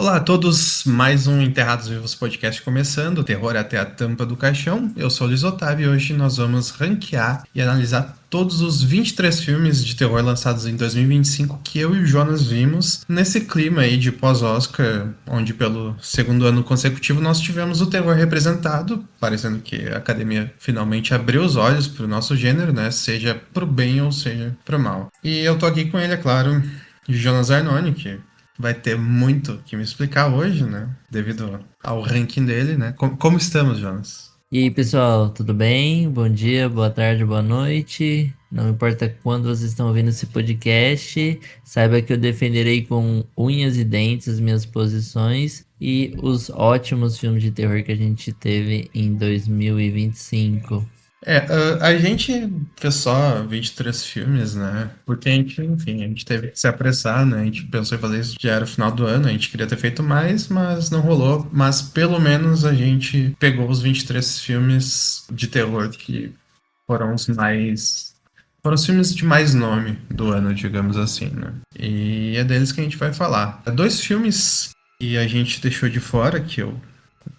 Olá a todos, mais um Enterrados Vivos podcast começando, terror até a tampa do caixão. Eu sou o Luiz Otávio e hoje nós vamos ranquear e analisar todos os 23 filmes de terror lançados em 2025 que eu e o Jonas vimos nesse clima aí de pós-Oscar, onde pelo segundo ano consecutivo nós tivemos o terror representado, parecendo que a academia finalmente abriu os olhos pro nosso gênero, né, seja pro bem ou seja pro mal. E eu tô aqui com ele, é claro, Jonas Arnone, que vai ter muito que me explicar hoje, né? Devido ao ranking dele, né? Como estamos, Jonas? E aí, pessoal, tudo bem? Bom dia, boa tarde, boa noite. Não importa quando vocês estão ouvindo esse podcast, saiba que eu defenderei com unhas e dentes as minhas posições e os ótimos filmes de terror que a gente teve em 2025. A gente fez só 23 filmes, né? Porque a gente, enfim, a gente teve que se apressar, né? A gente pensou em fazer isso, já era o final do ano, a gente queria ter feito mais, mas não rolou. Mas pelo menos a gente pegou os 23 filmes de terror que foram os mais. Foram os filmes de mais nome do ano, digamos assim, né? E é deles que a gente vai falar. Dois filmes que a gente deixou de fora, que eu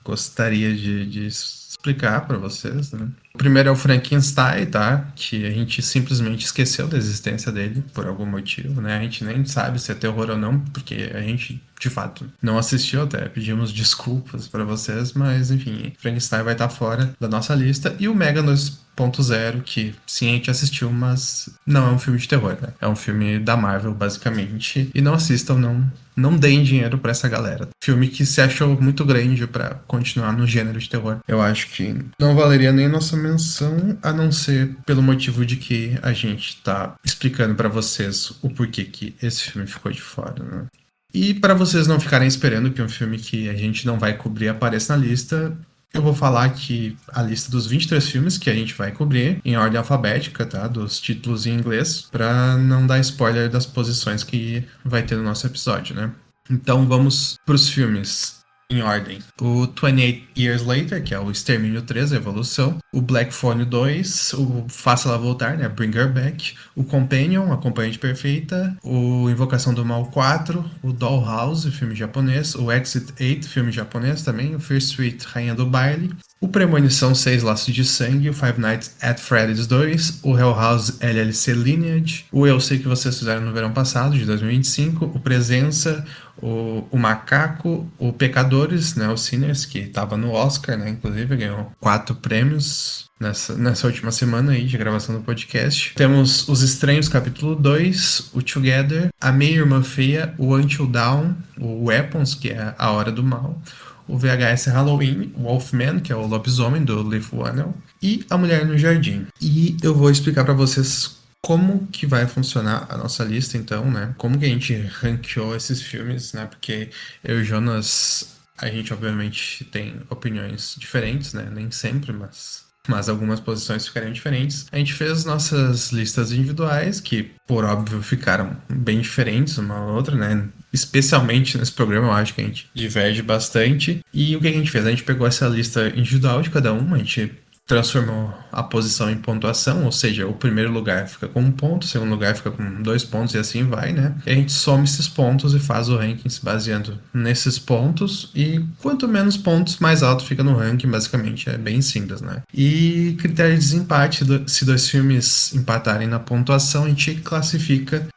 gostaria de explicar para vocês, né? O primeiro é o Frankenstein, tá? Que a gente simplesmente esqueceu da existência dele por algum motivo, né? A gente nem sabe se é terror ou não, porque a gente, de fato, não assistiu até. Pedimos desculpas para vocês, mas enfim, Frankenstein vai estar fora da nossa lista. E o Megan 2.0, que sim, a gente assistiu, mas não é um filme de terror, né? É um filme da Marvel, basicamente. E não assistam, não deem dinheiro pra essa galera. Filme que se achou muito grande pra continuar no gênero de terror. Eu acho que não valeria nem nossa menção, a não ser pelo motivo de que a gente tá explicando pra vocês o porquê que esse filme ficou de fora, né? E para vocês não ficarem esperando que um filme que a gente não vai cobrir apareça na lista, eu vou falar aqui a lista dos 23 filmes que a gente vai cobrir em ordem alfabética, tá? Dos títulos em inglês, para não dar spoiler das posições que vai ter no nosso episódio, né? Então vamos para os filmes em ordem. O 28 Years Later, que é o Extermínio 3, a Evolução. O Black Phone 2, o Faça-la Voltar, né? Bring Her Back. O Companion, A Acompanhante Perfeita. O Invocação do Mal 4. O Dollhouse, filme japonês. O Exit 8, filme japonês também. O Fear Street, Rainha do Baile. O Premonição 6, Laços de Sangue, o Five Nights at Freddy's 2, o Hell House LLC Lineage, o Eu Sei Que Vocês Fizeram no Verão Passado, de 2025, o Presença, o Macaco, o Pecadores, né, o Sinners, que estava no Oscar, né, inclusive ganhou 4 prêmios nessa última semana aí de gravação do podcast. Temos Os Estranhos, capítulo 2, o Together, a Meia Irmã Feia, o Until Dawn, o Weapons, que é A Hora do Mal, o VHS Halloween, Wolfman, que é o lobisomem do Leaf Whannell, e A Mulher no Jardim. E eu vou explicar para vocês como que vai funcionar a nossa lista, então, né? Como que a gente ranqueou esses filmes, né? Porque eu e o Jonas, a gente obviamente tem opiniões diferentes, né? Nem sempre, mas algumas posições ficariam diferentes. A gente fez nossas listas individuais, que por óbvio ficaram bem diferentes uma da outra, né? Especialmente nesse programa, eu acho que a gente diverge bastante. E o que a gente fez? A gente pegou essa lista individual de cada uma, a gente transformou a posição em pontuação, ou seja, o primeiro lugar fica com 1 ponto, o segundo lugar fica com 2 pontos e assim vai, né? E a gente soma esses pontos e faz o ranking se baseando nesses pontos, e quanto menos pontos, mais alto fica no ranking, basicamente, é bem simples, né? E critério de desempate, se dois filmes empatarem na pontuação, a gente classifica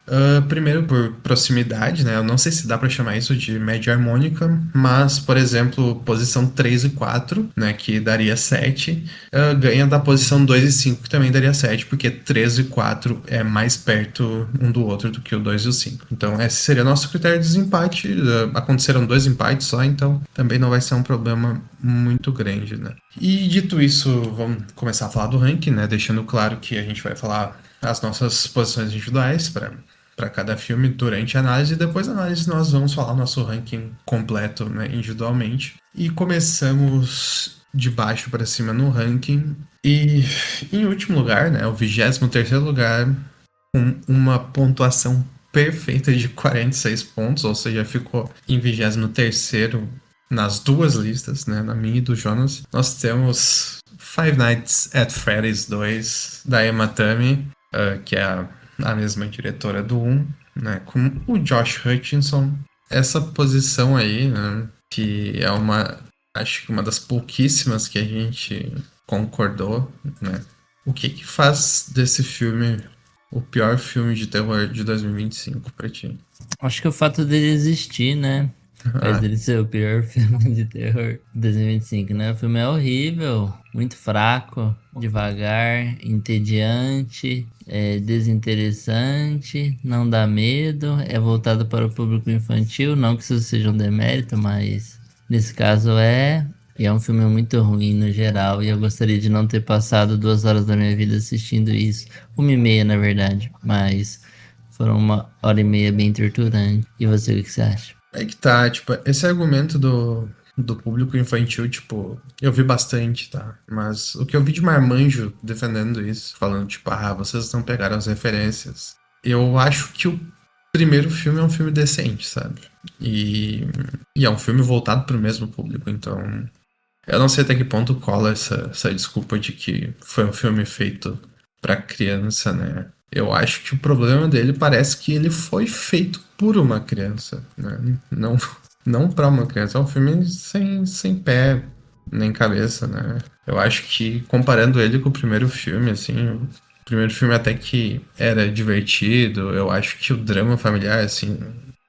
primeiro por proximidade, né? Eu não sei se dá pra chamar isso de média harmônica, mas, por exemplo, posição 3 e 4, né, que daria 7, ganha da posição 2 e 5, que também daria 7, porque 3 e 4 é mais perto um do outro do que o 2 e o 5. Então, esse seria nosso critério de desempate. Aconteceram 2 empates só, então também não vai ser um problema muito grande, né? E dito isso, vamos começar a falar do ranking, né? Deixando claro que a gente vai falar as nossas posições individuais para cada filme durante a análise, e depois da análise nós vamos falar o nosso ranking completo, né, individualmente. E começamos de baixo para cima no ranking. E em último lugar, né, o 23º lugar, com uma pontuação perfeita de 46 pontos, ou seja, ficou em 23º nas duas listas, né, na minha e do Jonas. Nós temos Five Nights at Freddy's 2, da Emma Tammy, que é a mesma diretora do 1, né, com o Josh Hutcherson, essa posição aí, né? Que é acho que uma das pouquíssimas que a gente concordou, né? O que que faz desse filme o pior filme de terror de 2025 pra ti? Acho que o fato dele existir, né? Faz Ah, dele ser o pior filme de terror de 2025, né? O filme é horrível, muito fraco, devagar, entediante, desinteressante, não dá medo, é voltado para o público infantil, não que isso seja um demérito, mas nesse caso é. E é um filme muito ruim no geral, e eu gostaria de não ter passado 2 horas da minha vida assistindo isso. 1h30, na verdade, mas foram 1h30 bem torturante. E você, o que você acha? é que tá, tipo, esse argumento do público infantil, tipo, eu vi bastante, tá? Mas o que eu vi de marmanjo defendendo isso, falando, tipo, vocês não pegaram as referências. Eu acho que o primeiro filme é um filme decente, sabe? E, e é um filme voltado pro mesmo público, então. Eu não sei até que ponto cola essa desculpa de que foi um filme feito pra criança, né? Eu acho que o problema dele parece que ele foi feito por uma criança, né? Não, não pra uma criança. É um filme sem pé nem cabeça, né? Eu acho que comparando ele com o primeiro filme, assim, o primeiro filme até que era divertido, eu acho que o drama familiar, assim,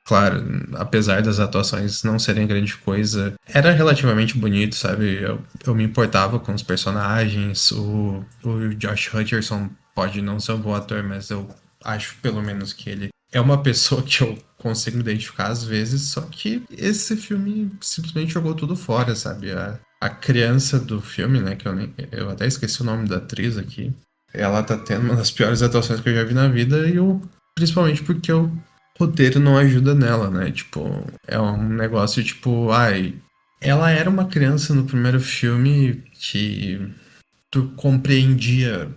claro, apesar das atuações não serem grande coisa, era relativamente bonito, sabe? Eu me importava com os personagens. O Josh Hutcherson pode não ser um bom ator, mas eu acho pelo menos que ele é uma pessoa que eu consigo me identificar às vezes, só que esse filme simplesmente jogou tudo fora, sabe? A criança do filme, né, que eu até esqueci o nome da atriz aqui, ela tá tendo uma das piores atuações que eu já vi na vida, principalmente porque o roteiro não ajuda nela, né? Tipo, é um negócio tipo, ela era uma criança no primeiro filme que tu compreendia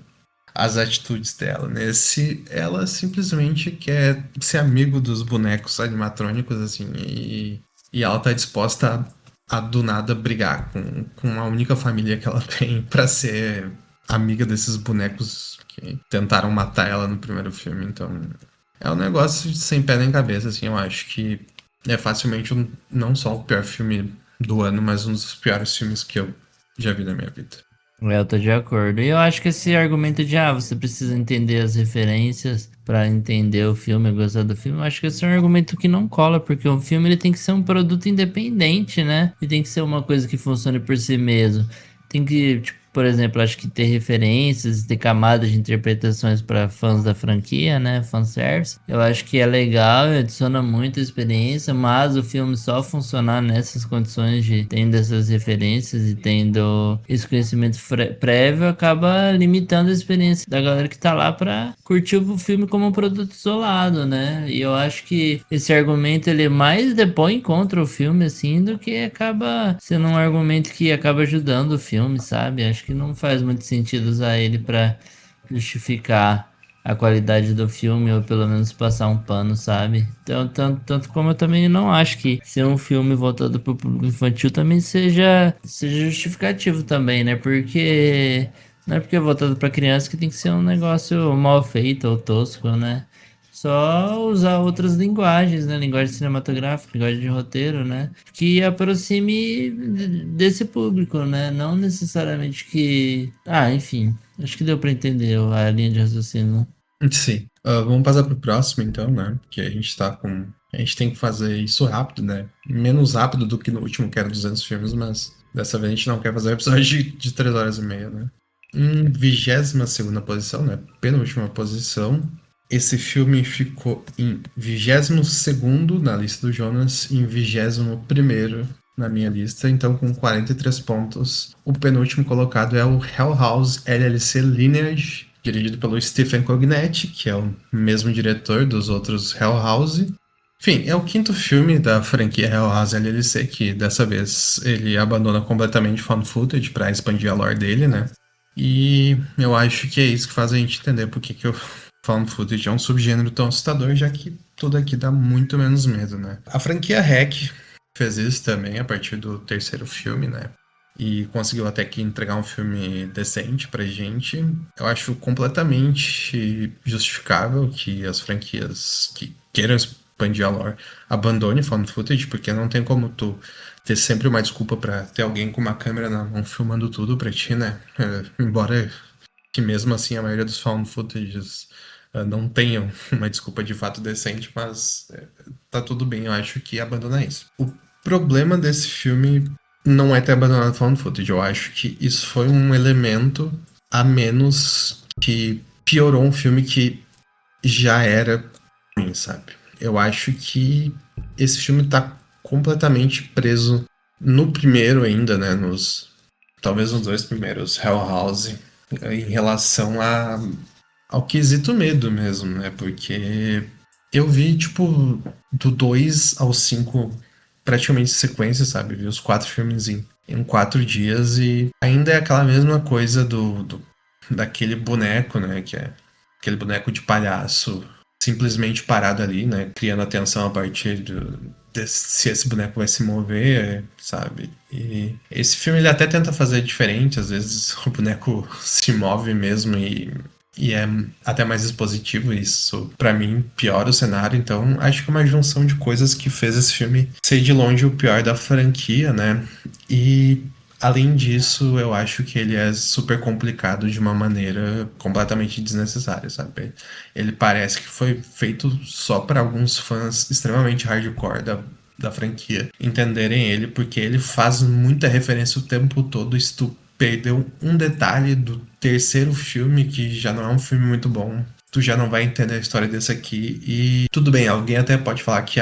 as atitudes dela. Nesse, ela simplesmente quer ser amigo dos bonecos animatrônicos, assim, e ela tá disposta a do nada brigar com a única família que ela tem pra ser amiga desses bonecos que tentaram matar ela no primeiro filme. Então, é um negócio sem pé nem cabeça, assim. Eu acho que é facilmente não só o pior filme do ano, mas um dos piores filmes que eu já vi na minha vida. Eu tô de acordo. E eu acho que esse argumento de, você precisa entender as referências pra entender o filme, gostar do filme, eu acho que esse é um argumento que não cola, porque o filme ele tem que ser um produto independente, né? E tem que ser uma coisa que funcione por si mesmo. Tem que, tipo, por exemplo, acho que ter referências, ter camadas de interpretações para fãs da franquia, né? Fanservice. Eu acho que é legal, adiciona muita experiência, mas o filme só funcionar nessas condições de tendo essas referências e tendo esse conhecimento prévio acaba limitando a experiência da galera que tá lá pra curtir o filme como um produto isolado, né? E eu acho que esse argumento ele mais depõe contra o filme, assim, do que acaba sendo um argumento que acaba ajudando o filme, sabe? Acho que não faz muito sentido usar ele pra justificar a qualidade do filme, ou pelo menos passar um pano, sabe? Então, tanto como eu também não acho que ser um filme voltado para o público infantil também seja justificativo também, né? Porque não é porque é voltado para criança que tem que ser um negócio mal feito ou tosco, né? Só usar outras linguagens, né? Linguagem cinematográfica, linguagem de roteiro, né? Que aproxime desse público, né? Não necessariamente que. Enfim. Acho que deu pra entender a linha de raciocínio, né? Sim. Vamos passar pro próximo, então, né? Que a gente tá com. A gente tem que fazer isso rápido, né? Menos rápido do que no último, que era 200 filmes, mas dessa vez a gente não quer fazer um episódio de 3 horas e meia, né? Em 22ª posição, né? Penúltima posição. Esse filme ficou em 22º na lista do Jonas e em 21º na minha lista, então com 43 pontos. O penúltimo colocado é o Hell House LLC Lineage, dirigido pelo Stephen Cognetti, que é o mesmo diretor dos outros Hell House. Enfim, é o quinto filme da franquia Hell House LLC, que dessa vez ele abandona completamente found footage para expandir a lore dele, né? E eu acho que é isso que faz a gente entender por que o found footage é um subgênero tão assustador, já que tudo aqui dá muito menos medo, né? A franquia REC fez isso também a partir do terceiro filme, né? E conseguiu até que entregar um filme decente pra gente. Eu acho completamente justificável que as franquias que queiram expandir a lore, abandone found footage, porque não tem como tu ter sempre uma desculpa pra ter alguém com uma câmera na mão filmando tudo pra ti, né? Embora que mesmo assim a maioria dos found footages não tenham uma desculpa de fato decente, mas tá tudo bem, eu acho que abandona isso. O problema desse filme não é ter abandonado found footage, eu acho que isso foi um elemento a menos que piorou um filme que já era ruim, sabe? Eu acho que esse filme tá completamente preso no primeiro ainda, né? Talvez nos dois primeiros, Hell House, em relação ao quesito medo mesmo, né? Porque eu vi, tipo, do 2 ao 5 praticamente sequência, sabe? Vi os 4 filmes em 4 dias e ainda é aquela mesma coisa daquele boneco, né? Que é aquele boneco de palhaço simplesmente parado ali, né? Criando atenção a partir se esse boneco vai se mover, sabe? E esse filme ele até tenta fazer diferente, às vezes o boneco se move mesmo e é até mais expositivo. Isso pra mim piora o cenário, então acho que é uma junção de coisas que fez esse filme ser de longe o pior da franquia, né? E além disso, eu acho que ele é super complicado de uma maneira completamente desnecessária, sabe? Ele parece que foi feito só para alguns fãs extremamente hardcore da franquia entenderem ele, porque ele faz muita referência o tempo todo. Se tu perdeu um detalhe do terceiro filme, que já não é um filme muito bom, tu já não vai entender a história desse aqui. E tudo bem, alguém até pode falar que,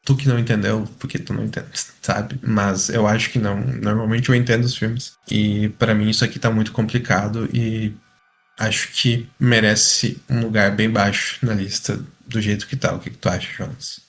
tu que não entendeu, porque tu não entende, sabe? Mas eu acho que não. Normalmente eu entendo os filmes. E pra mim isso aqui tá muito complicado e acho que merece um lugar bem baixo na lista do jeito que tá. O que tu acha, Jonas?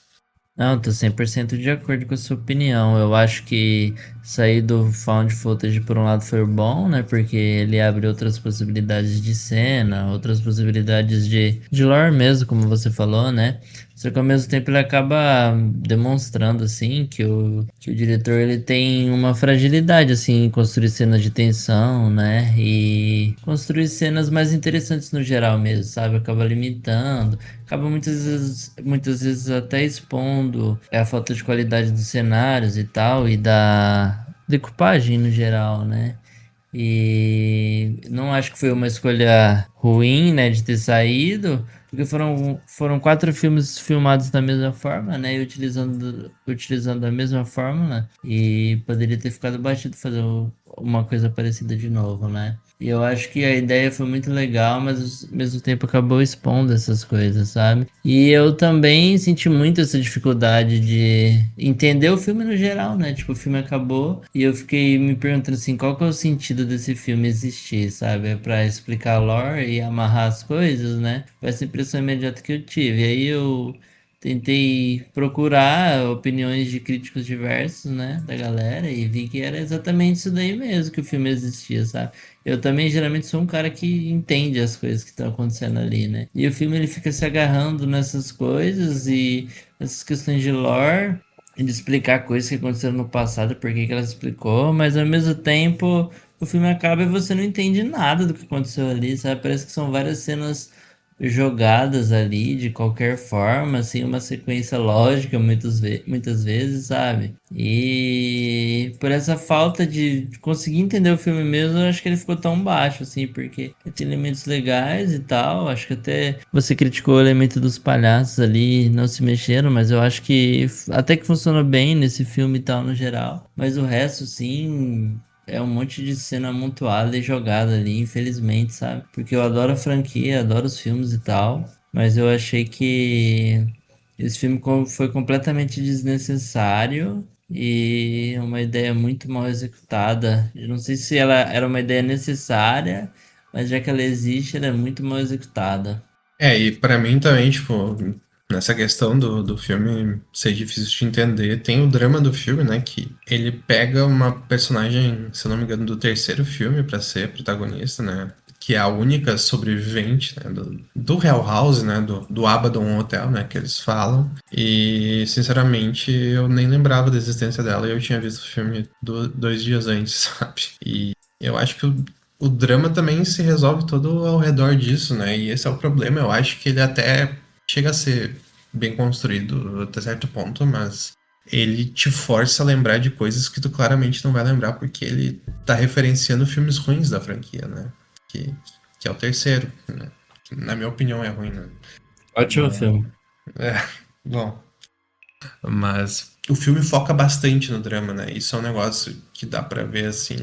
Não, tô 100% de acordo com a sua opinião. Eu acho que sair do Found Footage por um lado foi bom, né? Porque ele abre outras possibilidades de cena, outras possibilidades de lore mesmo, como você falou, né? Só que ao mesmo tempo ele acaba demonstrando, assim, que o diretor ele tem uma fragilidade, assim, em construir cenas de tensão, né? E construir cenas mais interessantes no geral mesmo, sabe? Acaba limitando. Acaba muitas vezes até expondo a falta de qualidade dos cenários e tal, e da decupagem no geral, né? E não acho que foi uma escolha ruim, né, de ter saído, porque foram 4 filmes filmados da mesma forma, né, e utilizando a mesma fórmula, e poderia ter ficado batido fazer uma coisa parecida de novo, né? E eu acho que a ideia foi muito legal, mas ao mesmo tempo acabou expondo essas coisas, sabe? E eu também senti muito essa dificuldade de entender o filme no geral, né? Tipo, o filme acabou e eu fiquei me perguntando assim, qual que é o sentido desse filme existir, sabe? É pra explicar a lore e amarrar as coisas, né? Foi essa impressão imediata que eu tive. Aí eu tentei procurar opiniões de críticos diversos, né, da galera, e vi que era exatamente isso daí mesmo que o filme existia, sabe? Eu também geralmente sou um cara que entende as coisas que estão acontecendo ali, né? E o filme ele fica se agarrando nessas coisas e essas questões de lore e de explicar coisas que aconteceram no passado, por que que ela explicou, mas ao mesmo tempo o filme acaba e você não entende nada do que aconteceu ali, sabe? Parece que são várias cenas jogadas ali de qualquer forma, assim, uma sequência lógica muitas vezes, sabe? E por essa falta de conseguir entender o filme mesmo, eu acho que ele ficou tão baixo, assim, porque tem elementos legais e tal. Acho que até você criticou o elemento dos palhaços ali, não se mexeram, mas eu acho que até que funcionou bem nesse filme e tal, no geral. Mas o resto, sim. É um monte de cena amontoada e jogada ali, infelizmente, sabe? Porque eu adoro a franquia, adoro os filmes e tal, mas eu achei que esse filme foi completamente desnecessário e uma ideia muito mal executada. Eu não sei se ela era uma ideia necessária, mas já que ela existe, ela é muito mal executada. E pra mim também, tipo, nessa questão do filme ser difícil de entender, tem o drama do filme, né? Que ele pega uma personagem, se eu não me engano, do terceiro filme pra ser protagonista, né? Que é a única sobrevivente, né, do Hell House, né? Do Abaddon Hotel, né? Que eles falam. E, sinceramente, eu nem lembrava da existência dela e eu tinha visto o filme 2 dias antes, sabe? E eu acho que o drama também se resolve todo ao redor disso, né? E esse é o problema. Eu acho que ele até chega a ser bem construído até certo ponto, mas ele te força a lembrar de coisas que tu claramente não vai lembrar, porque ele tá referenciando filmes ruins da franquia, né? Que, que é o terceiro, né? Que, na minha opinião, é ruim, né? Ótimo Mas, filme. é, bom. Mas o filme foca bastante no drama, né? Isso é um negócio que dá pra ver assim,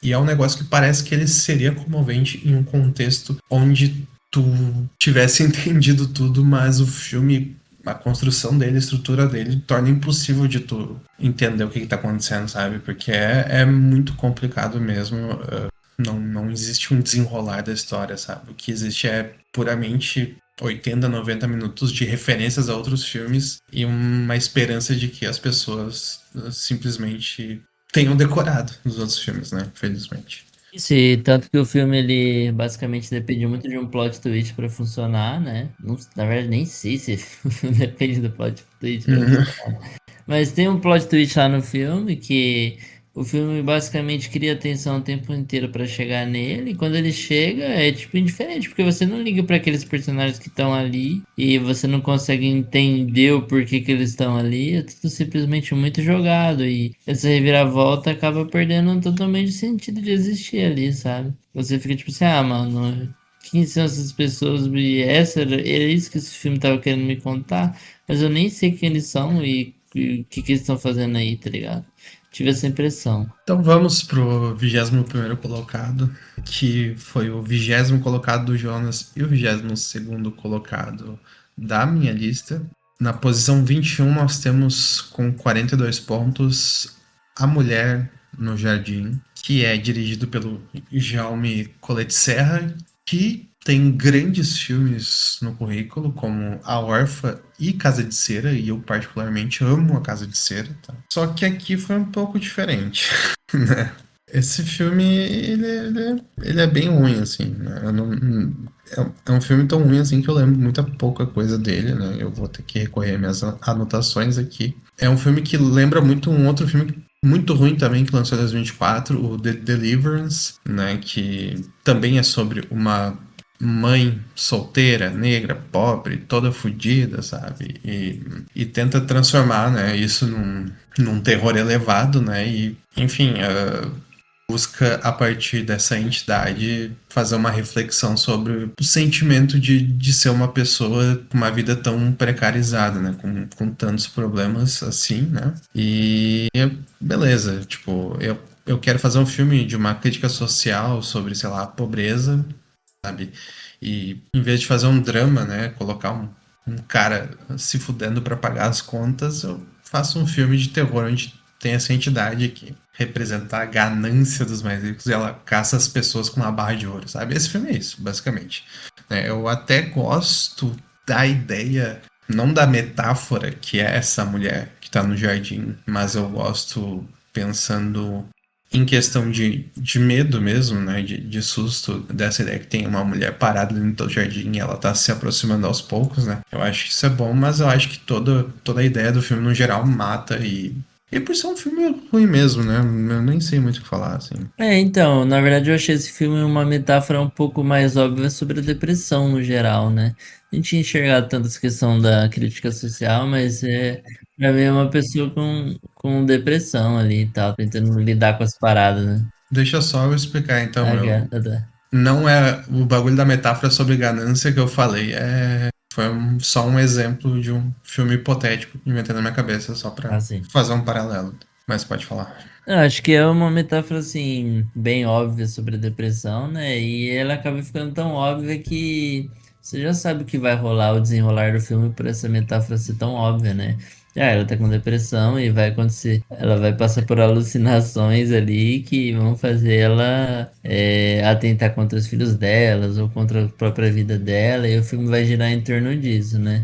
e é um negócio que parece que ele seria comovente em um contexto onde tu tivesse entendido tudo, mas o filme, a construção dele, a estrutura dele, torna impossível de tu entender o que tá acontecendo, sabe? Porque é muito complicado mesmo. Não existe um desenrolar da história, sabe? O que existe é puramente 80, 90 minutos de referências a outros filmes e uma esperança de que as pessoas simplesmente tenham decorado os outros filmes, né? Infelizmente. Isso, e tanto que o filme ele basicamente depende muito de um plot twist pra funcionar, né? Não, na verdade, nem sei se o filme depende do plot twist pra Uhum. funcionar. Mas tem um plot twist lá no filme que o filme basicamente cria tensão o tempo inteiro pra chegar nele. E quando ele chega é tipo indiferente, porque você não liga pra aqueles personagens que estão ali e você não consegue entender o porquê que eles estão ali. É tudo simplesmente muito jogado e essa reviravolta acaba perdendo totalmente o sentido de existir ali, sabe? Você fica tipo assim, ah, mano, quem são essas pessoas? E era isso que esse filme tava querendo me contar. Mas eu nem sei quem eles são e o que que eles estão fazendo aí, tá ligado? Tive essa impressão. Então vamos pro 21º colocado, que foi o 20º colocado do Jonas e o 22º colocado da minha lista. Na posição 21 nós temos com 42 pontos A Mulher no Jardim, que é dirigido pelo Jaume Collet Serra, que tem grandes filmes no currículo, como A Órfã e Casa de Cera, e eu particularmente amo A Casa de Cera. Tá? Só que aqui foi um pouco diferente. Né? Esse filme, ele é bem ruim, assim, né? É um filme tão ruim, assim, que eu lembro muita pouca coisa dele, né? Eu vou ter que recorrer às minhas anotações aqui. É um filme que lembra muito um outro filme muito ruim também, que lançou em 2024, o The Deliverance, né? Que também é sobre uma mãe solteira, negra, pobre, toda fodida, sabe? E tenta transformar, né, isso num terror elevado, né? E, enfim, busca, a partir dessa entidade, fazer uma reflexão sobre o sentimento de ser uma pessoa com uma vida tão precarizada, né? Com tantos problemas assim, né? E beleza, tipo, eu quero fazer um filme de uma crítica social sobre, sei lá, a pobreza, sabe? E em vez de fazer um drama, né, colocar um cara se fudendo para pagar as contas, eu faço um filme de terror onde tem essa entidade que representa a ganância dos mais ricos e ela caça as pessoas com uma barra de ouro, sabe? Esse filme é isso, basicamente. Eu até gosto da ideia, não da metáfora que é essa mulher que tá no jardim, mas eu gosto pensando em questão de medo mesmo, né? De susto, dessa ideia que tem uma mulher parada no teu jardim e ela tá se aproximando aos poucos, né? Eu acho que isso é bom, mas eu acho que toda a ideia do filme no geral mata e por ser um filme ruim mesmo, né? Eu nem sei muito o que falar, assim. É, então, na verdade eu achei esse filme uma metáfora um pouco mais óbvia sobre a depressão no geral, né? Não tinha enxergado tanto essa questão da crítica social, mas pra mim é uma pessoa com depressão ali e tal, tentando lidar com as paradas, né? Deixa só eu explicar, então. Ah, tá. Não é o bagulho da metáfora sobre ganância que eu falei. Foi só um exemplo de um filme hipotético que inventei na minha cabeça, só pra Assim. fazer um paralelo. Mas pode falar. Eu acho que é uma metáfora, assim, bem óbvia sobre a depressão, né? E ela acaba ficando tão óbvia que você já sabe o que vai rolar, o desenrolar do filme por essa metáfora ser tão óbvia, né? Ah, ela tá com depressão e vai acontecer. Ela vai passar por alucinações ali que vão fazer ela atentar contra os filhos delas ou contra a própria vida dela, e o filme vai girar em torno disso, né?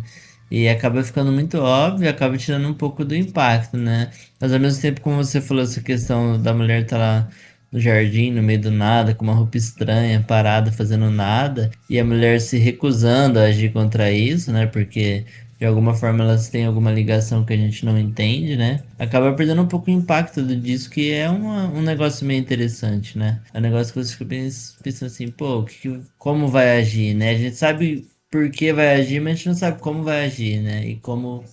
E acaba ficando muito óbvio, acaba tirando um pouco do impacto, né? Mas ao mesmo tempo, como você falou, essa questão da mulher estar lá no jardim, no meio do nada, com uma roupa estranha, parada, fazendo nada, e a mulher se recusando a agir contra isso, né? Porque de alguma forma elas têm alguma ligação que a gente não entende, né? Acaba perdendo um pouco o impacto disso, que é um negócio meio interessante, né? É um negócio que você fica pensando assim, pô, como vai agir, né? A gente sabe por que vai agir, mas a gente não sabe como vai agir, né? E como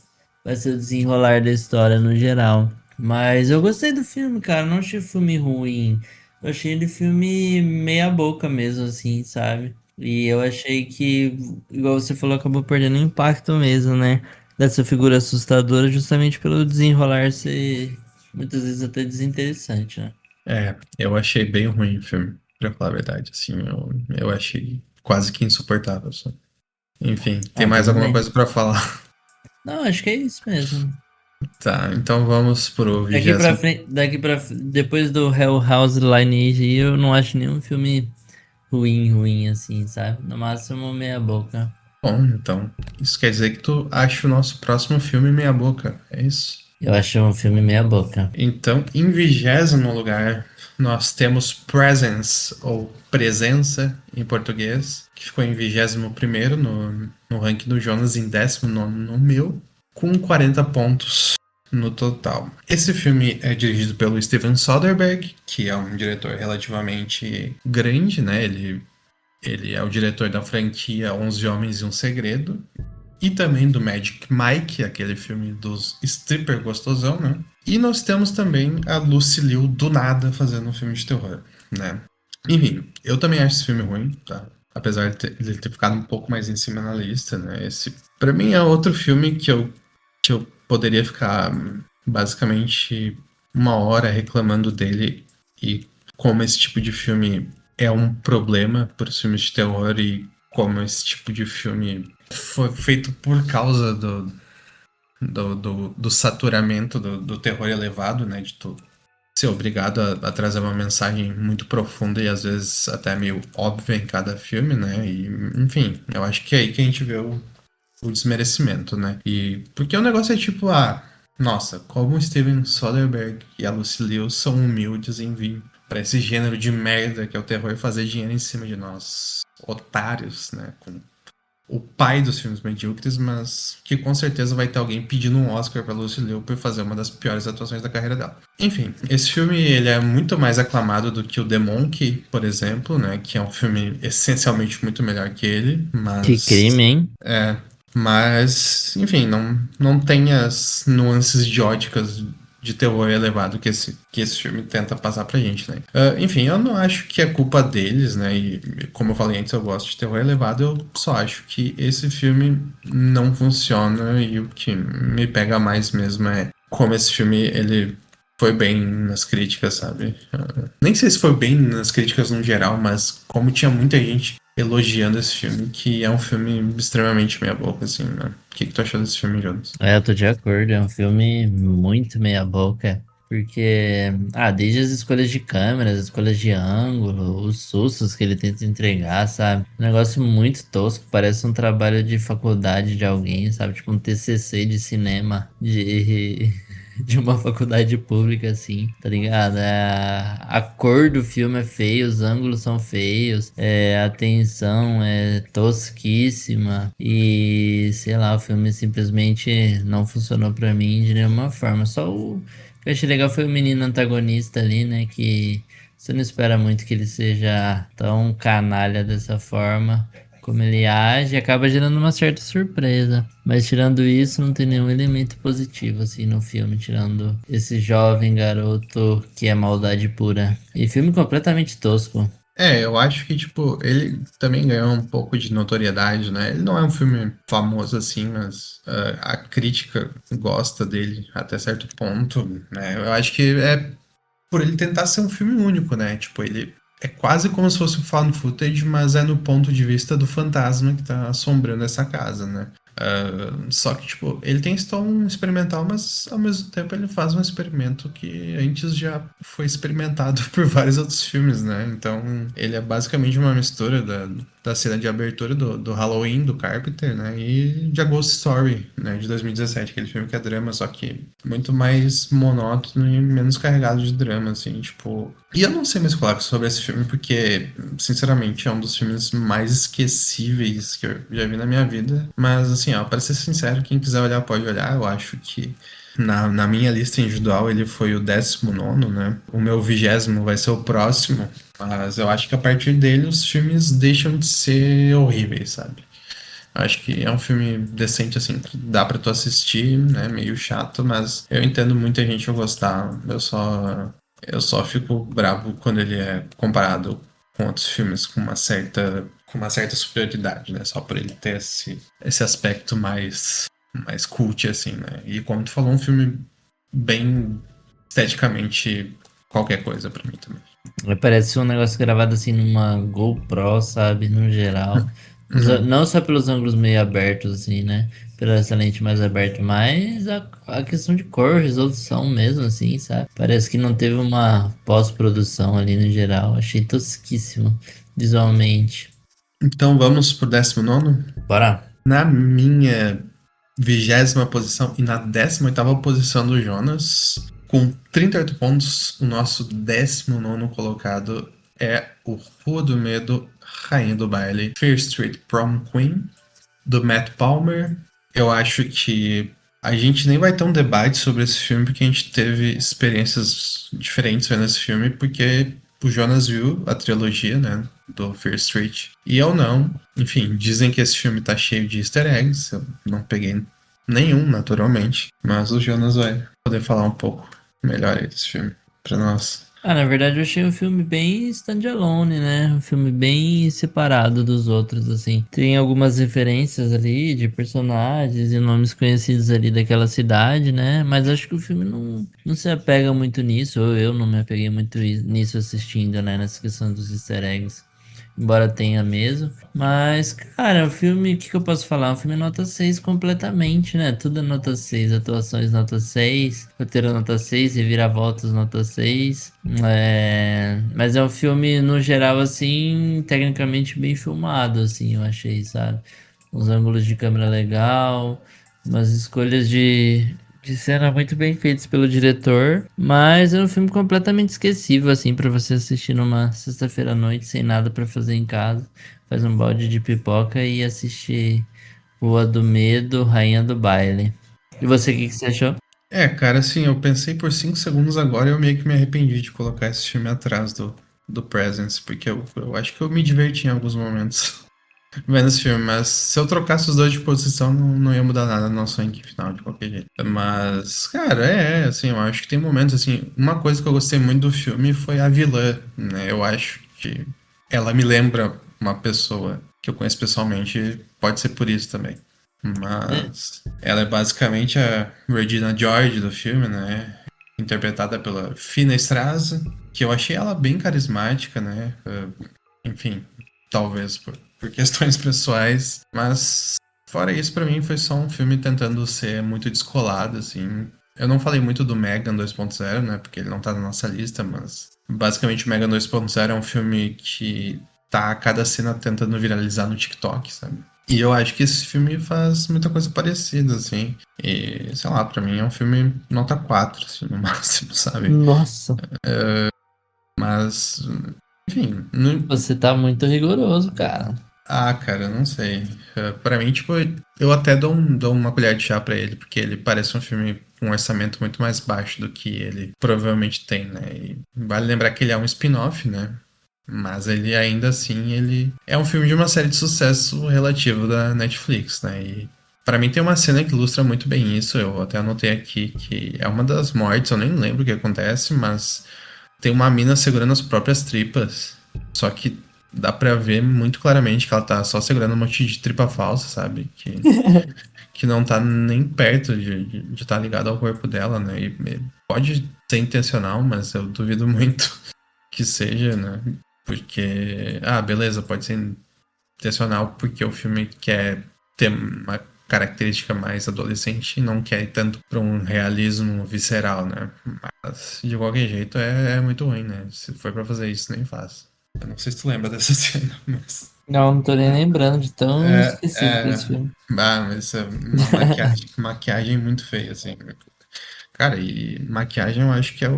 vai ser o desenrolar da história no geral. Mas eu gostei do filme, cara. Não achei o filme ruim. Eu achei ele filme meia boca mesmo, assim, sabe? E eu achei que, igual você falou, acabou perdendo o impacto mesmo, né? Dessa figura assustadora, justamente pelo desenrolar ser muitas vezes até desinteressante, né? É, eu achei bem ruim o filme, pra falar a verdade, assim, eu achei quase que insuportável, só. Enfim, tem Ah, mais tudo alguma bem. coisa pra falar? Não, acho que é isso mesmo. Tá, então vamos pro Daqui pra 20º. frente, depois do Hell House Lineage, eu não acho nenhum filme ruim, assim, sabe? No máximo meia boca. Bom, então, isso quer dizer que tu acha o nosso próximo filme meia boca, é isso? Eu acho um filme meia boca. Então, em 20º lugar, nós temos Presence, ou Presença em português, que ficou em 21º no ranking do Jonas, em 19º no meu, com 40 pontos no total. Esse filme é dirigido pelo Steven Soderbergh, que é um diretor relativamente grande, né? Ele é o diretor da franquia 11 Homens e um Segredo, e também do Magic Mike, aquele filme dos stripper gostosão, né? E nós temos também a Lucy Liu do nada fazendo um filme de terror, né? Enfim, eu também acho esse filme ruim, tá? Apesar de ele ter ficado um pouco mais em cima na lista, né? Esse, pra mim, é outro filme que eu poderia ficar basicamente uma hora reclamando dele e como esse tipo de filme é um problema para os filmes de terror e como esse tipo de filme foi feito por causa do saturamento do terror elevado, né? De tu ser obrigado a trazer uma mensagem muito profunda e às vezes até meio óbvia em cada filme, né? E, enfim, eu acho que é aí que a gente vê o desmerecimento, né? E porque o negócio é tipo, nossa, como o Steven Soderbergh e a Lucy Liu são humildes em vir pra esse gênero de merda que é o terror e fazer dinheiro em cima de nós, otários, né? Com o pai dos filmes medíocres, mas que com certeza vai ter alguém pedindo um Oscar pra Lucy Liu por fazer uma das piores atuações da carreira dela. Enfim, esse filme ele é muito mais aclamado do que o The Monkey, por exemplo, né, que é um filme essencialmente muito melhor que ele, Que crime, hein? é, enfim, não tem as nuances idióticas de terror elevado que esse filme tenta passar pra gente, né? Enfim, eu não acho que é culpa deles, né? E como eu falei antes, eu gosto de terror elevado, eu só acho que esse filme não funciona e o que me pega mais mesmo é como esse filme, ele foi bem nas críticas, sabe? Nem sei se foi bem nas críticas no geral, mas como tinha muita gente elogiando esse filme, que é um filme extremamente meia boca, assim, né? O que tu achou desse filme, Jonas? É, eu tô de acordo, é um filme muito meia boca. Porque, desde as escolhas de câmera, as escolhas de ângulo, os sustos que ele tenta entregar, sabe? Um negócio muito tosco, parece um trabalho de faculdade de alguém, sabe? Tipo um TCC de cinema de uma faculdade pública, assim, tá ligado? A cor do filme é feia, os ângulos são feios, a tensão é tosquíssima e, sei lá, o filme simplesmente não funcionou pra mim de nenhuma forma. Só o que eu achei legal foi o menino antagonista ali, né? Que você não espera muito que ele seja tão canalha dessa forma como ele age, acaba gerando uma certa surpresa. Mas tirando isso, não tem nenhum elemento positivo assim no filme, tirando esse jovem garoto que é maldade pura. E filme completamente tosco. Eu acho que, tipo, ele também ganhou um pouco de notoriedade, né? Ele não é um filme famoso assim, mas a crítica gosta dele até certo ponto, né? Eu acho que é por ele tentar ser um filme único, né? Tipo, ele é quase como se fosse um found footage, mas é no ponto de vista do fantasma que tá assombrando essa casa, né? Só que, tipo, ele tem esse tom experimental, mas ao mesmo tempo ele faz um experimento que antes já foi experimentado por vários outros filmes, né? Então, ele é basicamente uma mistura da cena de abertura do Halloween, do Carpenter, né? E de A Ghost Story, né? De 2017, aquele filme que é drama, só que muito mais monótono e menos carregado de drama, assim, tipo. E eu não sei mais falar sobre esse filme, porque, sinceramente, é um dos filmes mais esquecíveis que eu já vi na minha vida. Mas, assim, ó, pra ser sincero, quem quiser olhar pode olhar. Eu acho que na minha lista individual ele foi o 19º, né? O meu 20º vai ser o próximo. Mas eu acho que a partir dele os filmes deixam de ser horríveis, sabe? Acho que é um filme decente, assim, que dá pra tu assistir, né? Meio chato, mas eu entendo muita gente não gostar. Eu só fico bravo quando ele é comparado com outros filmes com uma certa superioridade, né? Só por ele ter esse aspecto mais cult, assim, né? E como tu falou, um filme bem esteticamente qualquer coisa pra mim também. Parece um negócio gravado assim numa GoPro, sabe? No geral. Uhum. Não só pelos ângulos meio abertos, assim, né? Pela essa lente mais aberta, mas a questão de cor, resolução mesmo, assim, sabe? Parece que não teve uma pós-produção ali no geral. Achei tosquíssimo visualmente. Então vamos pro 19º. Bora. Na minha 20ª posição e na 18ª posição do Jonas, com 38 pontos, o nosso 19º colocado é o Rua do Medo, Rainha do Baile, Fear Street Prom Queen, do Matt Palmer. Eu acho que a gente nem vai ter um debate sobre esse filme, porque a gente teve experiências diferentes vendo esse filme, porque o Jonas viu a trilogia, né, do Fear Street, e eu não. Enfim, dizem que esse filme tá cheio de easter eggs, eu não peguei nenhum, naturalmente, mas o Jonas vai poder falar um pouco melhor aí desse filme pra nós. Ah, na verdade eu achei um filme bem standalone, né? Um filme bem separado dos outros, assim. Tem algumas referências ali de personagens e nomes conhecidos ali daquela cidade, né? Mas acho que o filme não se apega muito nisso, ou eu não me apeguei muito nisso assistindo, né? Nessa questão dos easter eggs. Embora tenha mesmo. Mas, cara, o filme, o que que eu posso falar? Um filme nota 6 completamente, né? Tudo é nota 6, atuações nota 6, roteiro nota 6, reviravoltas nota 6. Mas é um filme, no geral, assim, tecnicamente bem filmado, assim, eu achei, sabe? Uns ângulos de câmera legal, umas escolhas de cena muito bem feitas pelo diretor, mas é um filme completamente esquecível, assim, pra você assistir numa sexta-feira à noite, sem nada pra fazer em casa. Faz um balde de pipoca e assistir Rua do Medo, Rainha do Baile. E você, o que que você achou? É, cara, assim, eu pensei por 5 segundos agora e eu meio que me arrependi de colocar esse filme atrás do Presence, porque eu acho que eu me diverti em alguns momentos vendo esse filme, mas se eu trocasse os dois de posição, não ia mudar nada no nosso ranking final, de qualquer jeito. Mas, cara, assim, eu acho que tem momentos, assim, uma coisa que eu gostei muito do filme foi a vilã, né? Eu acho que ela me lembra uma pessoa que eu conheço pessoalmente, pode ser por isso também. É, Mas ela é basicamente a Regina George do filme, né? Interpretada pela Fina Straza, que eu achei ela bem carismática, né? Enfim, talvez por questões pessoais, mas fora isso, pra mim foi só um filme tentando ser muito descolado, assim. Eu não falei muito do Megan 2.0, né? Porque ele não tá na nossa lista, mas basicamente o Megan 2.0 é um filme que tá a cada cena tentando viralizar no TikTok, sabe? E eu acho que esse filme faz muita coisa parecida, assim. E, sei lá, pra mim é um filme nota 4, assim, no máximo, sabe? nossa, Mas, enfim, não, você tá muito rigoroso, cara. cara, eu não sei. Pra mim, tipo, eu até dou uma colher de chá pra ele, porque ele parece um filme com um orçamento muito mais baixo do que ele provavelmente tem, né? E vale lembrar que ele é um spin-off, né? Mas ele ainda assim, ele é um filme de uma série de sucesso relativo da Netflix, né? E pra mim tem uma cena que ilustra muito bem isso. Eu até anotei aqui que é uma das mortes, eu nem lembro o que acontece, mas tem uma mina segurando as próprias tripas. Só que dá pra ver muito claramente que ela tá só segurando um monte de tripa falsa, sabe? Que não tá nem perto de estar ligado ao corpo dela, né? E pode ser intencional, mas eu duvido muito que seja, né? Porque, beleza, pode ser intencional porque o filme quer ter uma característica mais adolescente e não quer ir tanto pra um realismo visceral, né? Mas, de qualquer jeito, é muito ruim, né? Se for pra fazer isso, nem faz. Eu não sei se tu lembra dessa cena, mas. Não tô nem lembrando de tão É, esquecido que é é. esse filme. Mas é uma maquiagem muito feia, assim. Cara, e maquiagem eu acho que é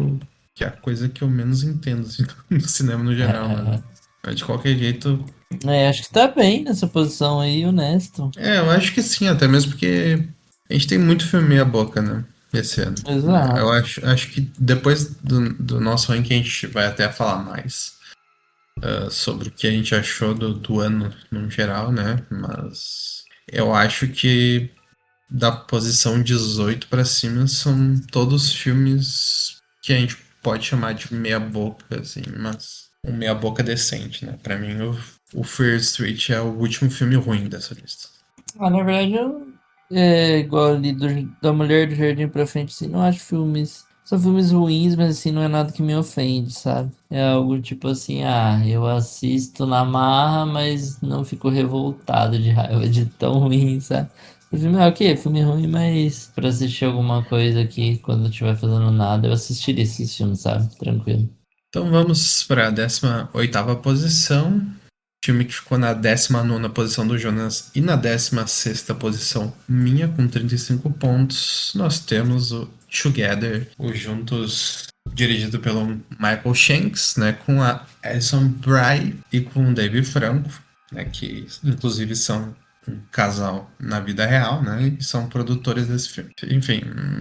a coisa que eu menos entendo, assim, no cinema no geral, mano. Mas de qualquer jeito, Acho que tá bem nessa posição aí, honesto. eu acho que sim, até mesmo porque a gente tem muito filme meia boca, né? Esse ano. Eu Exato. acho que depois do nosso ranking a gente vai até falar mais sobre o que a gente achou do ano no geral, né? Mas Eu acho que da posição 18 pra cima são todos filmes que a gente pode chamar de meia boca, assim, mas um meia boca decente, né? Pra mim, o Fear Street é o último filme ruim dessa lista. Ah, na verdade, eu, igual ali da Mulher do Jardim pra frente, assim, não acho filmes. São filmes ruins, mas assim, não é nada que me ofende, sabe? É algo tipo assim, eu assisto na marra, mas não fico revoltado de raiva de tão ruim, sabe? O filme é o quê? Filme ruim, mas pra assistir alguma coisa aqui, quando eu estiver fazendo nada, eu assistiria esses filmes, sabe? Tranquilo. Então vamos para a 18ª posição. Filme que ficou na 19ª posição do Jonas e na 16ª posição minha, com 35 pontos. Nós temos o Together, o Juntos, dirigido pelo Michael Shanks, né, com a Alison Brie e com o Dave Franco, né, que inclusive são um casal na vida real, né, e são produtores desse filme. Enfim,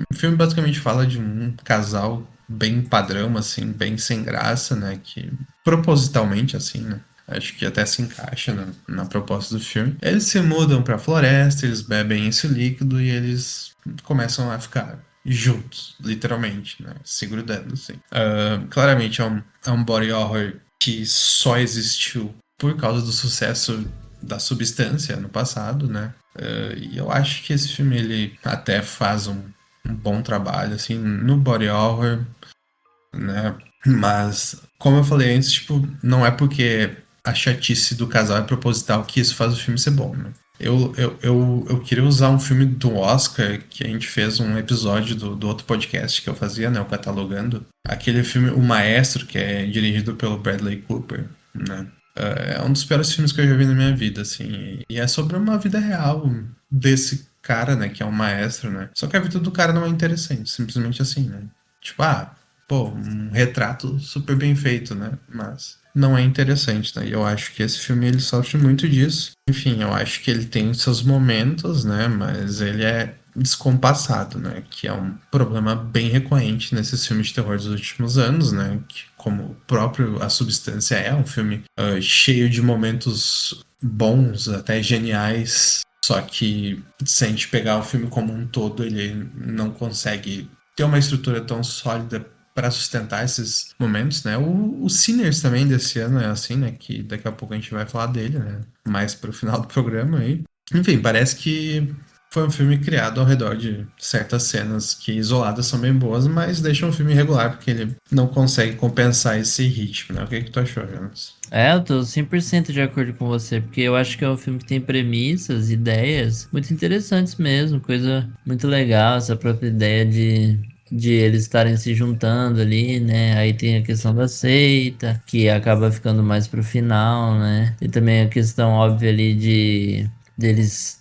o filme basicamente fala de um casal bem padrão, assim, bem sem graça, né, que propositalmente, assim, né, acho que até se encaixa na proposta do filme. Eles se mudam para a floresta, eles bebem esse líquido e eles começam a ficar juntos, literalmente, né? Se grudando, assim. Claramente é um body horror que só existiu por causa do sucesso da substância no passado, né? E eu acho que esse filme ele até faz um bom trabalho, assim, no body horror, né? Mas, como eu falei antes, tipo, não é porque a chatice do casal é proposital que isso faz o filme ser bom, né? Eu queria usar um filme do Oscar, que a gente fez um episódio do outro podcast que eu fazia, né? O Catalogando. Aquele filme O Maestro, que é dirigido pelo Bradley Cooper, né? É um dos piores filmes que eu já vi na minha vida, assim. E é sobre uma vida real desse cara, né? Que é um maestro, né? Só que a vida do cara não é interessante, simplesmente assim, né? Tipo, pô, um retrato super bem feito, né? Mas não é interessante, né? E eu acho que esse filme ele sofre muito disso. Enfim, eu acho que ele tem seus momentos, né? Mas ele é descompassado, né? Que é um problema bem recorrente nesses filmes de terror dos últimos anos, né? Que, como o próprio A Substância é um filme cheio de momentos bons, até geniais. Só que se a gente pegar o filme como um todo, ele não consegue ter uma estrutura tão sólida para sustentar esses momentos, né? O Sinners também desse ano é assim, né? Que daqui a pouco a gente vai falar dele, né? Mais pro final do programa aí. Enfim, parece que foi um filme criado ao redor de certas cenas que isoladas são bem boas, mas deixam o filme irregular porque ele não consegue compensar esse ritmo, né? O que que tu achou, Jonas? Eu tô 100% de acordo com você, porque eu acho que é um filme que tem premissas, ideias muito interessantes mesmo, coisa muito legal, essa própria ideia de eles estarem se juntando ali, né? Aí tem a questão da seita, que acaba ficando mais pro final, né? E também a questão óbvia ali de deles.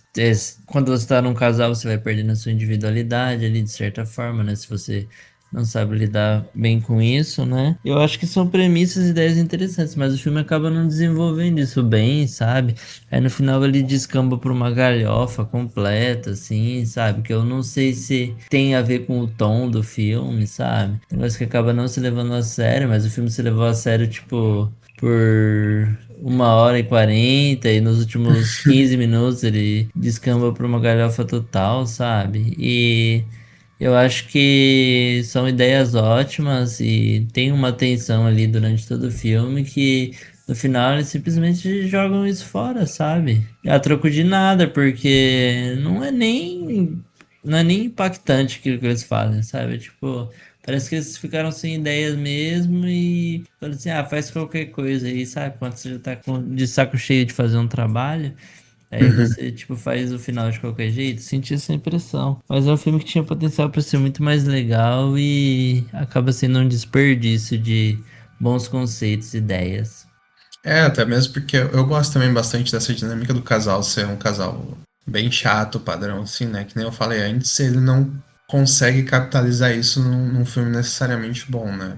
Quando você tá num casal, você vai perdendo a sua individualidade ali, de certa forma, né? Se você não sabe lidar bem com isso, né? Eu acho que são premissas e ideias interessantes, mas o filme acaba não desenvolvendo isso bem, sabe? Aí no final ele descamba por uma galhofa completa, assim, sabe? Que eu não sei se tem a ver com o tom do filme, sabe? Negócio que acaba não se levando a sério, mas o filme se levou a sério, tipo, por 1h40 e nos últimos 15 minutos ele descamba por uma galhofa total, sabe? E eu acho que são ideias ótimas e tem uma tensão ali durante todo o filme que no final eles simplesmente jogam isso fora, sabe? A troco de nada, porque não é nem impactante aquilo que eles fazem, sabe? Tipo, parece que eles ficaram sem ideias mesmo e falaram assim, faz qualquer coisa aí, sabe? Quando você já tá de saco cheio de fazer um trabalho. Aí Uhum. você, tipo, faz o final de qualquer jeito, senti essa impressão. Mas é um filme que tinha potencial pra ser muito mais legal e acaba sendo um desperdício de bons conceitos e ideias. Até mesmo porque eu gosto também bastante dessa dinâmica do casal ser um casal bem chato, padrão, assim, né? Que nem eu falei antes, ele não consegue capitalizar isso num filme necessariamente bom, né?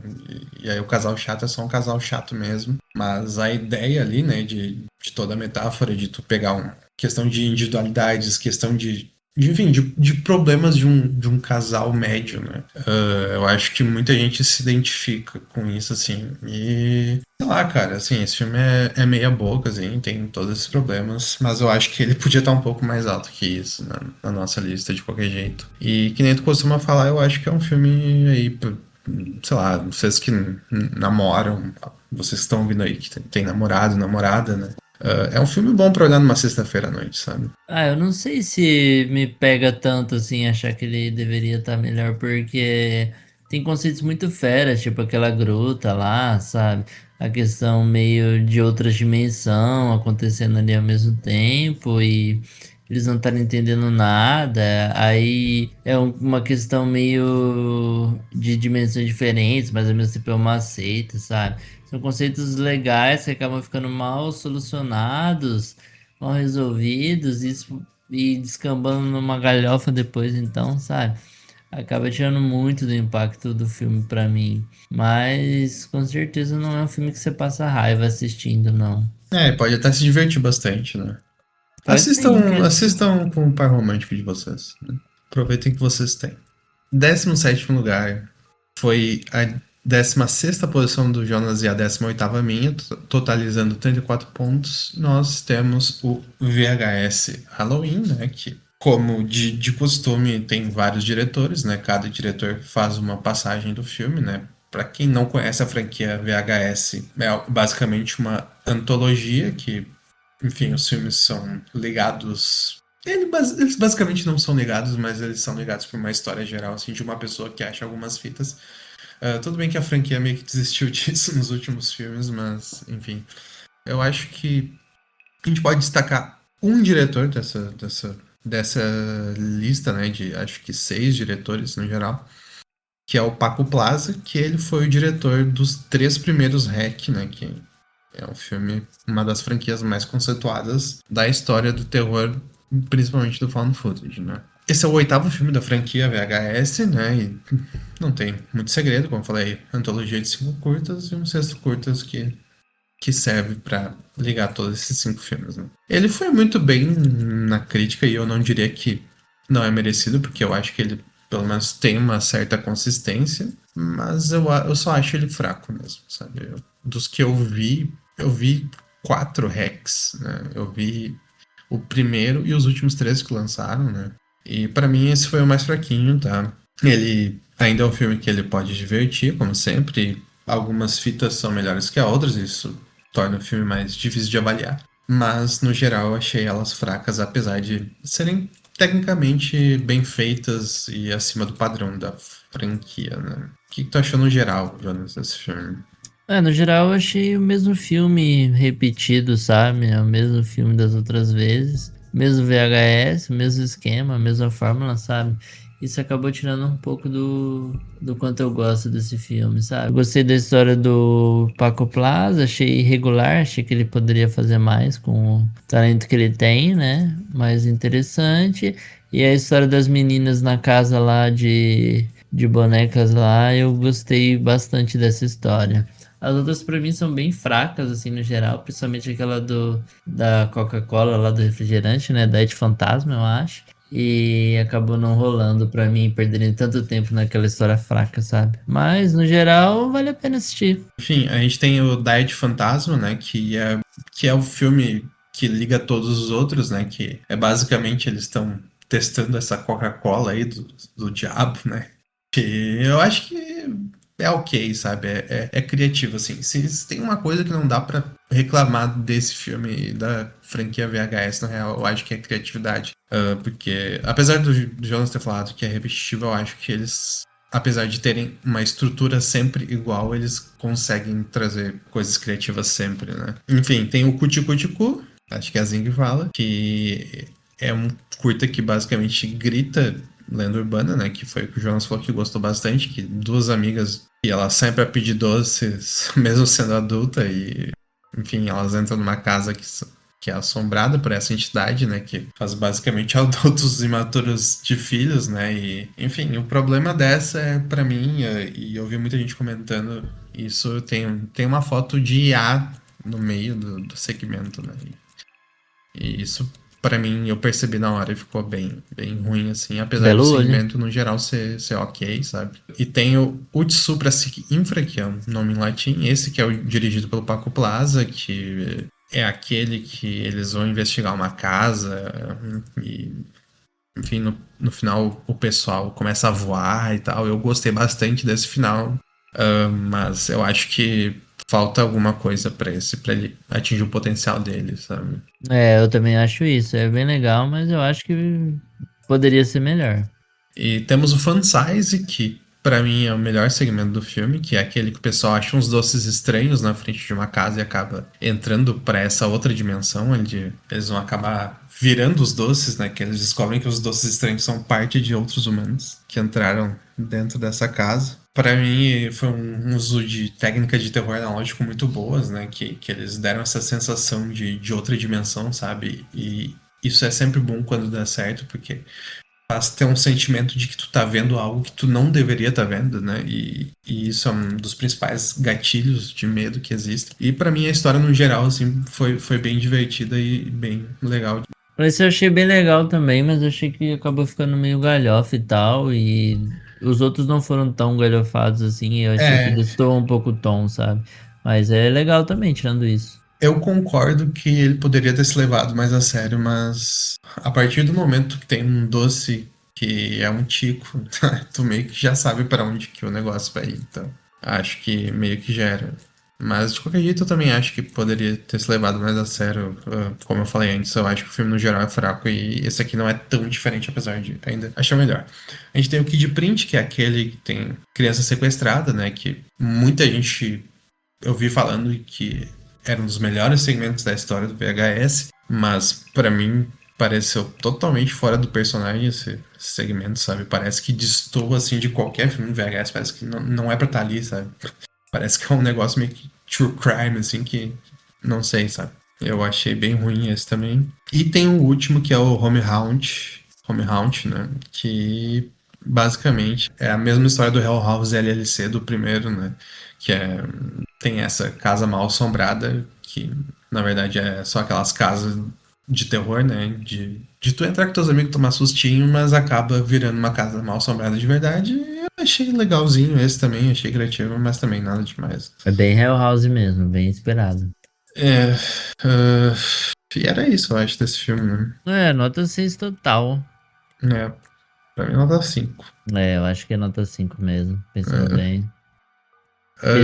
E aí o casal chato é só um casal chato mesmo. Mas a ideia ali, né, de toda a metáfora, de tu pegar uma questão de individualidades, questão de enfim, de problemas de um casal médio, né? Eu acho que muita gente se identifica com isso, assim. E, sei lá, cara, assim, esse filme é meia boca, assim, tem todos esses problemas, mas eu acho que ele podia estar um pouco mais alto que isso na nossa lista, de qualquer jeito. E que nem tu costuma falar, eu acho que é um filme aí, sei lá, vocês que namoram, vocês que estão ouvindo aí, que tem namorado, namorada, né? É um filme bom pra olhar numa sexta-feira à noite, sabe? Ah, eu não sei se me pega tanto assim achar que ele deveria estar melhor, porque tem conceitos muito feras, tipo aquela gruta lá, sabe? A questão meio de outra dimensão acontecendo ali ao mesmo tempo e eles não estarem entendendo nada. Aí é uma questão meio de dimensões diferentes, mas ao mesmo tempo é uma seita, sabe? São conceitos legais que acabam ficando mal solucionados, mal resolvidos, isso e descambando numa galhofa depois, então, sabe? Acaba tirando muito do impacto do filme pra mim. Mas com certeza não é um filme que você passa raiva assistindo, não. Pode até se divertir bastante, né? Pode sim, porque. Assistam com o par romântico de vocês, né? Aproveitem que vocês têm. 17º lugar foi a 16ª posição do Jonas e a 18ª minha, totalizando 34 pontos. Nós temos o VHS Halloween, né? Que, como de costume, tem vários diretores, né? Cada diretor faz uma passagem do filme, né? Para quem não conhece a franquia VHS, é basicamente uma antologia que, enfim, os filmes são ligados. Eles basicamente não são ligados, mas eles são ligados por uma história geral, assim, de uma pessoa que acha algumas fitas. Tudo bem que a franquia meio que desistiu disso nos últimos filmes, mas, enfim. Eu acho que a gente pode destacar um diretor dessa lista, né, de acho que 6 diretores no geral, que é o Paco Plaza, que ele foi o diretor dos 3 primeiros REC, né, que é um filme, uma das franquias mais conceituadas da história do terror, principalmente do found footage, né. Esse é o 8º filme da franquia VHS, né, e não tem muito segredo, como eu falei, antologia de 5 curtas e um sexto curtas que serve pra ligar todos esses 5 filmes, né. Ele foi muito bem na crítica e eu não diria que não é merecido, porque eu acho que ele pelo menos tem uma certa consistência, mas eu só acho ele fraco mesmo, sabe? Dos que eu vi 4 Recs, né? Eu vi o primeiro e os últimos 3 que lançaram, né? E pra mim esse foi o mais fraquinho, tá? Ele ainda é um filme que ele pode divertir, como sempre. Algumas fitas são melhores que outras, isso torna o filme mais difícil de avaliar. Mas, no geral, eu achei elas fracas, apesar de serem tecnicamente bem feitas e acima do padrão da franquia, né? O que tu achou no geral, Jonas, desse filme? É, no geral eu achei o mesmo filme repetido, sabe? É o mesmo filme das outras vezes. Mesmo VHS, mesmo esquema, mesma fórmula, sabe? Isso acabou tirando um pouco do quanto eu gosto desse filme, sabe? Eu gostei da história do Paco Plaza, achei irregular, achei que ele poderia fazer mais com o talento que ele tem, né? Mais interessante. E a história das meninas na casa lá de bonecas lá, eu gostei bastante dessa história. As outras pra mim são bem fracas, assim, no geral, principalmente aquela da Coca-Cola, lá do refrigerante, né? Da It Fantasma, eu acho. E acabou não rolando pra mim, perdendo tanto tempo naquela história fraca, sabe? Mas, no geral, vale a pena assistir. Enfim, a gente tem o Diet Fantasma, né? Que é o filme que liga todos os outros, né? Que é basicamente eles estão testando essa Coca-Cola aí do diabo, né? Que eu acho que é ok, sabe? É criativo, assim. Se tem uma coisa que não dá pra reclamar desse filme e da franquia VHS, na real, eu acho que é criatividade. Porque, apesar do Jonas ter falado que é repetitivo, eu acho que eles, apesar de terem uma estrutura sempre igual, eles conseguem trazer coisas criativas sempre, né? Enfim, tem o Cuti Cuti Cu, acho que é assim que fala, que é um curta que basicamente grita lenda urbana, né? Que foi o que o Jonas falou que gostou bastante, que duas amigas e ela sai pra pedir doces, mesmo sendo adulta, e enfim, elas entram numa casa que é assombrada por essa entidade, né? Que faz basicamente adultos imaturos de filhos, né? E, enfim, o problema dessa é, pra mim, e eu vi muita gente comentando isso, tem uma foto de IA no meio do segmento, né? E isso pra mim, eu percebi na hora e ficou bem ruim, assim, apesar do Belo olho. segmento no geral ser ok, sabe? E tem o Utsupra Sic Infra, que é um nome em latim, esse que é o dirigido pelo Paco Plaza, que é aquele que eles vão investigar uma casa e, enfim, no final o pessoal começa a voar e tal. Eu gostei bastante desse final, mas eu acho que falta alguma coisa pra ele atingir o potencial dele, sabe? É, eu também acho isso. É bem legal, mas eu acho que poderia ser melhor. E temos o fansize, que pra mim é o melhor segmento do filme, que é aquele que o pessoal acha uns doces estranhos na frente de uma casa e acaba entrando pra essa outra dimensão, onde eles vão acabar virando os doces, né? Que eles descobrem que os doces estranhos são parte de outros humanos que entraram dentro dessa casa. Pra mim, foi um uso de técnica de terror analógico muito boas, né? Que eles deram essa sensação de outra dimensão, sabe? E isso é sempre bom quando dá certo, porque faz ter um sentimento de que tu tá vendo algo que tu não deveria estar vendo, né? E isso é um dos principais gatilhos de medo que existem. E pra mim a história no geral, assim, foi bem divertida e bem legal. Esse eu achei bem legal também, mas eu achei que acabou ficando meio galhofa e tal, e os outros não foram tão galhofados assim, eu achei que É, destoou um pouco o tom, sabe? Mas é legal também, tirando isso. eu concordo que ele poderia ter se levado mais a sério, mas a partir do momento que tem um doce que é um tico, tu meio que já sabe pra onde que o negócio vai ir, então acho que meio que já era. Mas de qualquer jeito eu também acho que poderia ter se levado mais a sério. Como eu falei antes, eu acho que o filme no geral é fraco e esse aqui não é tão diferente, apesar de ainda achar melhor. A gente tem o Kid Print, que é aquele que tem criança sequestrada, né? Que muita gente eu vi falando que era um dos melhores segmentos da história do VHS, mas pra mim pareceu totalmente fora do personagem esse segmento, sabe? Parece que destoa assim de qualquer filme VHS, parece que não é pra estar ali, sabe? Parece que é um negócio meio que true crime, assim, que não sei, sabe? Eu achei bem ruim esse também. E tem o último, que é o Home Hunt, né? Que basicamente é a mesma história do Hell House LLC do primeiro, né? Que é, tem essa casa mal assombrada, que na verdade é só aquelas casas de terror, né? De tu entrar com teus amigos tomar sustinho, mas acaba virando uma casa mal assombrada de verdade. E eu achei legalzinho esse também, achei criativo, mas também nada demais. É bem Hell House mesmo, bem esperado. É, ah, e era isso, eu acho, desse filme, né? É, nota 6 total. É, pra mim nota 5. É, eu acho que é nota 5 mesmo, pensando bem. Ah,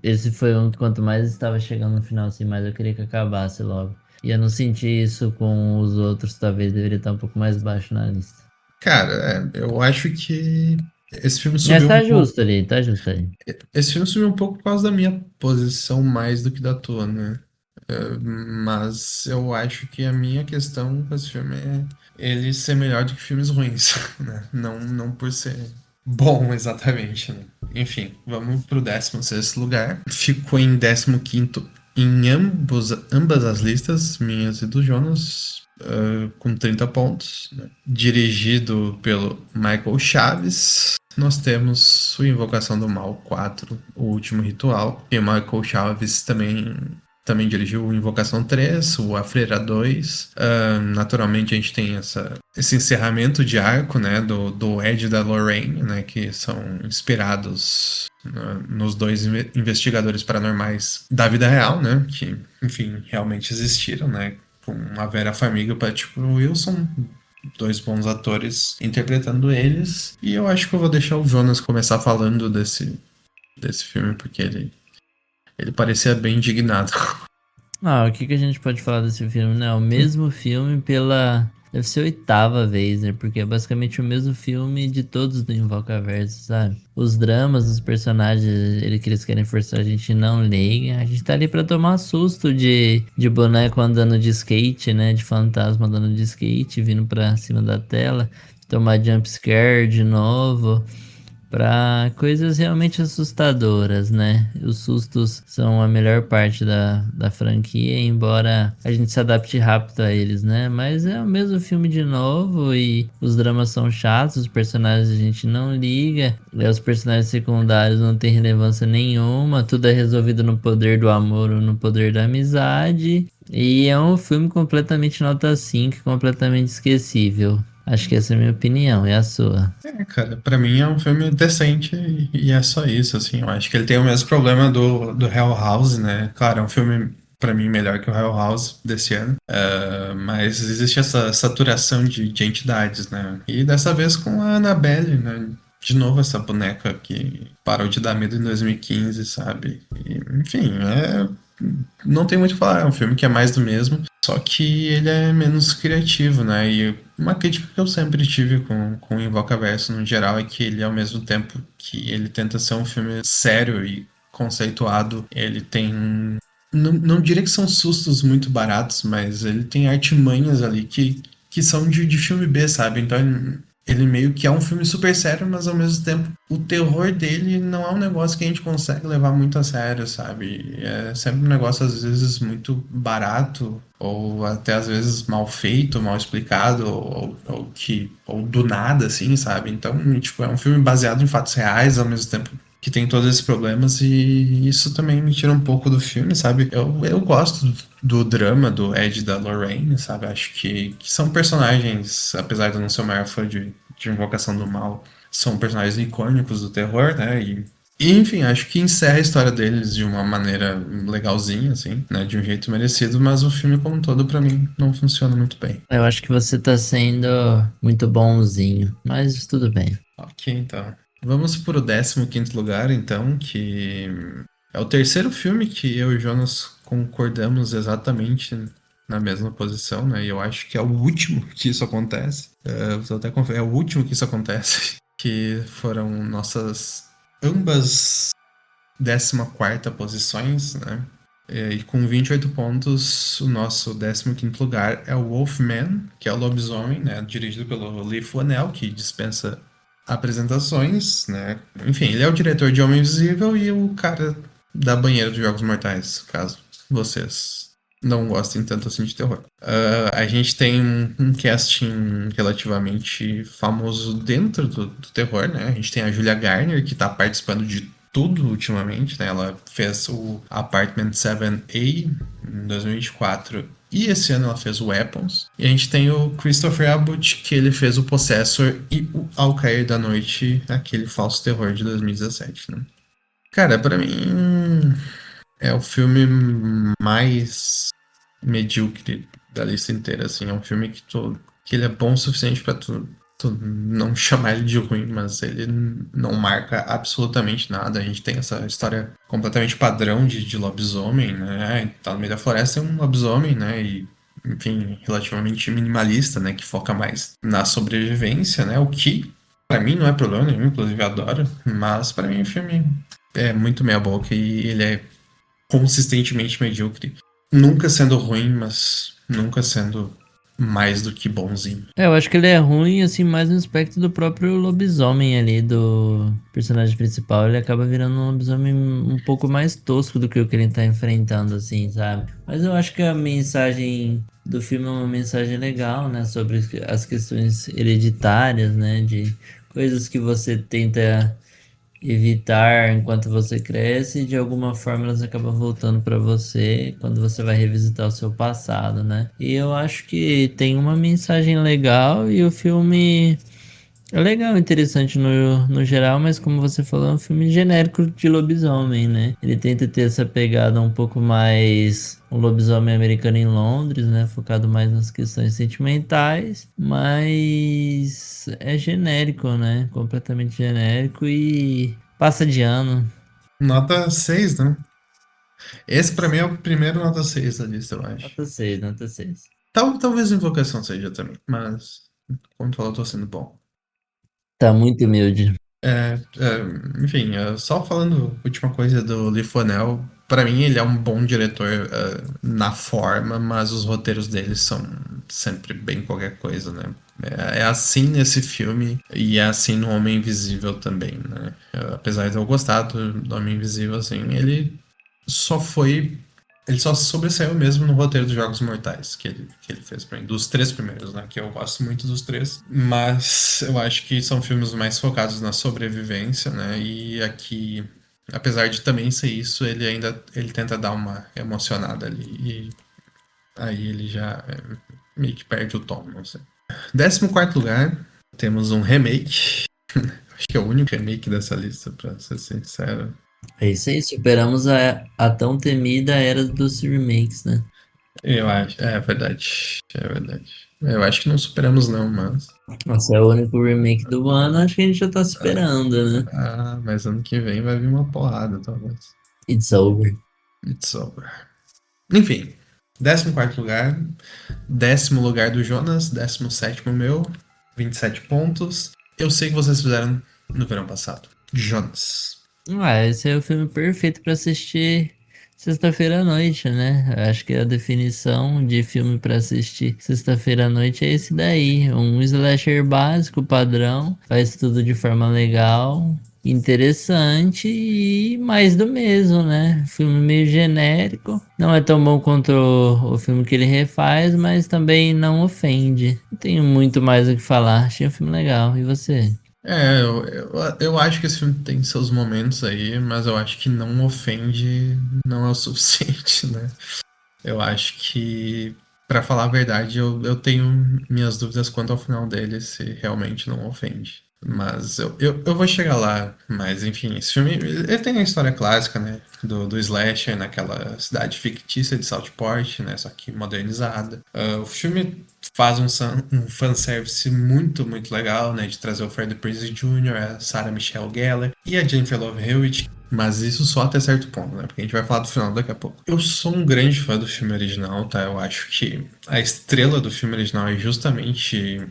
Esse foi um que quanto mais estava chegando no final, assim, mais eu queria que acabasse logo. E eu não senti isso com os outros, talvez deveria estar um pouco mais baixo na lista. cara, eu acho que esse filme Mas subiu um pouco. tá justo ali. Esse filme subiu um pouco por causa da minha posição mais do que da tua, né? Mas eu acho que a minha questão com esse filme é ele ser melhor do que filmes ruins, né? Não por ser bom exatamente, né? Enfim, vamos pro 16º lugar. Ficou em 15º em ambas as listas, minhas e do Jonas, com 30 pontos, né? Dirigido pelo Michael Chaves. Nós temos o Invocação do Mal 4, O Último Ritual. E o Michael Chaves também dirigiu o Invocação 3, o A Freira 2. Naturalmente a gente tem esse encerramento de arco, né, do Ed e da Lorraine, né, que são inspirados nos dois investigadores paranormais da vida real, né, que, enfim, realmente existiram, né, com a Vera Farmiga e o Patrick Wilson, dois bons atores interpretando eles. E eu acho que eu vou deixar o Jonas começar falando desse filme, porque ele parecia bem indignado. Ah, o que que a gente pode falar desse filme, né? O mesmo filme pela... Deve ser a oitava vez, né? Porque é basicamente o mesmo filme de todos do Invocaverso, sabe? Os dramas dos personagens, que eles querem forçar a gente não liga. A gente tá ali pra tomar susto de boneco andando de skate, né? De fantasma andando de skate, vindo pra cima da tela. Tomar jump scare de novo. Para coisas realmente assustadoras, né? Os sustos são a melhor parte da franquia, embora a gente se adapte rápido a eles, né? Mas é o mesmo filme de novo e os dramas são chatos, os personagens a gente não liga, os personagens secundários não têm relevância nenhuma, tudo é resolvido no poder do amor ou no poder da amizade. E é um filme completamente nota 5, completamente esquecível. Acho que essa é a minha opinião, e a sua? É, cara, pra mim é um filme decente e é só isso, assim. Eu acho que ele tem o mesmo problema do Hell House, né? Claro, é um filme, pra mim, melhor que o Hell House desse ano. Mas existe essa saturação de entidades, né? E dessa vez com a Annabelle, né? De novo, essa boneca que parou de dar medo em 2015, sabe? Enfim, não tem muito o que falar. É um filme que é mais do mesmo. Só que ele é menos criativo, né? E uma crítica que eu sempre tive com o Invocaverso no geral é que ele, ao mesmo tempo que ele tenta ser um filme sério e conceituado, ele tem. Não diria que são sustos muito baratos, mas ele tem artimanhas ali que são de filme B, sabe? Então ele meio que é um filme super sério, mas ao mesmo tempo o terror dele não é um negócio que a gente consegue levar muito a sério, sabe? É sempre um negócio às vezes muito barato, ou até às vezes mal feito, mal explicado, ou do nada, assim, sabe? Então, tipo, é um filme baseado em fatos reais, ao mesmo tempo que tem todos esses problemas, e isso também me tira um pouco do filme, sabe? Eu gosto do drama do Ed e da Lorraine, sabe? Acho que são personagens, apesar de eu não ser o maior fã de Invocação do Mal, são personagens icônicos do terror, né? E, enfim, acho que encerra a história deles de uma maneira legalzinha, assim, né? De um jeito merecido, mas o filme como um todo, pra mim, não funciona muito bem. Eu acho que você tá sendo muito bonzinho, mas tudo bem. Ok, então. Vamos para o 15º lugar, então, que é o terceiro filme que eu e o Jonas concordamos exatamente na mesma posição, né? E eu acho que é o último que isso acontece. Vou até conferir, é o último que isso acontece. Que foram nossas ambas 14ª posições, né? E com 28 pontos, o nosso 15º lugar é o Wolfman, que é o lobisomem, né? Dirigido pelo Lee Fuanel, que dispensa apresentações, né? Enfim, ele é o diretor de Homem Invisível e o cara da banheira dos Jogos Mortais, caso vocês não gostem tanto assim de terror. A gente tem um casting relativamente famoso dentro do terror, né? A gente tem a Julia Garner, que tá participando de tudo ultimamente, né? Ela fez o Apartment 7A em 2024 e esse ano ela fez o Weapons. E a gente tem o Christopher Abbott, que ele fez o Possessor e o Ao Cair da Noite, aquele falso terror de 2017, né? Cara, pra mim é o filme mais medíocre da lista inteira, assim. É um filme que ele é bom o suficiente pra tu não chamar ele de ruim, mas ele não marca absolutamente nada. A gente tem essa história completamente padrão de lobisomem, né? Tá no meio da floresta, é um lobisomem, né? E, enfim, relativamente minimalista, né? Que foca mais na sobrevivência, né? O que, pra mim, não é problema nenhum, inclusive eu adoro. Mas, pra mim, o filme é muito meia-boca e ele é consistentemente medíocre. Nunca sendo ruim, mas nunca sendo mais do que bonzinho. Eu acho que ele é ruim, assim, mais no aspecto do próprio lobisomem ali, do personagem principal. Ele acaba virando um lobisomem um pouco mais tosco do que o que ele tá enfrentando, assim, sabe? Mas eu acho que a mensagem do filme é uma mensagem legal, né? Sobre as questões hereditárias, né? De coisas que você tenta evitar enquanto você cresce, e de alguma forma elas acabam voltando para você quando você vai revisitar o seu passado, né? E eu acho que tem uma mensagem legal e o filme é legal, interessante no geral, mas como você falou, é um filme genérico de lobisomem, né? Ele tenta ter essa pegada um pouco mais um lobisomem americano em Londres, né? Focado mais nas questões sentimentais, mas é genérico, né? Completamente genérico e passa de ano. Nota 6, né? Esse pra mim é o primeiro nota 6 da lista, eu acho. Nota 6, nota 6. Talvez Invocação seja também, mas como tu falou, eu tô sendo bom. Tá muito humilde. Enfim, só falando a última coisa do Lifonel, pra mim ele é um bom diretor na forma, mas os roteiros dele são sempre bem qualquer coisa, né? É assim nesse filme e é assim no Homem Invisível também, né? Apesar de eu gostar do Homem Invisível, assim, só foi. Ele só sobressaiu mesmo no roteiro dos Jogos Mortais que ele fez pra mim. Dos três primeiros, né? Que eu gosto muito dos três. Mas eu acho que são filmes mais focados na sobrevivência, né? E aqui, apesar de também ser isso, ele tenta dar uma emocionada ali. Aí ele já meio que perde o tom, não sei. 14º lugar, temos um remake. Acho que é o único remake dessa lista, pra ser sincero. É isso aí, superamos a tão temida era dos remakes, né? Eu acho, é verdade, é verdade. Eu acho que não superamos não, mas... Nossa, é o único remake do ano, acho que a gente já tá superando, né? Mas ano que vem vai vir uma porrada, talvez. It's over. It's over. Enfim, 14º lugar, 10º lugar do Jonas, 17º meu, 27 pontos. Eu sei que vocês fizeram no verão passado. Jonas. Esse é o filme perfeito pra assistir sexta-feira à noite, né? Eu acho que a definição de filme pra assistir sexta-feira à noite é esse daí. Um slasher básico, padrão, faz tudo de forma legal, interessante e mais do mesmo, né? Filme meio genérico. Não é tão bom quanto o filme que ele refaz, mas também não ofende. Não tenho muito mais o que falar. Achei um filme legal. E você? Eu acho que esse filme tem seus momentos aí, mas eu acho que não ofende, não é o suficiente, né? Eu acho que, pra falar a verdade, eu tenho minhas dúvidas quanto ao final dele, se realmente não ofende. Mas eu vou chegar lá. Mas, enfim, esse filme, ele tem a história clássica, né? Do slasher naquela cidade fictícia de Southport, né? Só que modernizada. O filme faz um fanservice muito, muito legal, né? De trazer o Freddie Prinze Jr., a Sarah Michelle Gellar e a Jennifer Love Hewitt. Mas isso só até certo ponto, né? Porque a gente vai falar do final daqui a pouco. Eu sou um grande fã do filme original, tá? Eu acho que a estrela do filme original é justamente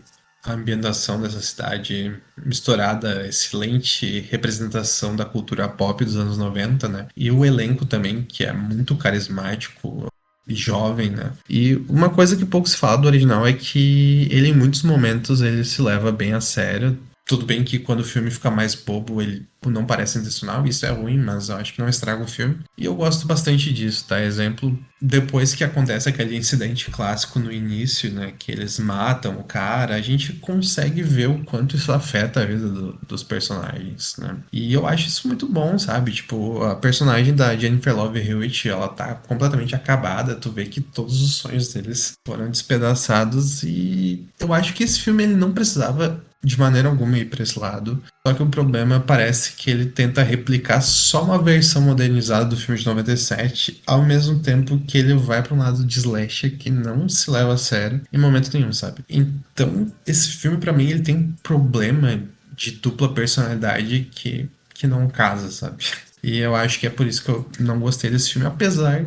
a ambientação dessa cidade misturada, excelente representação da cultura pop dos anos 90, né? E o elenco também, que é muito carismático e jovem, né? E uma coisa que pouco se fala do original é que ele, em muitos momentos, ele se leva bem a sério. Tudo bem que quando o filme fica mais bobo, ele não parece intencional, isso é ruim, mas eu acho que não estraga o filme. E eu gosto bastante disso, tá? Exemplo, depois que acontece aquele incidente clássico no início, né? Que eles matam o cara, a gente consegue ver o quanto isso afeta a vida dos personagens, né? E eu acho isso muito bom, sabe? Tipo, a personagem da Jennifer Love Hewitt, ela tá completamente acabada, tu vê que todos os sonhos deles foram despedaçados e eu acho que esse filme ele não precisava de maneira alguma ir para esse lado. Só que o problema parece que ele tenta replicar só uma versão modernizada do filme de 97, ao mesmo tempo que ele vai para um lado de slasher que não se leva a sério em momento nenhum, sabe? Então, esse filme para mim ele tem um problema de dupla personalidade que não casa, sabe? E eu acho que é por isso que eu não gostei desse filme, apesar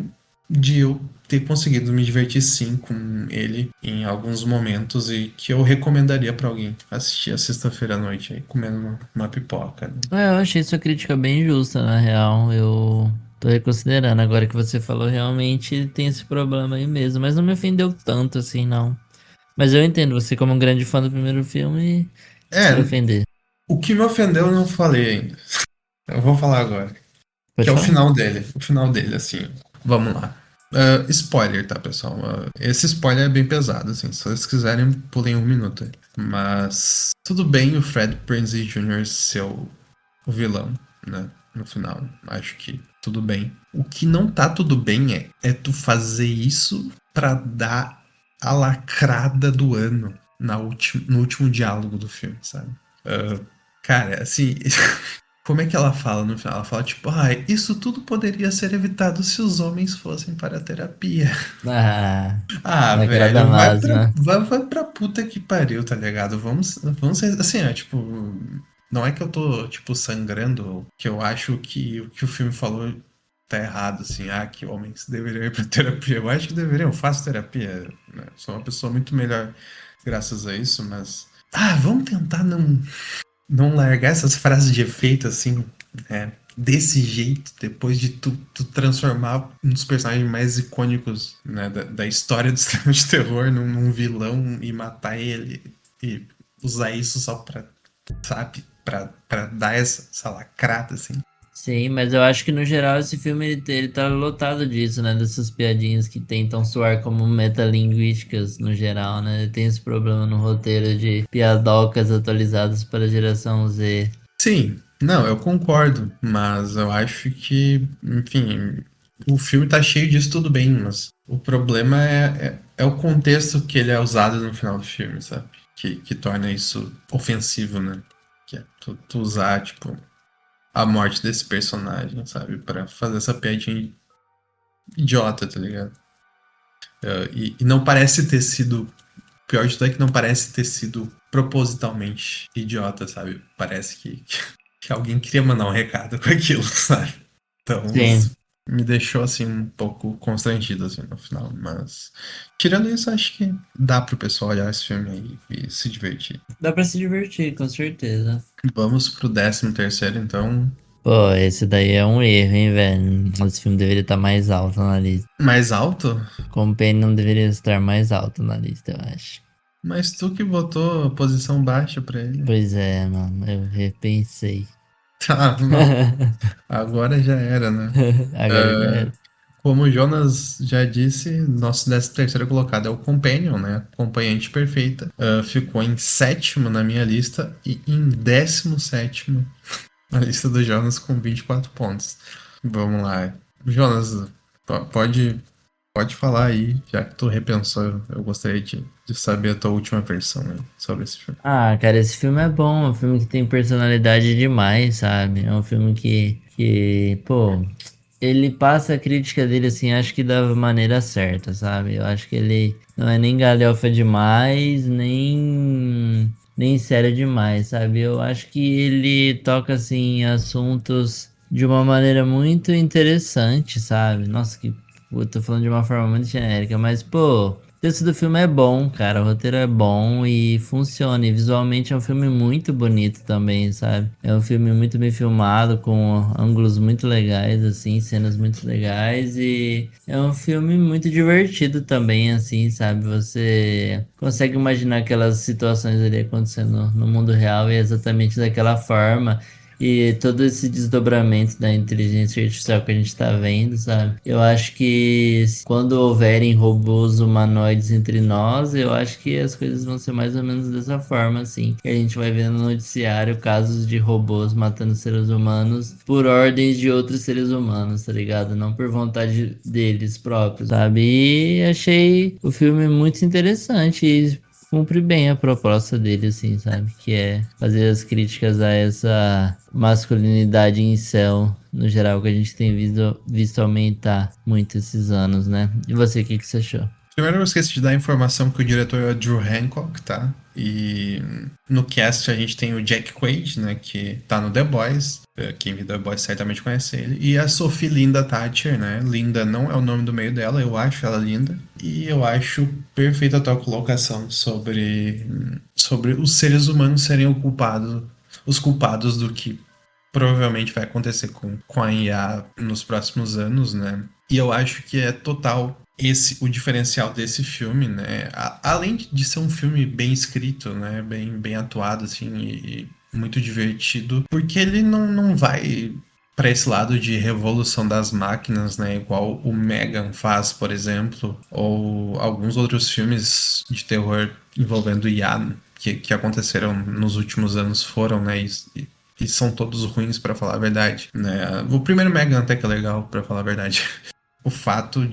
de eu ter conseguido me divertir sim com ele em alguns momentos e que eu recomendaria pra alguém assistir a sexta-feira à noite aí, comendo uma pipoca, né? Eu achei sua crítica bem justa, na real. Eu tô reconsiderando. Agora que você falou, realmente tem esse problema aí mesmo. Mas não me ofendeu tanto assim, não. Mas eu entendo você como um grande fã do primeiro filme se É, ofender. o que me ofendeu eu não falei ainda. Eu vou falar agora. Que Pode é o falar. final dele. O final dele, assim. Vamos lá. Spoiler, tá, pessoal? Esse spoiler é bem pesado, assim. Se vocês quiserem, pulem um minuto aí. Mas tudo bem o Fred Prinze Jr. ser o vilão, né? No final. Acho que tudo bem. O que não tá tudo bem é tu fazer isso pra dar a lacrada do ano no último diálogo do filme, sabe? Ah, cara, assim. Como é que ela fala no final? Ela fala tipo, isso tudo poderia ser evitado se os homens fossem para a terapia. Ah, lacrada Velho, máxima. vai pra puta que pariu, tá ligado? Vamos ser, assim, tipo, não é que eu tô, tipo, sangrando, que eu acho que o que o filme falou tá errado, assim, que homens deveriam ir pra terapia. Eu acho que deveriam, eu faço terapia, né? Sou uma pessoa muito melhor graças a isso, mas... vamos tentar não largar essas frases de efeito assim, desse jeito, depois de tu transformar um dos personagens mais icônicos, né, da história do cinema de terror num vilão e matar ele e usar isso só pra, sabe, pra dar essa lacrada, assim. Sim, mas eu acho que no geral esse filme ele tá lotado disso, né? Dessas piadinhas que tentam soar como metalinguísticas no geral, né? Tem esse problema no roteiro de piadocas atualizadas para a geração Z. Sim, não, eu concordo, mas eu acho que, enfim, o filme tá cheio disso tudo bem, mas O problema é o contexto que ele é usado no final do filme, sabe? Que torna isso ofensivo, né? Que é tu usar, tipo, a morte desse personagem, sabe? Pra fazer essa piadinha idiota, tá ligado? E não parece ter sido. O pior de tudo é que não parece ter sido propositalmente idiota, sabe? Parece que alguém queria mandar um recado com aquilo, sabe? Então, isso Sim. me deixou, assim, um pouco constrangido, assim, no final. Mas, tirando isso, acho que dá pro pessoal olhar esse filme aí e se divertir. Dá pra se divertir, com certeza. Vamos pro 13º, então. Pô, esse daí é um erro, hein, velho? Esse filme deveria estar mais alto na lista. Mais alto? Company não deveria estar mais alto na lista, eu acho. Mas tu que botou posição baixa pra ele. Pois é, mano, eu repensei. Tá, não. Agora já era, né? Agora já era. Como o Jonas já disse, nosso 13º colocado é o Companion, né? Acompanhante perfeita. Ficou em sétimo na minha lista e em 17º na lista do Jonas com 24 pontos. Vamos lá. Jonas, pode falar aí, já que tu repensou, eu gostaria de saber a tua última versão, né, sobre esse filme. Ah, cara, esse filme é bom, é um filme que tem personalidade demais, sabe? É um filme pô, ele passa a crítica dele assim, acho que da maneira certa, sabe? Eu acho que ele não é nem galhofa demais, nem sério demais, sabe? Eu acho que ele toca assim assuntos de uma maneira muito interessante, sabe? Nossa, eu tô falando de uma forma muito genérica, mas pô, o texto do filme é bom, cara. O roteiro é bom e funciona. E visualmente é um filme muito bonito também, sabe? É um filme muito bem filmado, com ângulos muito legais, assim, cenas muito legais. E é um filme muito divertido também, assim, sabe? Você consegue imaginar aquelas situações ali acontecendo no mundo real e é exatamente daquela forma. E todo esse desdobramento da inteligência artificial que a gente tá vendo, sabe? Eu acho que quando houverem robôs humanoides entre nós, eu acho que as coisas vão ser mais ou menos dessa forma, assim. Que a gente vai ver no noticiário casos de robôs matando seres humanos por ordens de outros seres humanos, tá ligado? Não por vontade deles próprios, sabe? E achei o filme muito interessante e cumpre bem a proposta dele, assim, sabe? Que é fazer as críticas a essa masculinidade incel, no geral, que a gente tem visto aumentar muito esses anos, né? E você, o que você achou? Primeiro eu esqueci de dar a informação que o diretor é o Drew Hancock, tá? E no cast a gente tem o Jack Quaid, né? Que tá no The Boys. Quem viu The Boys certamente conhece ele. E a Sophie Linda Thatcher, né? Linda não é o nome do meio dela, eu acho ela linda. E eu acho perfeita a tua colocação sobre os seres humanos serem os culpados do que provavelmente vai acontecer com a IA nos próximos anos, né? E eu acho que é total esse o diferencial desse filme, né? Além de ser um filme bem escrito, né? Bem atuado, assim, e muito divertido, porque ele não vai para esse lado de revolução das máquinas, né? Igual o Megan faz, por exemplo, ou alguns outros filmes de terror envolvendo IA que aconteceram nos últimos anos foram, né? E são todos ruins, pra falar a verdade, né? O primeiro Megan até que é legal, pra falar a verdade. O fato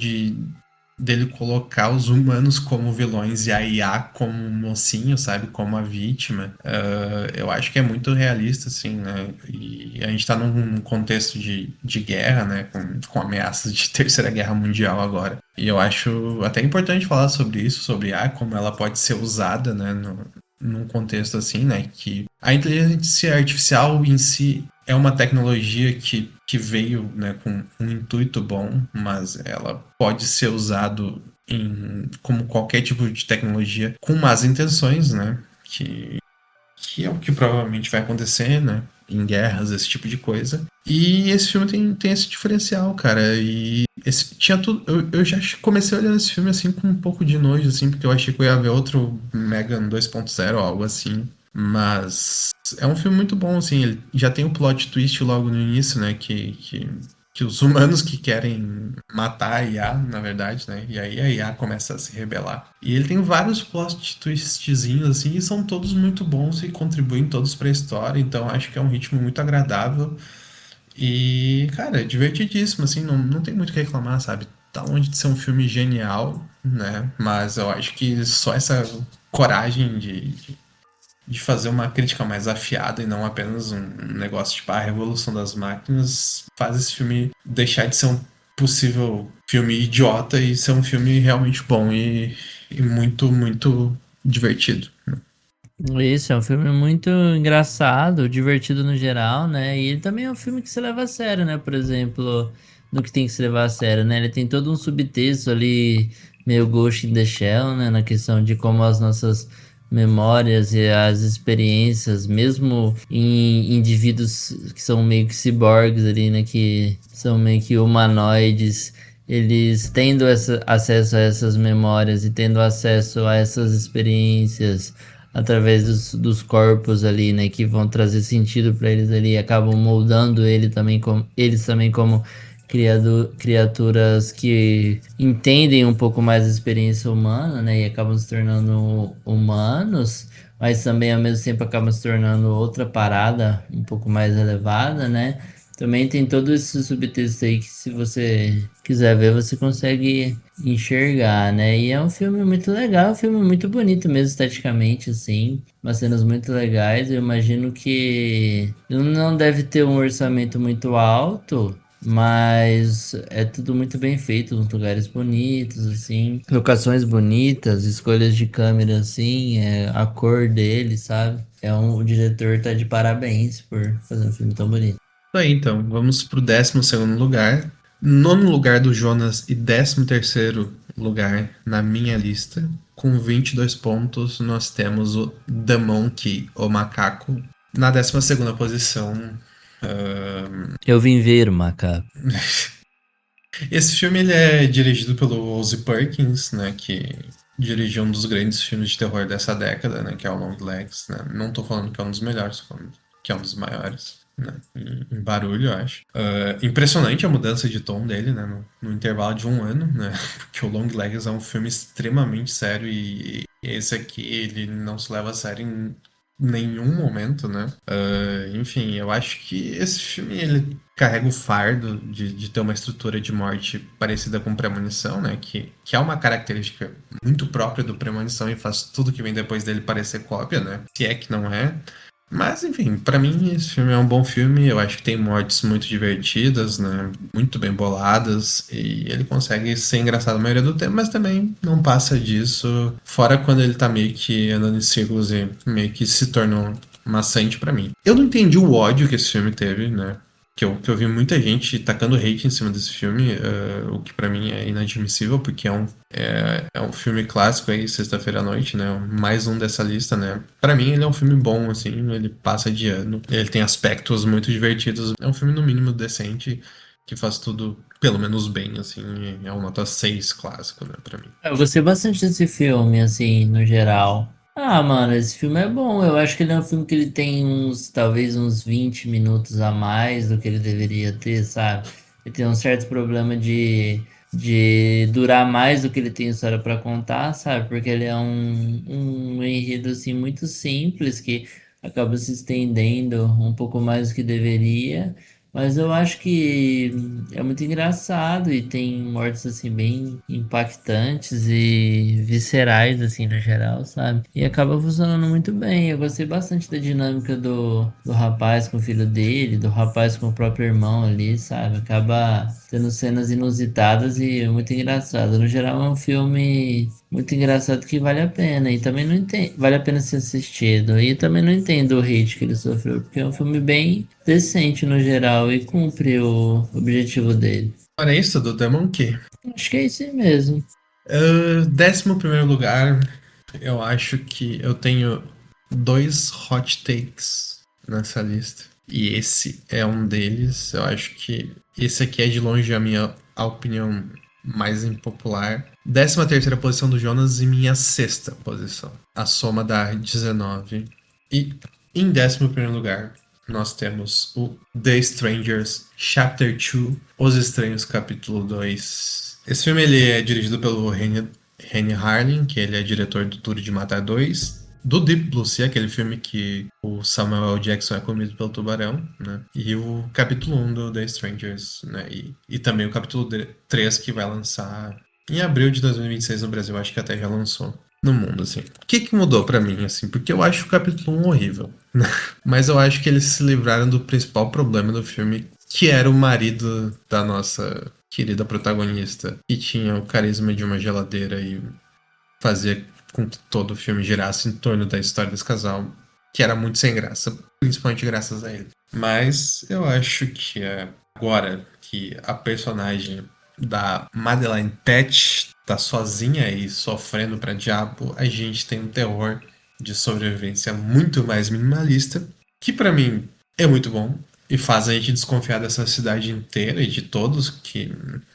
dele colocar os humanos como vilões e a IA como um mocinho, sabe? Como a vítima. Eu acho que é muito realista, assim, né? E a gente tá num contexto de guerra, né? Com ameaças de Terceira Guerra Mundial agora. E eu acho até importante falar sobre isso, sobre a IA, como ela pode ser usada, né? Num contexto assim, né? Que a inteligência artificial em si é uma tecnologia que veio, né, com um intuito bom, mas ela pode ser usado como qualquer tipo de tecnologia com más intenções, né? Que é o que provavelmente vai acontecer, né? Em guerras, esse tipo de coisa. E esse filme tem esse diferencial, cara. E tinha tudo. Eu já comecei olhando esse filme assim com um pouco de nojo, assim, porque eu achei que eu ia ver outro Megan 2.0 ou algo assim. Mas é um filme muito bom, assim. Ele já tem o plot twist logo no início, né? Que os humanos que querem matar a IA, na verdade, né? E aí a IA começa a se rebelar. E ele tem vários plot twistzinhos, assim, e são todos muito bons e contribuem todos pra história. Então acho que é um ritmo muito agradável. E, cara, é divertidíssimo, assim, não tem muito o que reclamar, sabe? tá longe de ser um filme genial, né? Mas eu acho que só essa coragem de fazer uma crítica mais afiada e não apenas um negócio tipo a revolução das máquinas faz esse filme deixar de ser um possível filme idiota e ser um filme realmente bom e muito, muito divertido. Isso, é um filme muito engraçado, divertido no geral, né? E ele também é um filme que se leva a sério, né? Por exemplo, no que tem que se levar a sério, né? Ele tem todo um subtexto ali, meio Ghost in the Shell, né? Na questão de como as nossas memórias e as experiências, mesmo em indivíduos que são meio que ciborgues ali, né? Que são meio que humanoides, eles tendo acesso a essas memórias e tendo acesso a essas experiências através dos corpos ali, né, que vão trazer sentido para eles ali, acabam moldando eles também como criaturas que entendem um pouco mais a experiência humana, né, e acabam se tornando humanos, mas também ao mesmo tempo acabam se tornando outra parada um pouco mais elevada, né? Também tem todo esse subtexto aí que se você quiser ver, você consegue enxergar, né? E é um filme muito legal, é um filme muito bonito mesmo esteticamente, assim, umas cenas muito legais. Eu imagino que não deve ter um orçamento muito alto, mas é tudo muito bem feito, uns lugares bonitos, assim, locações bonitas, escolhas de câmera, assim, a cor dele, sabe? O diretor tá de parabéns por fazer um filme tão bonito. Aí, então, vamos pro 12º lugar. Nono lugar do Jonas e 13º lugar na minha lista. Com 22 pontos, nós temos o The Monkey, o Macaco. Na 12ª posição. Eu vim ver o macaco. Esse filme ele é dirigido pelo Ozzy Perkins, né, que dirigiu um dos grandes filmes de terror dessa década, né, que é o Long Legs, né. Não tô falando que é um dos melhores, tô falando que é um dos maiores, né, em barulho, eu acho. Impressionante a mudança de tom dele, né, no intervalo de um ano, né, porque o Long Legs é um filme extremamente sério e esse aqui ele não se leva a sério em nenhum momento, né. Enfim, eu acho que esse filme ele carrega o fardo de ter uma estrutura de morte parecida com Premonição, né? Que é uma característica muito própria do Premonição e faz tudo que vem depois dele parecer cópia, né? Se é que não é. Mas, enfim, pra mim esse filme é um bom filme. Eu acho que tem mortes muito divertidas, né? Muito bem boladas. E ele consegue ser engraçado a maioria do tempo, mas também não passa disso. Fora quando ele tá meio que andando em círculos e meio que se tornou maçante pra mim. Eu não entendi o ódio que esse filme teve, né? Que eu vi muita gente tacando hate em cima desse filme, o que pra mim é inadmissível, porque é um filme clássico aí, sexta-feira à noite, né? Mais um dessa lista, né? Pra mim ele é um filme bom, assim, ele passa de ano, ele tem aspectos muito divertidos, é um filme no mínimo decente, que faz tudo pelo menos bem, assim, é um nota 6 clássico, né, pra mim. Eu gostei bastante desse filme, assim, no geral. Ah, mano, esse filme é bom. Eu acho que ele é um filme que ele tem talvez uns 20 minutos a mais do que ele deveria ter, sabe? Ele tem um certo problema de durar mais do que ele tem história pra contar, sabe? Porque ele é um enredo, assim, muito simples que acaba se estendendo um pouco mais do que deveria. Mas eu acho que é muito engraçado e tem mortes assim bem impactantes e viscerais assim no geral, sabe? E acaba funcionando muito bem. Eu gostei bastante da dinâmica do rapaz com o filho dele, do rapaz com o próprio irmão ali, sabe? Acaba tendo cenas inusitadas e muito engraçado. No geral é um filme muito engraçado que vale a pena e também não entendo, vale a pena ser assistido. E também não entendo o hate que ele sofreu, porque é um filme bem decente no geral e cumpre o objetivo dele. Para isso, do The Monkey. Acho que é isso aí mesmo. 11º lugar, eu acho que eu tenho dois hot takes nessa lista. E esse é um deles. Eu acho que esse aqui é de longe a opinião mais impopular. 13ª posição do Jonas e minha sexta posição. A soma dá 19. E em 11º lugar, nós temos o The Strangers Chapter 2, Os Estranhos Capítulo 2. Esse filme ele é dirigido pelo Renny Harlin, que ele é diretor do Duro de Matar 2 do Deep Blue Sea, aquele filme que o Samuel L. Jackson é comido pelo tubarão, né? E o capítulo 1 do The Strangers, né? E também o capítulo 3 que vai lançar em abril de 2026 no Brasil, acho que até já lançou no mundo, assim. O que mudou pra mim, assim? Porque eu acho o capítulo 1 horrível, né? Mas eu acho que eles se livraram do principal problema do filme, que era o marido da nossa querida protagonista, que tinha o carisma de uma geladeira e fazia com que todo o filme girasse em torno da história desse casal, que era muito sem graça, principalmente graças a ele. Mas eu acho que agora que a personagem da Madeleine Petsch tá sozinha aí sofrendo pra diabo, a gente tem um terror de sobrevivência muito mais minimalista, que pra mim é muito bom e faz a gente desconfiar dessa cidade inteira e de todos que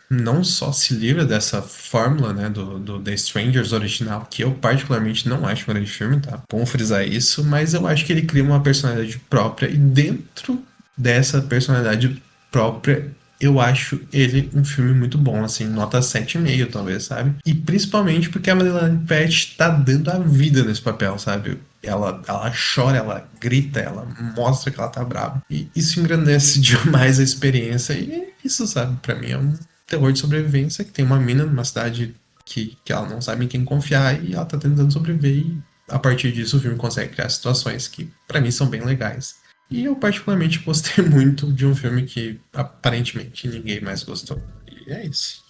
não só se livra dessa fórmula, né, do The Strangers original, que eu particularmente não acho um grande filme, tá? Bom frisar isso, mas eu acho que ele cria uma personalidade própria e dentro dessa personalidade própria eu acho ele um filme muito bom, assim, nota 7,5 talvez, sabe? E principalmente porque a Madeleine Petsch tá dando a vida nesse papel, sabe? Ela chora, ela grita, ela mostra que ela tá brava. E isso engrandece demais a experiência. E isso, sabe, pra mim é um terror de sobrevivência que tem uma mina numa cidade que ela não sabe em quem confiar e ela tá tentando sobreviver. E a partir disso o filme consegue criar situações que pra mim são bem legais. E eu particularmente gostei muito de um filme que aparentemente ninguém mais gostou. E é isso.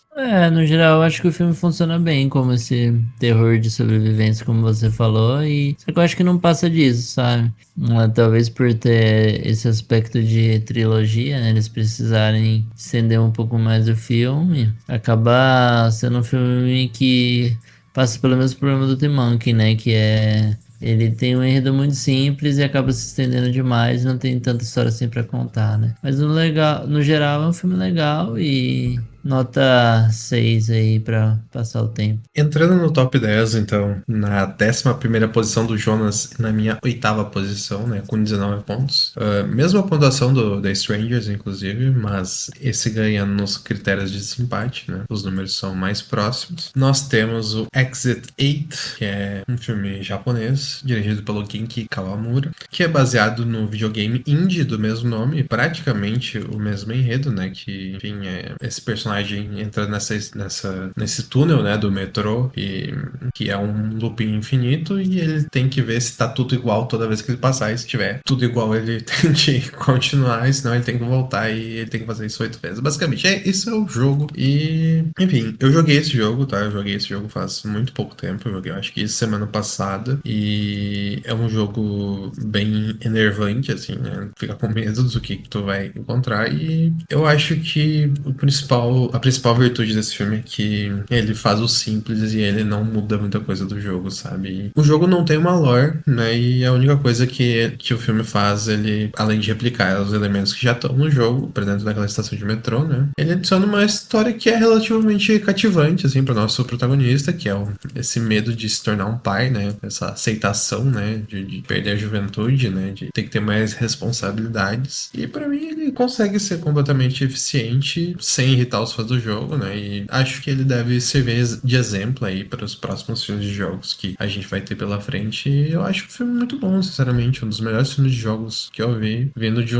No geral, eu acho que o filme funciona bem como esse terror de sobrevivência, como você falou, e só que eu acho que não passa disso, sabe? Talvez por ter esse aspecto de trilogia, né, eles precisarem estender um pouco mais o filme, acabar sendo um filme que passa pelo mesmo problema do The Monkey, né? Que é ele tem um enredo muito simples e acaba se estendendo demais, não tem tanta história assim pra contar, né? Mas no geral é um filme legal e nota 6 aí pra passar o tempo. Entrando no top 10, então, na 11ª posição do Jonas, na minha 8ª posição, né, com 19 pontos. Mesma pontuação do The Strangers, inclusive, mas esse ganha nos critérios de desempate, né, os números são mais próximos. Nós temos o Exit 8, que é um filme japonês, dirigido pelo Genki Kawamura, que é baseado no videogame indie do mesmo nome, praticamente o mesmo enredo, né, que, enfim, esse personagem entra nesse túnel, né, do metrô, que é um looping infinito, e ele tem que ver se tá tudo igual toda vez que ele passar, e se tiver tudo igual ele tem que continuar, senão ele tem que voltar e ele tem que fazer isso 8 vezes. Basicamente, isso é o jogo, e enfim, eu joguei esse jogo, tá? Eu joguei esse jogo faz muito pouco tempo, eu joguei, acho que semana passada, e é um jogo bem enervante, assim, né? Fica com medo do que tu vai encontrar, e eu acho que a principal virtude desse filme é que ele faz o simples e ele não muda muita coisa do jogo, sabe? O jogo não tem uma lore, né? E a única coisa que o filme faz, ele, além de replicar os elementos que já estão no jogo, por dentro daquela estação de metrô, né? Ele adiciona uma história que é relativamente cativante, assim, para o nosso protagonista, que é esse medo de se tornar um pai, né? Essa aceitação, né? De perder a juventude, né? De ter que ter mais responsabilidades. E para mim ele consegue ser completamente eficiente sem irritar os fãs do jogo, né? E acho que ele deve servir de exemplo aí para os próximos filmes de jogos que a gente vai ter pela frente. E eu acho o filme muito bom, sinceramente. Um dos melhores filmes de jogos que eu vi, vindo de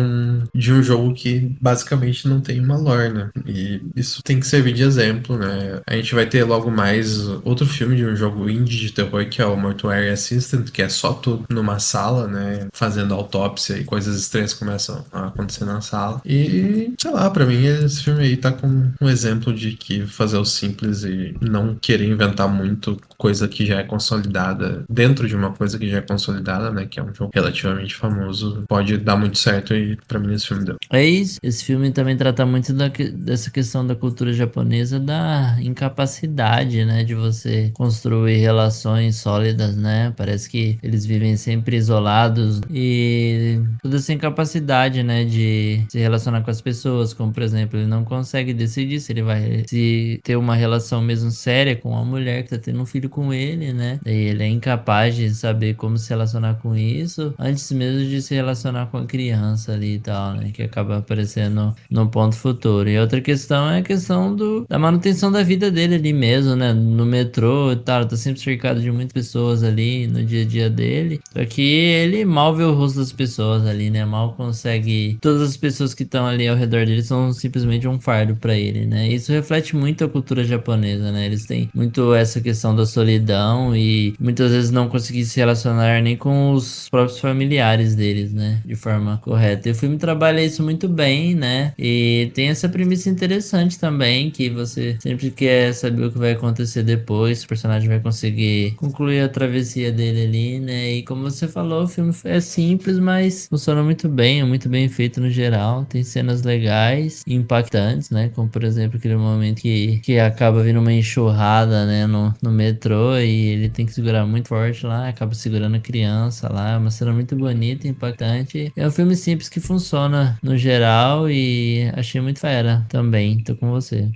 um jogo que basicamente não tem uma lore, né? E isso tem que servir de exemplo, né? A gente vai ter logo mais outro filme de um jogo indie de terror que é o Mortuary Assistant, que é só tu numa sala, né? Fazendo autópsia e coisas estranhas começam a acontecer na sala. E, sei lá, pra mim esse filme aí tá com um exemplo de que fazer o simples e não querer inventar muito coisa que já é consolidada dentro de uma coisa que já é consolidada, né? Que é um jogo relativamente famoso, pode dar muito certo e pra mim esse filme deu. É isso. Esse filme também trata muito dessa questão da cultura japonesa, da incapacidade, né, de você construir relações sólidas, né? Parece que eles vivem sempre isolados e toda essa incapacidade, né, de se relacionar com as pessoas, como por exemplo, ele não consegue decidir decidir se ele vai se ter uma relação mesmo séria com a mulher que tá tendo um filho com ele, né? E ele é incapaz de saber como se relacionar com isso antes mesmo de se relacionar com a criança ali e tal, né? Que acaba aparecendo no ponto futuro. E outra questão é a questão da manutenção da vida dele ali mesmo, né? No metrô e tal, tá sempre cercado de muitas pessoas ali no dia a dia dele. Só que ele mal vê o rosto das pessoas ali, né? Mal consegue. Todas as pessoas que estão ali ao redor dele são simplesmente um fardo pra ele, né? Isso reflete muito a cultura japonesa, né? Eles têm muito essa questão da solidão e muitas vezes não conseguir se relacionar nem com os próprios familiares deles, né? De forma correta. E o filme trabalha isso muito bem, né? E tem essa premissa interessante também, que você sempre quer saber o que vai acontecer depois, o personagem vai conseguir concluir a travessia dele ali, né? E como você falou, o filme é simples, mas funciona muito bem, é muito bem feito no geral. Tem cenas legais e impactantes, né? Como por exemplo aquele momento que acaba vindo uma enxurrada, né? No metrô e ele tem que segurar muito forte lá, acaba segurando a criança lá. É uma cena muito bonita e impactante. É um filme simples que funciona no geral e achei muito fera também. Tô com você.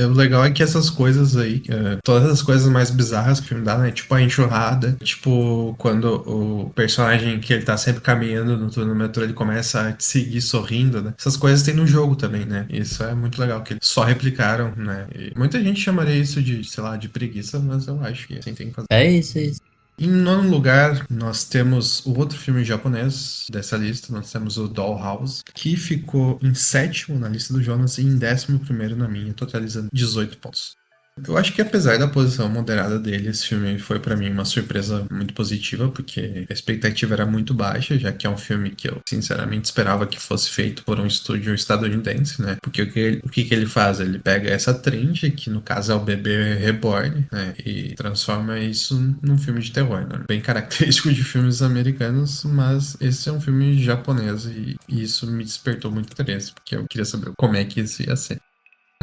O legal é que essas coisas aí, todas as coisas mais bizarras que o filme dá, né? Tipo a enxurrada, tipo quando o personagem que ele tá sempre caminhando no túnel do metrô, ele começa a te seguir sorrindo, né? Essas coisas tem no jogo também, né? Isso é muito legal, que eles só replicaram, né? E muita gente chamaria isso de, sei lá, de preguiça, mas eu acho que assim tem que fazer. É isso, é isso. Em nono lugar, nós temos o outro filme japonês dessa lista, nós temos o Dollhouse, que ficou em sétimo na lista do Jonas e em 11º na minha, totalizando 18 pontos. Eu acho que apesar da posição moderada dele, esse filme foi pra mim uma surpresa muito positiva, porque a expectativa era muito baixa, já que é um filme que eu sinceramente esperava que fosse feito por um estúdio estadunidense, né? Porque o que ele faz? Ele pega essa trend, que no caso é o bebê reborn, né? E transforma isso num filme de terror, né? Bem característico de filmes americanos, mas esse é um filme japonês e isso me despertou muito interesse, porque eu queria saber como é que isso ia ser.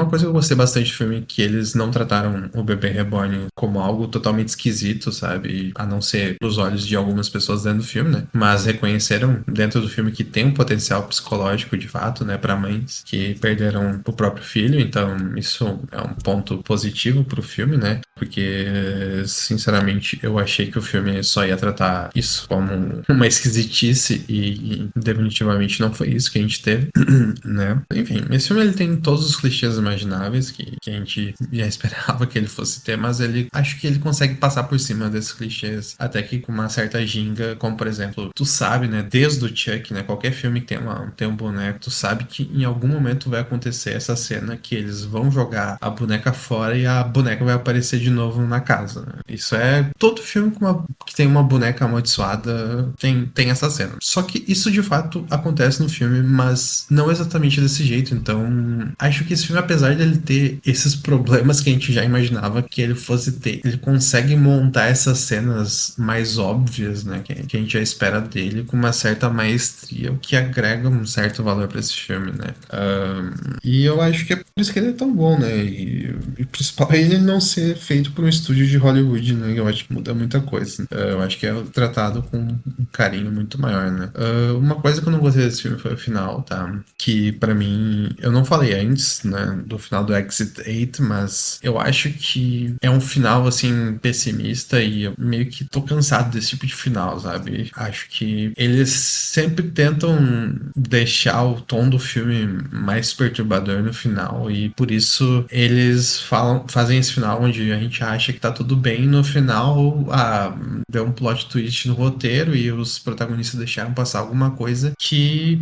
Uma coisa que eu gostei bastante do filme é que eles não trataram o bebê reborn como algo totalmente esquisito, sabe? A não ser os olhos de algumas pessoas dentro do filme, né? Mas reconheceram dentro do filme que tem um potencial psicológico de fato, né? Para mães que perderam o próprio filho. Então, isso é um ponto positivo pro filme, né? Porque, sinceramente, eu achei que o filme só ia tratar isso como uma esquisitice e definitivamente não foi isso que a gente teve, né? Enfim, esse filme ele tem todos os clichês imagináveis que a gente já esperava que ele fosse ter, mas acho que ele consegue passar por cima desses clichês até que com uma certa ginga, como por exemplo, tu sabe, né, desde o Chuck, né, qualquer filme que tem um boneco, tu sabe que em algum momento vai acontecer essa cena que eles vão jogar a boneca fora e a boneca vai aparecer de novo na casa, né? Isso é todo filme que tem uma boneca amaldiçoada tem essa cena. Só que isso de fato acontece no filme, mas não exatamente desse jeito, então acho que esse filme, apesar dele ter esses problemas que a gente já imaginava que ele fosse ter, ele consegue montar essas cenas mais óbvias, né, que a gente já espera dele, com uma certa maestria, o que agrega um certo valor para esse filme, né. E eu acho que é por isso que ele é tão bom, né, e principal é ele não ser feito por um estúdio de Hollywood, né, eu acho que muda muita coisa. Eu acho que é tratado com um carinho muito maior, né. Uma coisa que eu não gostei desse filme foi o final, tá, que pra mim, eu não falei antes, né, do final do Exit 8, mas eu acho que é um final, assim, pessimista e eu meio que tô cansado desse tipo de final, sabe? Acho que eles sempre tentam deixar o tom do filme mais perturbador no final e por isso eles fazem esse final onde a gente acha que tá tudo bem, no final deu um plot twist no roteiro e os protagonistas deixaram passar alguma coisa que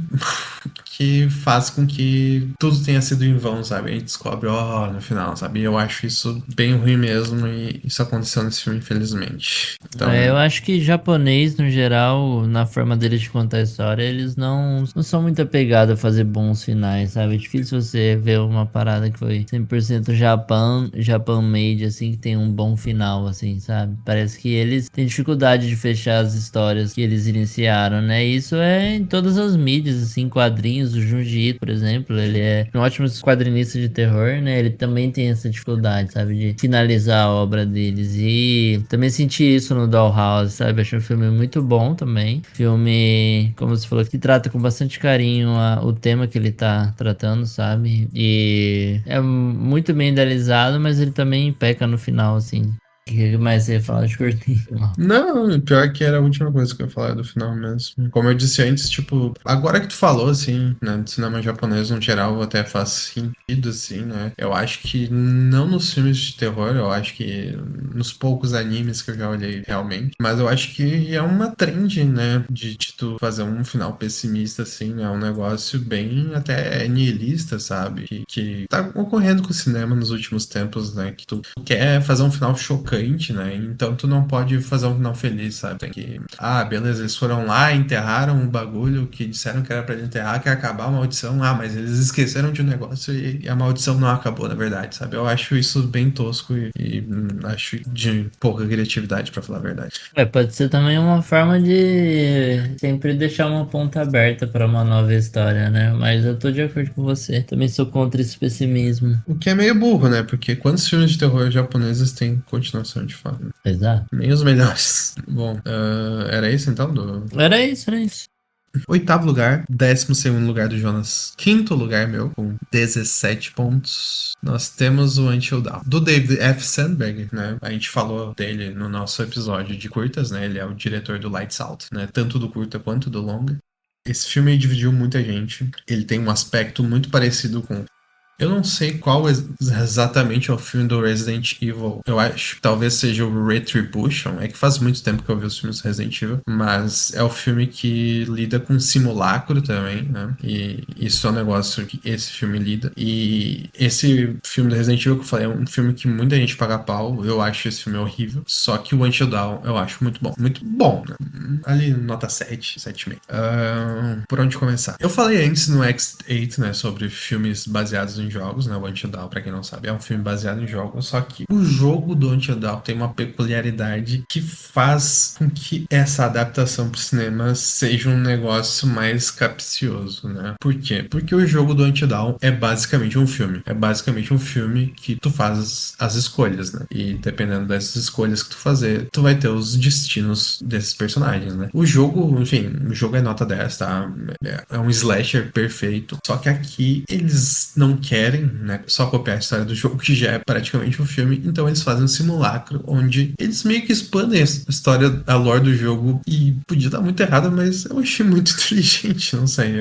que faz com que tudo tenha sido em vão, sabe? A gente descobre, no final, sabe? E eu acho isso bem ruim mesmo e isso aconteceu nesse filme, infelizmente. Então, Eu acho que japonês, no geral, na forma deles de contar a história, eles não são muito apegados a fazer bons finais, sabe? É difícil você ver uma parada que foi 100% Japan made, assim, que tem um bom final, assim, sabe? Parece que eles têm dificuldade de fechar as histórias que eles iniciaram, né? Isso é em todas as mídias, assim, quadrinhos. O Junji Ito, por exemplo, ele é um ótimo quadrinista de terror, né? Ele também tem essa dificuldade, sabe? De finalizar a obra deles. E também senti isso no Dollhouse, sabe? Achei um filme muito bom também. Filme, como você falou, que trata com bastante carinho o tema que ele tá tratando, sabe? E é muito bem idealizado, mas ele também peca no final, assim. O que mais você ia falar de curtir? Não, pior que era a última coisa que eu ia falar do final mesmo. Como eu disse antes, tipo, agora que tu falou, assim, né, do cinema japonês no geral até faz sentido, assim, né? Eu acho que não nos filmes de terror, eu acho que nos poucos animes que eu já olhei realmente, mas eu acho que é uma trend, né, de tu fazer um final pessimista, assim, né? Um negócio bem até nihilista, sabe? Que tá ocorrendo com o cinema nos últimos tempos, né? Que tu quer fazer um final chocante, né? Então tu não pode fazer um final feliz, sabe? Tem que. Ah, beleza, eles foram lá, enterraram um bagulho que disseram que era pra ele enterrar, que ia acabar a maldição. Ah, mas eles esqueceram de um negócio e a maldição não acabou, na verdade, sabe? Eu acho isso bem tosco e acho de pouca criatividade, pra falar a verdade. Pode ser também uma forma de sempre deixar uma ponta aberta para uma nova história, né? Mas eu tô de acordo com você. Também sou contra esse pessimismo. O que é meio burro, né? Porque quantos filmes de terror japoneses têm continuação de fato? Exato. Nem os melhores. Bom, era isso então? Era isso, era isso. Oitavo lugar, 12º lugar do Jonas. Quinto lugar meu, com 17 pontos. Nós temos o Until Dawn, do David F. Sandberg, né? A gente falou dele no nosso episódio de curtas, né? Ele é o diretor do Lights Out, né? Tanto do curta quanto do longa. Esse filme dividiu muita gente. Ele tem um aspecto muito parecido com. Eu não sei qual exatamente é o filme do Resident Evil. Eu acho que talvez seja o Retribution. É que faz muito tempo que eu vi os filmes Resident Evil. Mas é o filme que lida com simulacro também, né? E isso é um negócio que esse filme lida. E esse filme do Resident Evil que eu falei é um filme que muita gente paga pau. Eu acho esse filme horrível. Só que o Until Dawn eu acho muito bom. Muito bom, né? Ali, nota 7, 7,5. Por onde começar? Eu falei antes no X8, né? Sobre filmes baseados em jogos, né? O Until Dawn, pra quem não sabe, é um filme baseado em jogos, só que o jogo do Until Dawn tem uma peculiaridade que faz com que essa adaptação pro cinema seja um negócio mais capcioso, né? Por quê? Porque o jogo do Until Dawn é basicamente um filme. É basicamente um filme que tu faz as escolhas, né? E dependendo dessas escolhas que tu fazer, tu vai ter os destinos desses personagens, né? O jogo, enfim, o jogo é nota 10, tá? É um slasher perfeito. Só que aqui eles não querem, né, só copiar a história do jogo, que já é praticamente um filme, então eles fazem um simulacro onde eles meio que expandem a história, a lore do jogo, e podia dar muito errado, mas eu achei muito inteligente, não sei,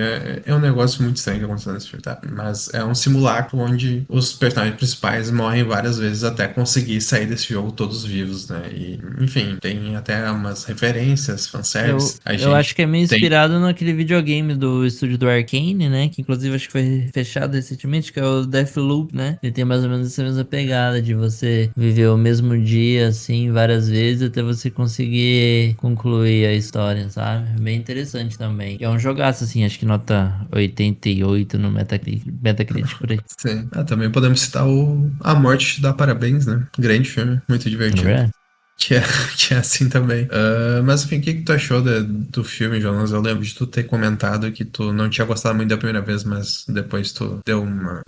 é um negócio muito estranho que aconteceu nesse filme, tá? Mas é um simulacro onde os personagens principais morrem várias vezes até conseguir sair desse jogo todos vivos, né? E, enfim, tem até umas referências, fanservice, a Eu acho gente que é meio tem. inspirado naquele videogame do estúdio do Arcane, né? Que inclusive acho que foi fechado recentemente, que é o Deathloop, né? Ele tem mais ou menos essa mesma pegada de você viver o mesmo dia, assim, várias vezes até você conseguir concluir a história, sabe? Bem interessante também. E é um jogaço, assim, acho que nota 88 no Metacritic por aí. Sim. Também podemos citar o A Morte Te Dá Parabéns, né? Grande filme, muito Não é divertido. verdade? Que é, que é assim também. Mas enfim, o que tu achou do filme, Jonas? Eu lembro de tu ter comentado que tu não tinha gostado muito da primeira vez, mas depois tu deu uma.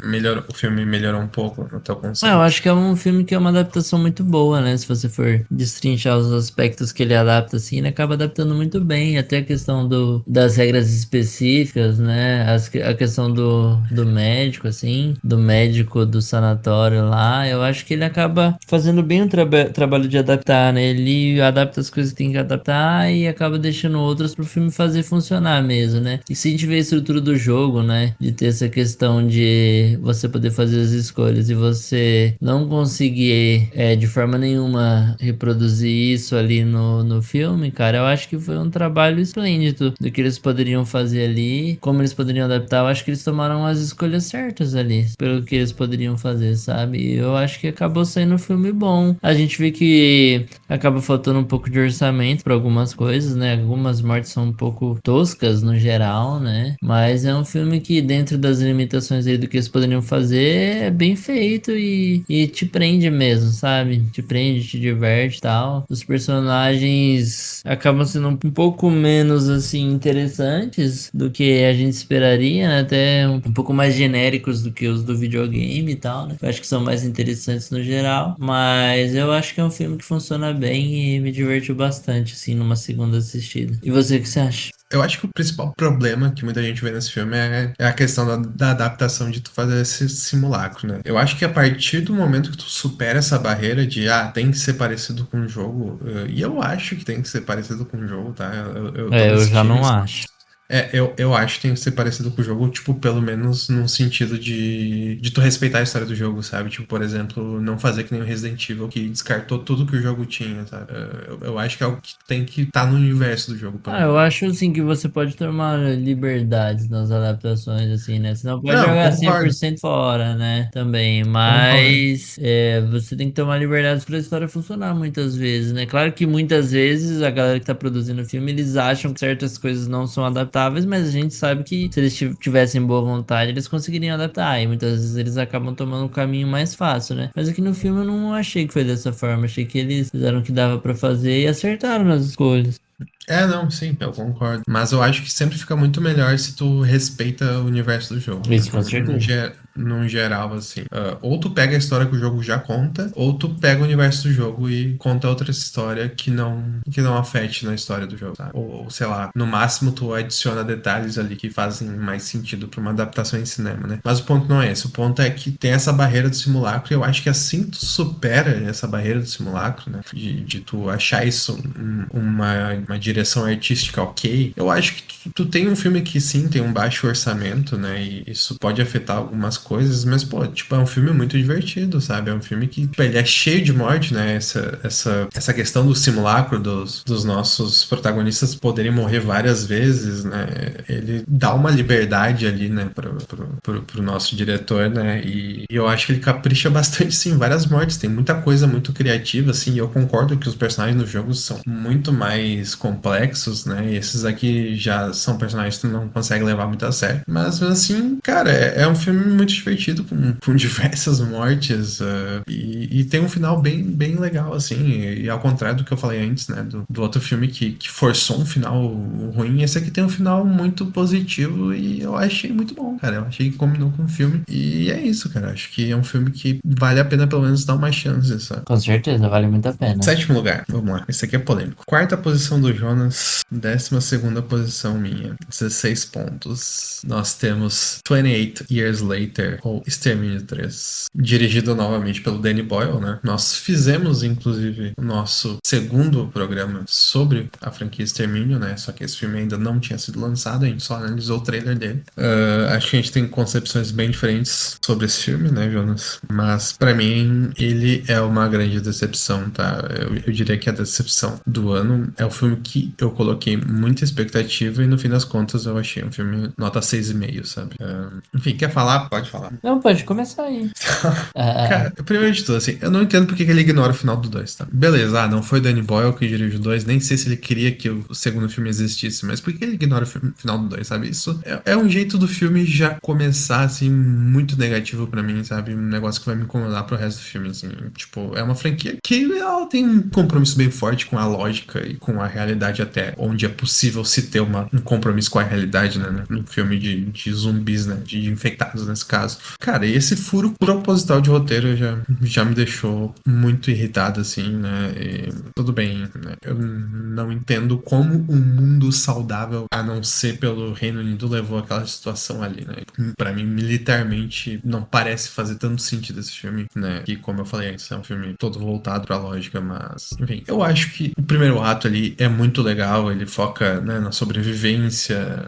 O filme melhorou um pouco no teu Eu conceito. acho que é um filme que é uma adaptação muito boa, né? Se você for destrinchar os aspectos que ele adapta, assim, ele acaba adaptando muito bem. Até a questão das regras específicas, né? A questão do médico, assim, do médico do sanatório lá. Eu acho que ele acaba fazendo bem o trabalho de adaptar, né? Ele adapta as coisas que tem que adaptar e acaba deixando outras pro filme fazer funcionar mesmo, né? E se a gente vê a estrutura do jogo, né? De ter essa questão de você poder fazer as escolhas e você não conseguir de forma nenhuma reproduzir isso ali no filme, cara, eu acho que foi um trabalho esplêndido do que eles poderiam fazer ali, como eles poderiam adaptar. Eu acho que eles tomaram as escolhas certas ali, pelo que eles poderiam fazer, sabe? E eu acho que acabou saindo um filme bom. A gente vê que acaba faltando um pouco de orçamento para algumas coisas, né? Algumas mortes são um pouco toscas no geral, né? Mas é um filme que, dentro das limitações aí do que eles poderiam fazer, é bem feito e te prende mesmo, sabe? Te prende, te diverte e tal. Os personagens acabam sendo um pouco menos assim interessantes do que a gente esperaria, né? Até um pouco mais genéricos do que os do videogame e tal, né? Eu acho que são mais interessantes no geral, mas eu acho que é um filme que funciona bem e me divertiu bastante assim numa segunda assistida. E você, o que você acha? Eu acho que o principal problema que muita gente vê nesse filme é a questão da adaptação de tu fazer esse simulacro, né? Eu acho que a partir do momento que tu supera essa barreira de, tem que ser parecido com o jogo, e eu acho que tem que ser parecido com o jogo, tá? Eu tô Eu nesse já time. não acho. Eu acho que tem que ser parecido com o jogo, tipo, pelo menos num sentido de tu respeitar a história do jogo, sabe? Tipo, por exemplo, não fazer que nem o Resident Evil, que descartou tudo que o jogo tinha, sabe? Eu acho que é algo que tem que estar no universo do jogo, pelo Eu menos. acho assim que você pode tomar liberdades nas adaptações, assim, né? Você não pode Não, jogar cem por concordo, cento fora, né? Também, concordo. mas você tem que tomar liberdades para a história funcionar muitas vezes, né? Claro que muitas vezes a galera que tá produzindo o filme, eles acham que certas coisas não são adaptáveis, mas a gente sabe que se eles tivessem boa vontade, eles conseguiriam adaptar, e muitas vezes eles acabam tomando o caminho mais fácil, né? Mas aqui no filme eu não achei que foi dessa forma, achei que eles fizeram o que dava para fazer e acertaram nas escolhas. Não, sim, eu concordo. Mas eu acho que sempre fica muito melhor se tu respeita o universo do jogo, né? Isso, com certeza. Num geral, assim. Ou tu pega a história que o jogo já conta, ou tu pega o universo do jogo e conta outra história que não afete na história do jogo, sabe? Ou, sei lá, no máximo tu adiciona detalhes ali que fazem mais sentido pra uma adaptação em cinema, né? Mas o ponto não é esse. O ponto é que tem essa barreira do simulacro e eu acho que assim tu supera essa barreira do simulacro, né? De tu achar isso uma direção artística ok, eu acho que tu tem um filme que sim, tem um baixo orçamento, né? E isso pode afetar algumas coisas, mas, pô, tipo, é um filme muito divertido, sabe? É um filme que, tipo, ele é cheio de morte, né? Essa questão do simulacro dos nossos protagonistas poderem morrer várias vezes, né? Ele dá uma liberdade ali, né, pro nosso diretor, né? E eu acho que ele capricha bastante, sim, várias mortes. Tem muita coisa muito criativa, assim, e eu concordo que os personagens no jogo são muito mais complexos, né? E esses aqui já são personagens que tu não consegue levar muito a sério. Mas, assim, cara, é um filme muito divertido, com diversas mortes, e tem um final bem legal, assim. E ao contrário do que eu falei antes, né? Do outro filme que forçou um final ruim, esse aqui tem um final muito positivo e eu achei muito bom, cara. Eu achei que combinou com o filme. E é isso, cara. Acho que é um filme que vale a pena pelo menos dar uma chance, sabe? Com certeza, vale muito a pena. Sétimo lugar, vamos lá. Esse aqui é polêmico. Quarta posição do Jonas, 12ª posição minha, 16 pontos. Nós temos 28 Years Later, ou Extermínio 3, dirigido novamente pelo Danny Boyle, né? Nós fizemos, inclusive, o nosso segundo programa sobre a franquia Extermínio, né? Só que esse filme ainda não tinha sido lançado, a gente só analisou o trailer dele. Acho que a gente tem concepções bem diferentes sobre esse filme, né, Jonas? Mas, pra mim, ele é uma grande decepção, tá? Eu diria que a decepção do ano é o filme que eu coloquei muita expectativa e no fim das contas eu achei um filme nota 6,5, sabe? Enfim, quer falar? Pode falar. Não, pode começar aí. Cara, primeiro de tudo, assim, eu não entendo porque que ele ignora o final do 2, tá? Beleza, não foi Danny Boyle que dirigiu o 2, nem sei se ele queria que o segundo filme existisse, mas por que ele ignora o final do 2, sabe? Isso é um jeito do filme já começar, assim, muito negativo pra mim, sabe? Um negócio que vai me incomodar pro resto do filme, assim. Tipo, é uma franquia que ela tem um compromisso bem forte com a lógica e com a realidade até onde é possível se ter um compromisso com a realidade, né? Num filme de zumbis, né? De infectados, nesse caso. Cara, e esse furo proposital de roteiro já me deixou muito irritado, assim, né? E tudo bem, né? Eu não entendo como um mundo saudável, a não ser pelo Reino Unido, levou aquela situação ali, né? Pra mim, militarmente, não parece fazer tanto sentido esse filme, né? Que, como eu falei antes, é um filme todo voltado pra lógica, mas... Enfim, eu acho que o primeiro ato ali é muito legal, ele foca, né, na sobrevivência,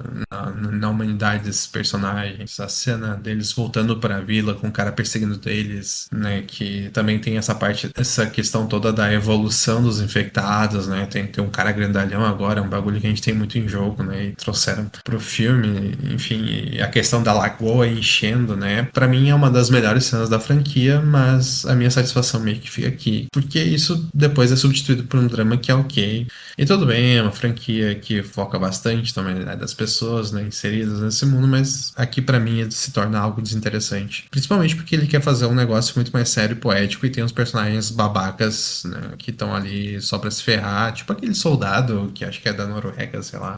na humanidade desses personagens, a cena deles voltando pra vila com o cara perseguindo eles, né, que também tem essa questão toda da evolução dos infectados, né, tem um cara grandalhão agora, é um bagulho que a gente tem muito em jogo, né, e trouxeram pro filme, enfim, e a questão da lagoa enchendo, né, pra mim é uma das melhores cenas da franquia, mas a minha satisfação meio que fica aqui, porque isso depois é substituído por um drama que é ok, e tudo bem, é uma franquia que foca bastante na humanidade das pessoas, né, inseridas nesse mundo, mas aqui pra mim se torna algo desinteressante. Principalmente porque ele quer fazer um negócio muito mais sério e poético e tem uns personagens babacas, né, que estão ali só pra se ferrar, tipo aquele soldado que acho que é da Noruega, sei lá.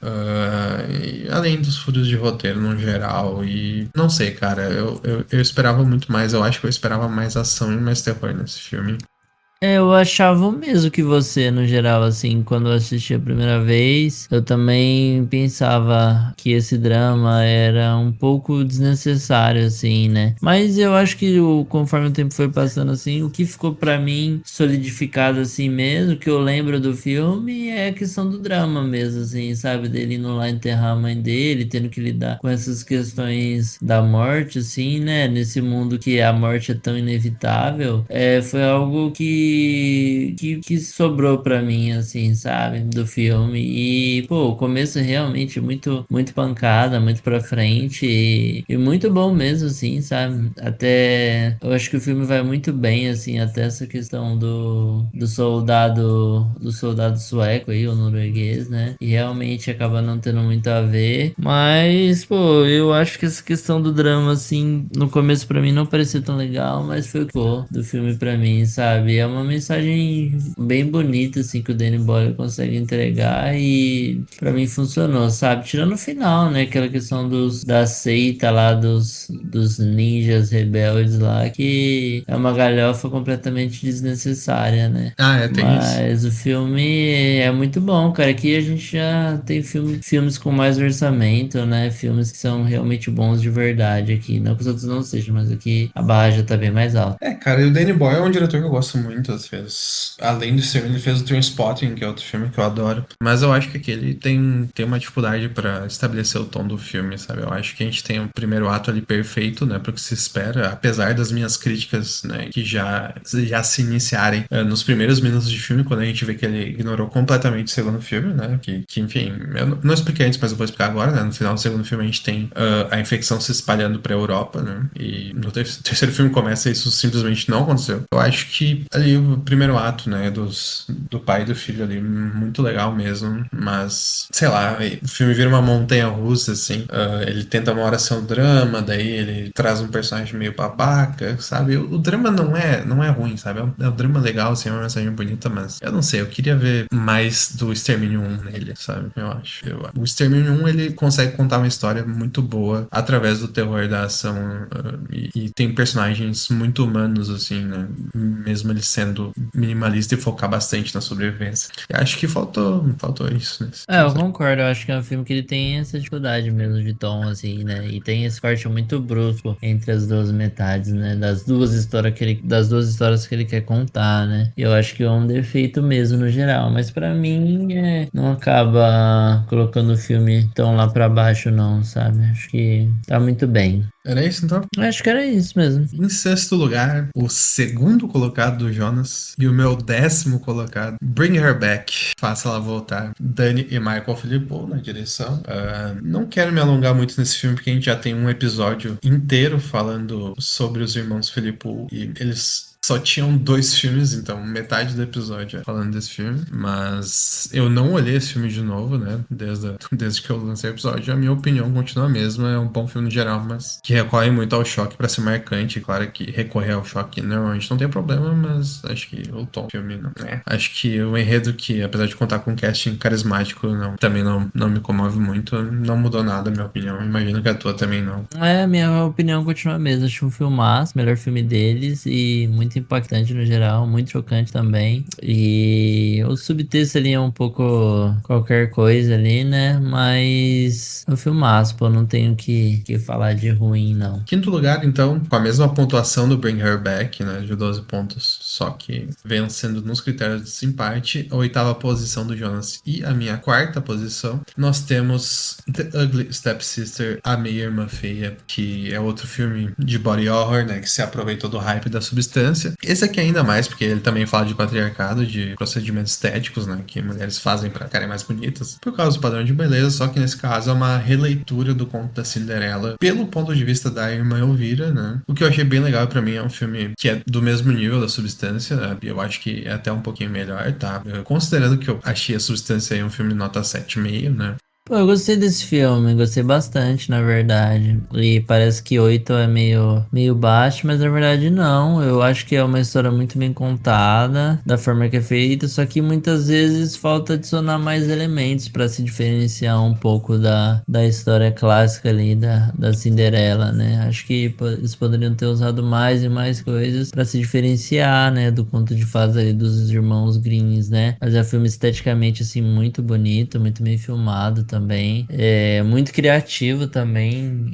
E além dos furos de roteiro no geral. E não sei, cara, eu esperava muito mais. Eu acho que eu esperava mais ação e mais terror nesse filme. Eu achava o mesmo que você, no geral, assim, quando eu assisti a primeira vez, eu também pensava que esse drama era um pouco desnecessário, assim, né? Mas eu acho que conforme o tempo foi passando, assim, o que ficou pra mim solidificado, assim mesmo, que eu lembro do filme, é a questão do drama mesmo, assim, sabe? Dele indo lá enterrar a mãe dele, tendo que lidar com essas questões da morte, assim, né? Nesse mundo que a morte é tão inevitável, foi algo que sobrou pra mim, assim, sabe, do filme. E, pô, o começo é realmente muito pancada, muito pra frente e muito bom mesmo, assim, sabe? Até eu acho que o filme vai muito bem, assim, até essa questão do soldado sueco aí, o norueguês, né? E realmente acaba não tendo muito a ver. Mas, pô, eu acho que essa questão do drama, assim, no começo pra mim não parecia tão legal, mas foi o que ficou do filme pra mim, sabe? É uma mensagem bem bonita, assim, que o Danny Boyle consegue entregar e pra mim funcionou, sabe? Tirando o final, né? Aquela questão da seita lá, dos ninjas rebeldes lá, que é uma galhofa completamente desnecessária, né? Ah, tem isso. Mas o filme é muito bom, cara. Aqui a gente já tem filmes com mais orçamento, né? Filmes que são realmente bons de verdade aqui. Não que os outros não sejam, mas aqui a barra já tá bem mais alta. Cara, e o Danny Boyle é um diretor que eu gosto muito, às vezes. Além do filme, ele fez o Trainspotting, que é outro filme que eu adoro. Mas eu acho que aqui ele tem uma dificuldade pra estabelecer o tom do filme, sabe? Eu acho que a gente tem o primeiro ato ali perfeito, né, pro que se espera, apesar das minhas críticas, né, que já se iniciarem nos primeiros minutos de filme, quando a gente vê que ele ignorou completamente o segundo filme, né, que enfim, eu não expliquei antes, mas eu vou explicar agora, né, no final do segundo filme a gente tem a infecção se espalhando pra Europa, né, e no terceiro filme começa isso simplesmente não aconteceu. Eu acho que ali o primeiro ato, né, do pai e do filho ali, muito legal mesmo, mas, sei lá, o filme vira uma montanha russa, assim, ele tenta uma hora ser um drama, daí ele traz um personagem meio babaca, sabe? O drama não é ruim, sabe? É um drama legal, assim, é uma mensagem bonita, mas eu não sei, eu queria ver mais do Extermínio 1 nele, sabe? Eu acho. O Extermínio 1, ele consegue contar uma história muito boa através do terror da ação, e tem personagens muito humanos, assim, né? Mesmo ele sendo minimalista e focar bastante na sobrevivência. Eu acho que faltou isso nesse Eu terceiro. concordo, eu acho que é um filme que ele tem essa dificuldade mesmo de tom, assim, né? E tem esse corte muito brusco entre as duas metades, né? Das duas histórias que ele quer contar, né? E eu acho que é um defeito mesmo no geral, mas pra mim não acaba colocando o filme tão lá pra baixo, não, sabe? Acho que tá muito bem. Era isso, então? Acho que era isso mesmo. Em sexto lugar, o segundo colocado do Jonas e o meu 10º colocado, Bring Her Back, Faça Ela Voltar, Dani e Michael Philippou na direção. Não quero me alongar muito nesse filme porque a gente já tem um episódio inteiro falando sobre os irmãos Philippou e eles só tinham 2 filmes, então metade do episódio é falando desse filme. Mas eu não olhei esse filme de novo, né? Desde que eu lancei o episódio. A minha opinião continua a mesma. É um bom filme no geral, mas que recorre muito ao choque pra ser marcante. Claro que recorrer ao choque normalmente não tem problema, mas acho que o tom do filme não é. Acho que o enredo, que apesar de contar com um casting carismático, também não me comove muito. Não mudou nada, a minha opinião. Imagino que a tua também não. Minha opinião continua a mesma. Acho um filmaço, melhor filme deles e muito impactante no geral, muito chocante também. E o subtexto ali é um pouco qualquer coisa ali, né? Mas é um filmaço, pô, não tenho que falar de ruim, não. Quinto lugar, então, com a mesma pontuação do Bring Her Back, né, de 12 pontos, só que vencendo nos critérios de desempate, a oitava posição do Jonas e a minha quarta posição, nós temos The Ugly Stepsister, A Meia Irmã Feia, que é outro filme de body horror, né, que se aproveitou do hype da substância. Esse aqui ainda mais, porque ele também fala de patriarcado, de procedimentos estéticos, né, que mulheres fazem para ficarem mais bonitas, por causa do padrão de beleza, só que nesse caso é uma releitura do conto da Cinderela pelo ponto de vista da irmã Elvira, né? O que eu achei bem legal pra mim é um filme que é do mesmo nível da Substância, né? Eu acho que é até um pouquinho melhor, tá? Considerando que eu achei a Substância aí um filme nota 7,5, né? Pô, eu gostei desse filme, gostei bastante, na verdade. E parece que 8 é meio baixo, mas na verdade não. Eu acho que é uma história muito bem contada, da forma que é feita, só que muitas vezes falta adicionar mais elementos para se diferenciar um pouco da história clássica ali da Cinderela, né? Acho que eles poderiam ter usado mais e mais coisas para se diferenciar, né, do conto de fadas ali dos irmãos Greens, né? Mas é um filme esteticamente assim muito bonito, muito bem filmado também, é muito criativo também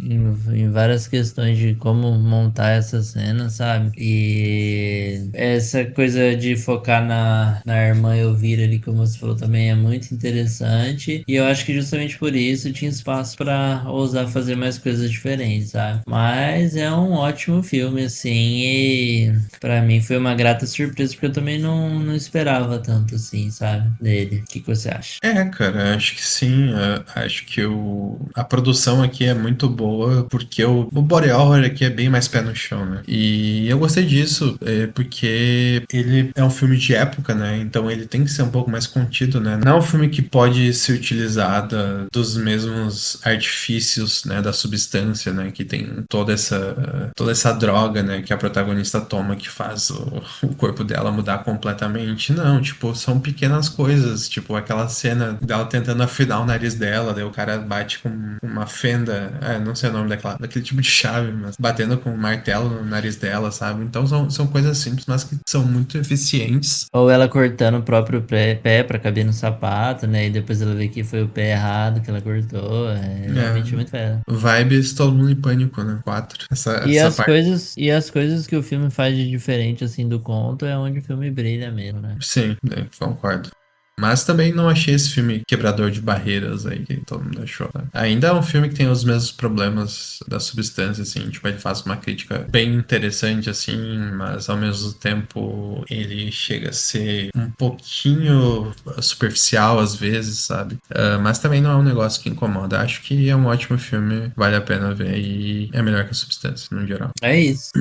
em várias questões de como montar essa cena, sabe? E essa coisa de focar na irmã Elvira ali, como você falou, também é muito interessante. E eu acho que justamente por isso tinha espaço para ousar fazer mais coisas diferentes, sabe? Mas é um ótimo filme, assim, e pra mim foi uma grata surpresa, porque eu também não esperava tanto assim, sabe? Dele. O que que você acha? É, cara, acho que sim. Acho que a produção aqui é muito boa, porque o body horror aqui é bem mais pé no chão, né? E eu gostei disso, porque ele é um filme de época, né? Então ele tem que ser um pouco mais contido, né? Não é um filme que pode se utilizar dos mesmos artifícios, né? Da substância, né? Que tem toda essa droga, né? Que a protagonista toma, que faz o corpo dela mudar completamente. Não, tipo, são pequenas coisas, tipo aquela cena dela tentando afinar o nariz dela, daí o cara bate com uma fenda, não sei o nome daquele tipo de chave, mas batendo com um martelo no nariz dela, sabe? Então são coisas simples, mas que são muito eficientes. Ou ela cortando o próprio pé pra caber no sapato, né? E depois ela vê que foi o pé errado que ela cortou. É realmente É, muito fera. vibes Todo Mundo em Pânico, né? 4. Essa parte. E as coisas que o filme faz de diferente, assim, do conto é onde o filme brilha mesmo, né? Sim, concordo. Mas também não achei esse filme quebrador de barreiras aí que todo mundo achou, né? Ainda é um filme que tem os mesmos problemas da substância, assim, tipo, ele faz uma crítica bem interessante, assim, mas ao mesmo tempo ele chega a ser um pouquinho superficial às vezes, sabe? Mas também não é um negócio que incomoda. Acho que é um ótimo filme, vale a pena ver e é melhor que a substância, no geral. É isso.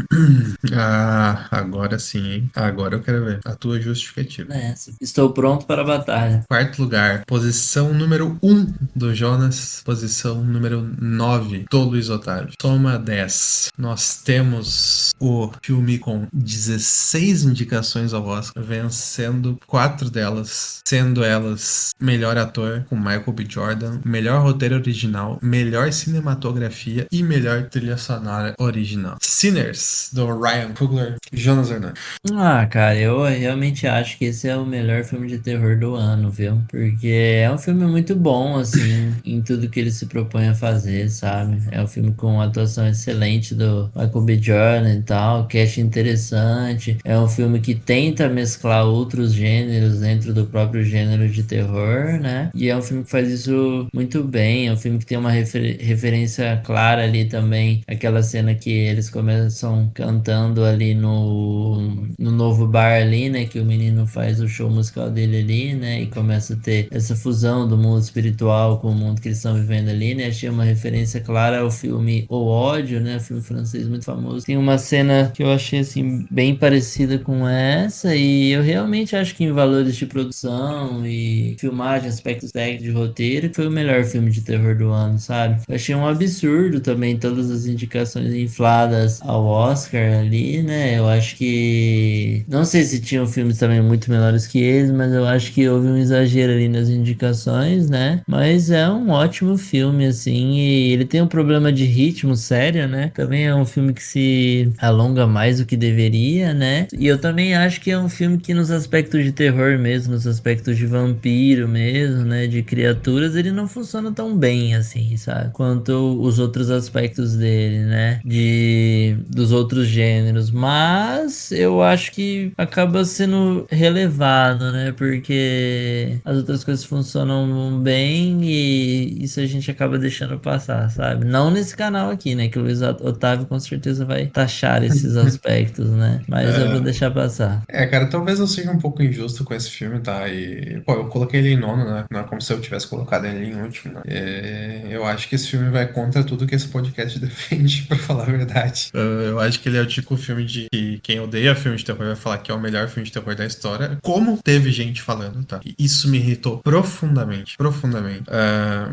Agora sim, hein? Agora eu quero ver a tua justificativa. Nessa. Estou pronto para a batalha. Quarto lugar, posição número 1 do Jonas, posição número 9 do Luiz Otávio. Soma 10. Nós temos o filme com 16 indicações ao Oscar, vencendo 4 delas, sendo elas melhor ator com Michael B. Jordan, melhor roteiro original, melhor cinematografia e melhor trilha sonora original. Sinners, do Ryan Coogler, Jonas Hernandes. Ah, cara, eu realmente acho que esse é o melhor filme de terror do ano, viu? Porque é um filme muito bom, assim, em tudo que ele se propõe a fazer, sabe? É um filme com uma atuação excelente do Michael B. Jordan e tal, cast interessante. É um filme que tenta mesclar outros gêneros dentro do próprio gênero de terror, né? E é um filme que faz isso muito bem. É um filme que tem uma referência clara ali também, aquela cena que eles começam cantando ali no novo bar ali, né? Que o menino faz o show musical dele ali, né? E começa a ter essa fusão do mundo espiritual com o mundo que eles estão vivendo ali, né? Achei uma referência clara ao filme O Ódio, né? Filme francês muito famoso. Tem uma cena que eu achei, assim, bem parecida com essa e eu realmente acho que em valores de produção e filmagem, aspectos técnicos de roteiro, foi o melhor filme de terror do ano, sabe? Eu achei um absurdo também todas as indicações infladas ao Oscar ali, né? Eu acho que. Não sei se tinham filmes também muito menores que eles, mas eu acho que houve um exagero ali nas indicações, né? Mas é um ótimo filme, assim, e ele tem um problema de ritmo sério, né? Também é um filme que se alonga mais do que deveria, né? E eu também acho que é um filme que, nos aspectos de terror mesmo, nos aspectos de vampiro mesmo, né? De criaturas, ele não funciona tão bem, assim, sabe? Quanto os outros aspectos dele, né? Dos outros gêneros. Mas eu acho que acaba sendo relevado, né? Porque as outras coisas funcionam bem e isso a gente acaba deixando passar, sabe? Não nesse canal aqui, né? Que o Luiz Otávio com certeza vai taxar esses aspectos, né? Mas eu vou deixar passar. Cara, talvez eu seja um pouco injusto com esse filme, tá? E, pô, eu coloquei ele em nono, né? Não é como se eu tivesse colocado ele em último, né? Eu acho que esse filme vai contra tudo que esse podcast defende, pra falar a verdade. Eu acho que ele é o tipo filme de que quem odeia filme de terror vai falar que é o melhor filme de terror da história. Como teve gente falando, tá? E isso me irritou profundamente, profundamente.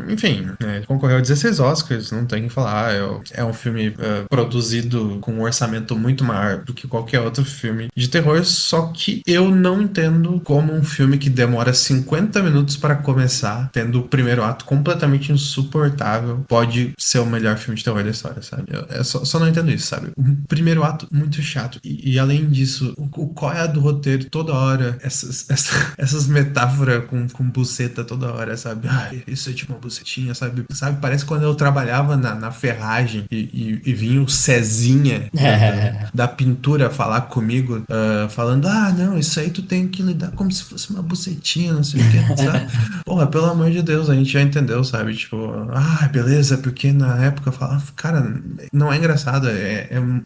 Enfim, né, ele concorreu a 16 Oscars, não tem o que falar. É um filme produzido com um orçamento muito maior do que qualquer outro filme de terror, só que eu não entendo como um filme que demora 50 minutos para começar, tendo o primeiro ato completamente insuportável, pode ser o melhor filme de terror da história, sabe? Eu só não entendo isso, sabe? O primeiro ato muito chato. E além disso, qual é a do roteiro toda hora? Essas metáforas com buceta toda hora, sabe? Ah, isso é tipo uma bucetinha, sabe? Parece quando eu trabalhava na ferragem e vinha o Cezinha da pintura falar comigo, falando, não, isso aí tu tem que lidar como se fosse uma bucetinha, não sei o que, sabe? Porra, pelo amor de Deus, a gente já entendeu, sabe? Tipo, beleza, porque na época eu falava, cara, não é engraçado,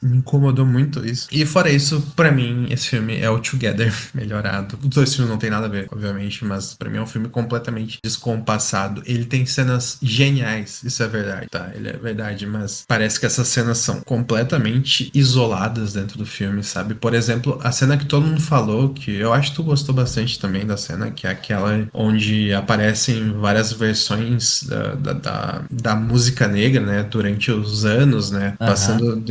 me incomodou muito isso. E fora isso, pra mim, esse filme é o Together melhorado. Os dois filmes não tem nada a ver, obviamente, mas pra mim é um filme completamente descompassado. Ele tem cenas geniais, isso é verdade, tá? Ele é verdade, mas parece que essas cenas são completamente isoladas dentro do filme, sabe? Por exemplo, a cena que todo mundo falou, que eu acho que tu gostou bastante também da cena, que é aquela onde aparecem várias versões da música negra, né? Durante os anos, né? Passando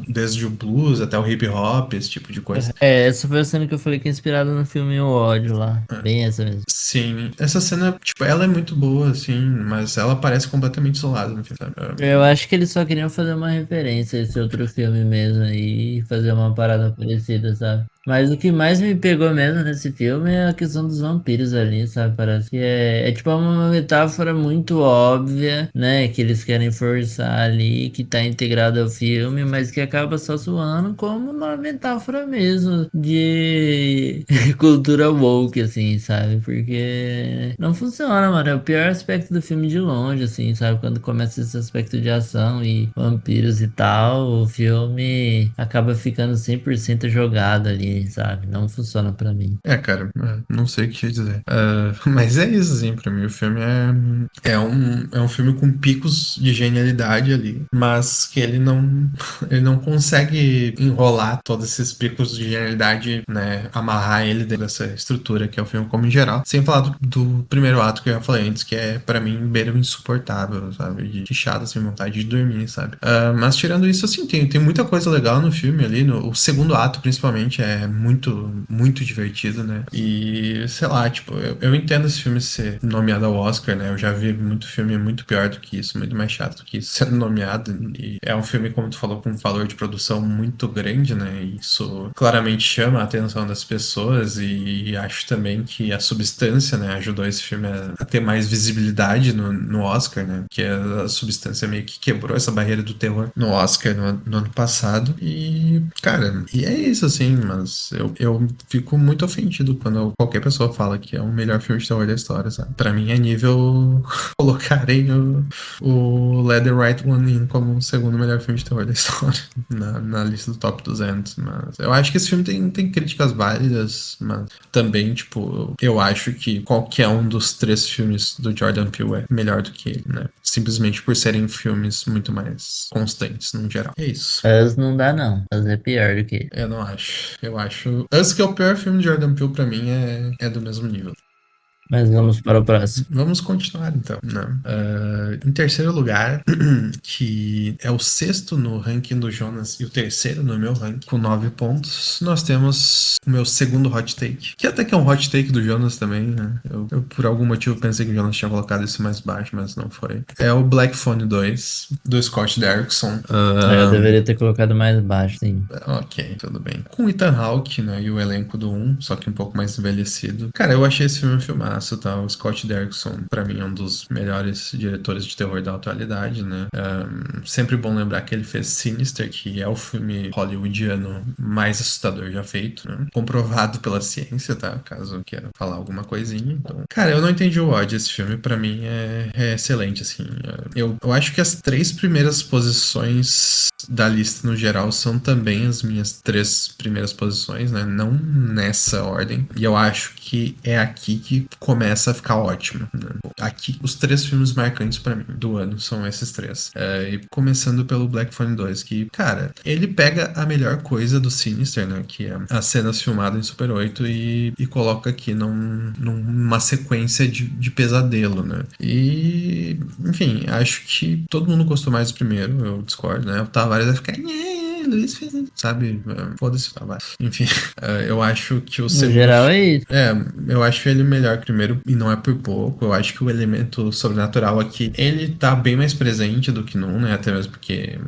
desde o blues até o hip hop, esse tipo de coisa. Essa foi a cena que eu falei que é inspirada no filme O Ódio lá. Bem essa mesmo. Sim, essa cena, tipo, ela é muito boa, assim, mas ela parece completamente isolada no filme, sabe? Eu acho que eles só queriam fazer uma referência a esse outro filme mesmo aí, e fazer uma parada parecida, sabe? Mas o que mais me pegou mesmo nesse filme é a questão dos vampiros ali, sabe? Parece que é tipo uma metáfora muito óbvia, né? Que eles querem forçar ali, que tá integrado ao filme, mas que acaba só soando como uma metáfora mesmo de cultura woke, assim, sabe? Porque não funciona, mano. É o pior aspecto do filme de longe, assim, sabe? Quando começa esse aspecto de ação e vampiros e tal, o filme acaba ficando 100% jogado ali, sabe? Não funciona pra mim. Cara, não sei o que dizer. Mas é isso, assim, pra mim o filme é um filme com picos de genialidade ali, mas que ele não consegue enrolar todos esses picos de genialidade, né? Amarrar ele dentro dessa estrutura que é o filme como em geral. Sem falar do primeiro ato que eu já falei antes, que é pra mim beira o insuportável, sabe? De chato, assim, vontade de dormir, sabe? Mas tirando isso, assim, tem muita coisa legal no filme ali. O segundo ato, principalmente, é muito, muito divertido, né? E, sei lá, tipo, eu entendo esse filme ser nomeado ao Oscar, né? Eu já vi muito filme muito pior do que isso, muito mais chato do que isso sendo nomeado. E é um filme, como tu falou, com um valor de produção muito grande, né? E isso claramente chama a atenção das pessoas e acho também que a substância, né, ajudou esse filme a ter mais visibilidade no Oscar, né? Que a substância meio que quebrou essa barreira do terror no Oscar no ano passado. E, cara, e é isso, assim, mas eu fico muito ofendido quando qualquer pessoa fala que é o melhor filme de terror da história, sabe? Pra mim é nível colocarem o Let the Right One In como o segundo melhor filme de terror da história na lista do top 200. Mas eu acho que esse filme tem críticas válidas, mas também, tipo, eu acho que qualquer um dos três filmes do Jordan Peele é melhor do que ele, né? Simplesmente por serem filmes muito mais constantes, no geral. É isso. Us não dá, não. Us é pior do que. Eu não acho. Eu acho. Us, que é o pior filme de Jordan Peele, pra mim, é do mesmo nível. Mas vamos para o próximo. Vamos continuar então, né? Em terceiro lugar, que é o sexto no ranking do Jonas e o terceiro no meu ranking, com 9 pontos, nós temos o meu segundo hot take, que até que é um hot take do Jonas também, né? Eu por algum motivo pensei que o Jonas tinha colocado isso mais baixo, mas não foi. É o Black Phone 2, do Scott Derrickson. Eu deveria ter colocado mais baixo, sim. Ok, tudo bem. Com o Ethan Hawke, né, e o elenco do 1, só que um pouco mais envelhecido. Cara, eu achei esse filme um filmaço, tá? O Scott Derrickson, pra mim, é um dos melhores diretores de terror da atualidade, né? Sempre bom lembrar que ele fez Sinister, que é o filme hollywoodiano mais assustador já feito, né? Comprovado pela ciência, tá? Caso queira falar alguma coisinha. Então, cara, eu não entendi o ódio. Esse filme, pra mim, é excelente, assim. Eu acho que as três primeiras posições da lista no geral são também as minhas três primeiras posições, né? Não nessa ordem. E eu acho que é aqui que começa a ficar ótima, né? Aqui, os 3 filmes marcantes pra mim do ano são esses 3. E começando pelo Black Phone 2, que, cara, ele pega a melhor coisa do Sinister, né? Que é as cenas filmadas em Super 8 e coloca aqui numa sequência de pesadelo, né? E, enfim, acho que todo mundo gostou mais do primeiro, eu discordo, né? O Tavares vai ficar. Luiz fez, sabe? Foda-se, Tavares. Enfim, eu acho que o No segundo. geral é isso. Eu acho ele melhor que o primeiro, e não é por pouco. Eu acho que o elemento sobrenatural aqui, ele tá bem mais presente do que num, né? Até mesmo porque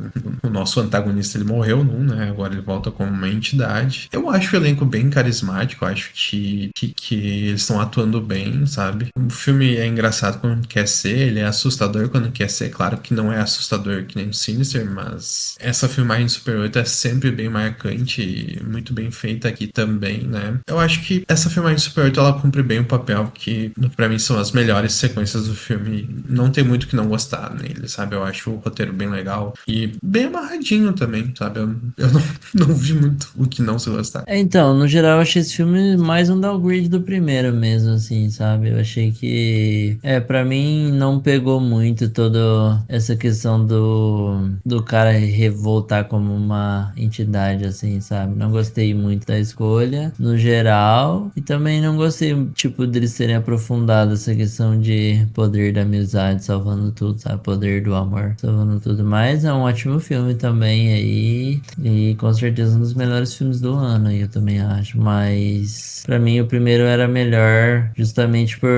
o nosso antagonista, ele morreu num, né? Agora ele volta como uma entidade. Eu acho o elenco bem carismático, eu acho que eles estão atuando bem, sabe? O filme é engraçado quando quer ser, ele é assustador quando quer ser. Claro que não é assustador que nem o Sinister, mas essa filmagem de Super 8 é sempre bem marcante e muito bem feita aqui também, né? Eu acho que essa filmagem de Super 8 ela cumpre bem o papel que pra mim são as melhores sequências do filme. Não tem muito que não gostar nele, sabe? Eu acho o roteiro bem legal e bem amarradinho também, sabe? Eu não vi muito o que não se gostar. Então, no geral, eu achei esse filme mais um downgrade do primeiro mesmo, assim, sabe? Eu achei que, pra mim não pegou muito toda essa questão do cara revoltar como uma entidade, assim, sabe? Não gostei muito da escolha, no geral, e também não gostei, tipo, deles terem aprofundado essa questão de poder da amizade salvando tudo, sabe? Poder do amor salvando tudo, mas é um ótimo filme também aí, e com certeza um dos melhores filmes do ano, eu também acho, mas pra mim o primeiro era melhor justamente por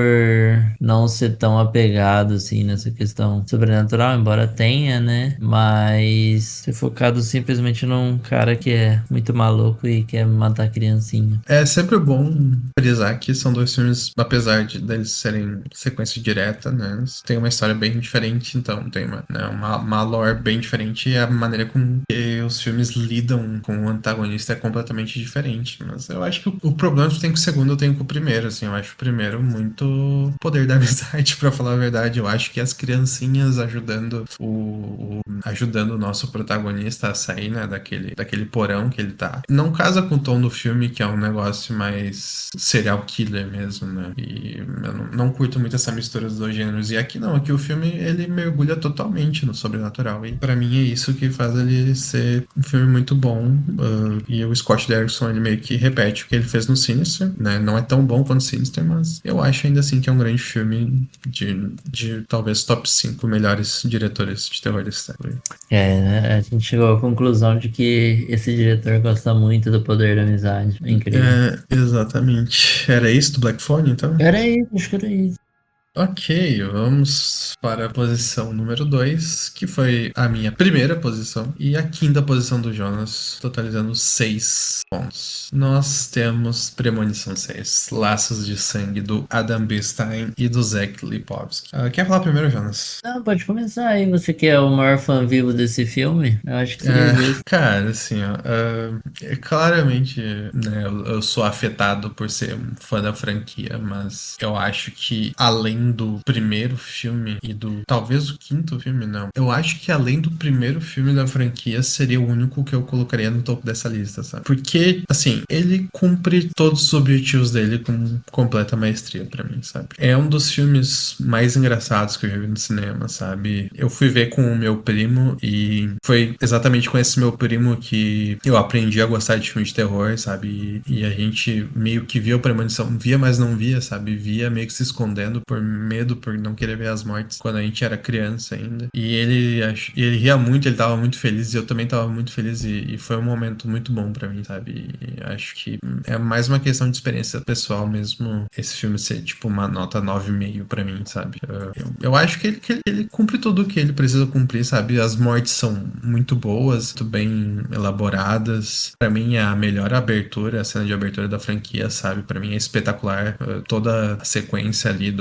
não ser tão apegado assim nessa questão sobrenatural, embora tenha, né? Mas ser focado simplesmente num cara que é muito maluco e quer matar criancinha. É sempre bom frisar que são 2 filmes, apesar de deles serem sequência direta, né? Tem uma história bem diferente, então tem uma lore bem diferente e a maneira com que os filmes lidam com o antagonista é completamente diferente. Mas eu acho que o problema que tem com o segundo eu tenho com o primeiro, assim. Eu acho o primeiro muito poder da amizade, pra falar a verdade. Eu acho que as criancinhas ajudando o nosso protagonista a sair, né, daquele porão que ele tá. Não casa com o tom do filme, que é um negócio mais serial killer mesmo, né? E eu não curto muito essa mistura dos 2 gêneros. E aqui não, aqui o filme ele mergulha totalmente no sobrenatural. E pra mim é isso que faz ele ser um filme muito bom. E o Scott Derrickson, ele meio que repete o que ele fez no Sinister, né? Não é tão bom quanto o Sinister, mas eu acho ainda assim que é um grande filme de talvez top 5 melhores diretores de terror desse século. Né? A gente chegou à conclusão de que esse diretor gosta muito do poder da amizade. É incrível. Exatamente. Era isso do Black Phone, então? Era isso, acho que era isso. Ok, vamos para a posição número 2, que foi a minha primeira posição, e a quinta posição do Jonas, totalizando 6 pontos. Nós temos Premonição 6, Laços de Sangue, do Adam Bernstein e do Zach Lipovsky. Quer falar primeiro, Jonas? Não, pode começar aí. Você que é o maior fã vivo desse filme? Eu acho que seria justo. Cara, assim, ó, claramente, né, eu sou afetado por ser um fã da franquia, mas eu acho que além do primeiro filme e do talvez o quinto filme, não. Eu acho que além do primeiro filme da franquia seria o único que eu colocaria no topo dessa lista, sabe? Porque, assim, ele cumpre todos os objetivos dele com completa maestria pra mim, sabe? É um dos filmes mais engraçados que eu já vi no cinema, sabe? Eu fui ver com o meu primo e foi exatamente com esse meu primo que eu aprendi a gostar de filme de terror, sabe? E a gente meio que via o Premonição, via, mas não via, sabe? Via meio que se escondendo por medo, por não querer ver as mortes quando a gente era criança ainda. E ele ria muito, ele tava muito feliz e eu também tava muito feliz e foi um momento muito bom pra mim, sabe? E acho que é mais uma questão de experiência pessoal mesmo esse filme ser tipo uma nota 9,5 pra mim, sabe? Eu acho que ele cumpre tudo o que ele precisa cumprir, sabe? As mortes são muito boas, muito bem elaboradas. Pra mim é a melhor abertura, a cena de abertura da franquia, sabe? Pra mim é espetacular. Toda a sequência ali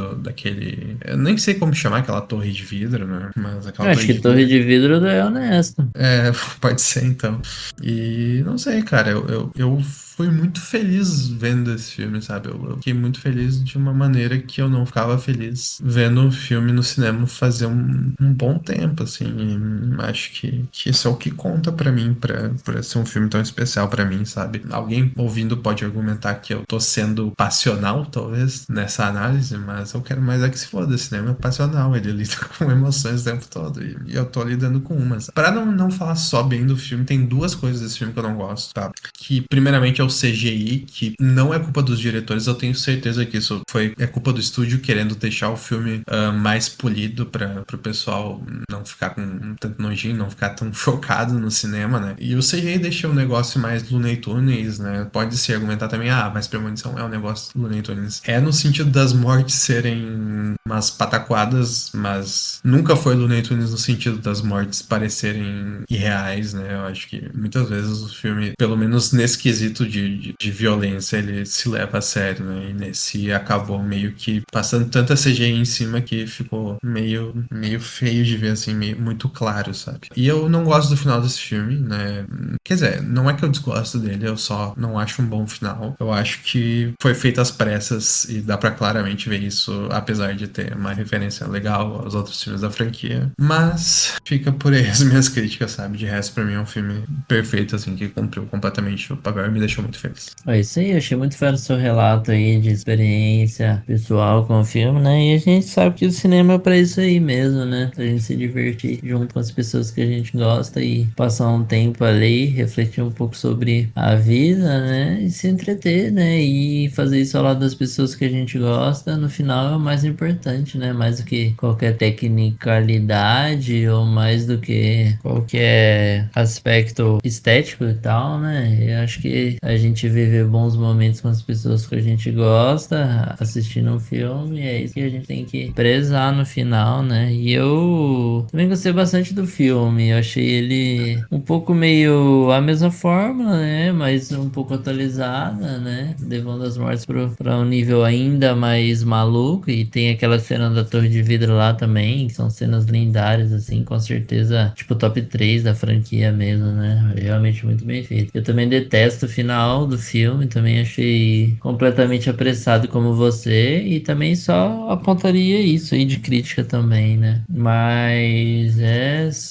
aquele. Eu nem sei como chamar aquela torre de vidro, né? Mas aquela Eu acho torre que de Torre vidro. de Vidro é honesto. É, pode ser então. E não sei, cara, eu fui muito feliz vendo esse filme, sabe? Eu fiquei muito feliz de uma maneira que eu não ficava feliz vendo o filme no cinema fazer um bom tempo, assim. E acho que isso é o que conta pra mim, pra ser um filme tão especial pra mim, sabe? Alguém ouvindo pode argumentar que eu tô sendo passional, talvez, nessa análise, mas eu quero mais é que se foda. Cinema é passional, ele lida com emoções o tempo todo. E eu tô lidando com umas. Pra não falar só bem do filme, tem duas coisas desse filme que eu não gosto, tá? Que, primeiramente, é o CGI, que não é culpa dos diretores, eu tenho certeza que isso é culpa do estúdio querendo deixar o filme mais polido para o pessoal não ficar com tanto nojinho, não ficar tão chocado no cinema, né? E o CGI deixa o negócio mais Looney Tunes, né? Pode-se argumentar também, mas Premonição é um negócio Looney Tunes. É no sentido das mortes serem umas pataquadas, mas nunca foi Looney Tunes no sentido das mortes parecerem irreais, né? Eu acho que muitas vezes o filme, pelo menos nesse quesito de violência, ele se leva a sério, né? E nesse acabou meio que passando tanta CGI em cima que ficou meio feio de ver, assim, meio, muito claro, sabe? E eu não gosto do final desse filme, né? Quer dizer, não é que eu desgosto dele, eu só não acho um bom final. Eu acho que foi feito às pressas e dá pra claramente ver isso, apesar de ter uma referência legal aos outros filmes da franquia. Mas fica por aí as minhas críticas, sabe? De resto, pra mim é um filme perfeito, assim, que cumpriu completamente o papel e me deixou muito feliz. É isso aí, eu achei muito fera o seu relato aí de experiência pessoal com o filme, né? E a gente sabe que o cinema é pra isso aí mesmo, né? Pra gente se divertir junto com as pessoas que a gente gosta e passar um tempo ali, refletir um pouco sobre a vida, né? E se entreter, né? E fazer isso ao lado das pessoas que a gente gosta, no final é o mais importante, né? Mais do que qualquer tecnicalidade ou mais do que qualquer aspecto estético e tal, né? Eu acho que a gente viver bons momentos com as pessoas que a gente gosta, assistindo um filme, é isso que a gente tem que prezar no final, né? E eu também gostei bastante do filme. Eu achei ele um pouco meio a mesma fórmula, né? Mas um pouco atualizada, né? Levando as mortes para um nível ainda mais maluco. E tem aquela cena da Torre de Vidro lá também, que são cenas lendárias, assim, com certeza, tipo, top 3 da franquia mesmo, né? Realmente muito bem feito. Eu também detesto o final do filme, também achei completamente apressado como você, e também só apontaria isso aí de crítica também, né? Mas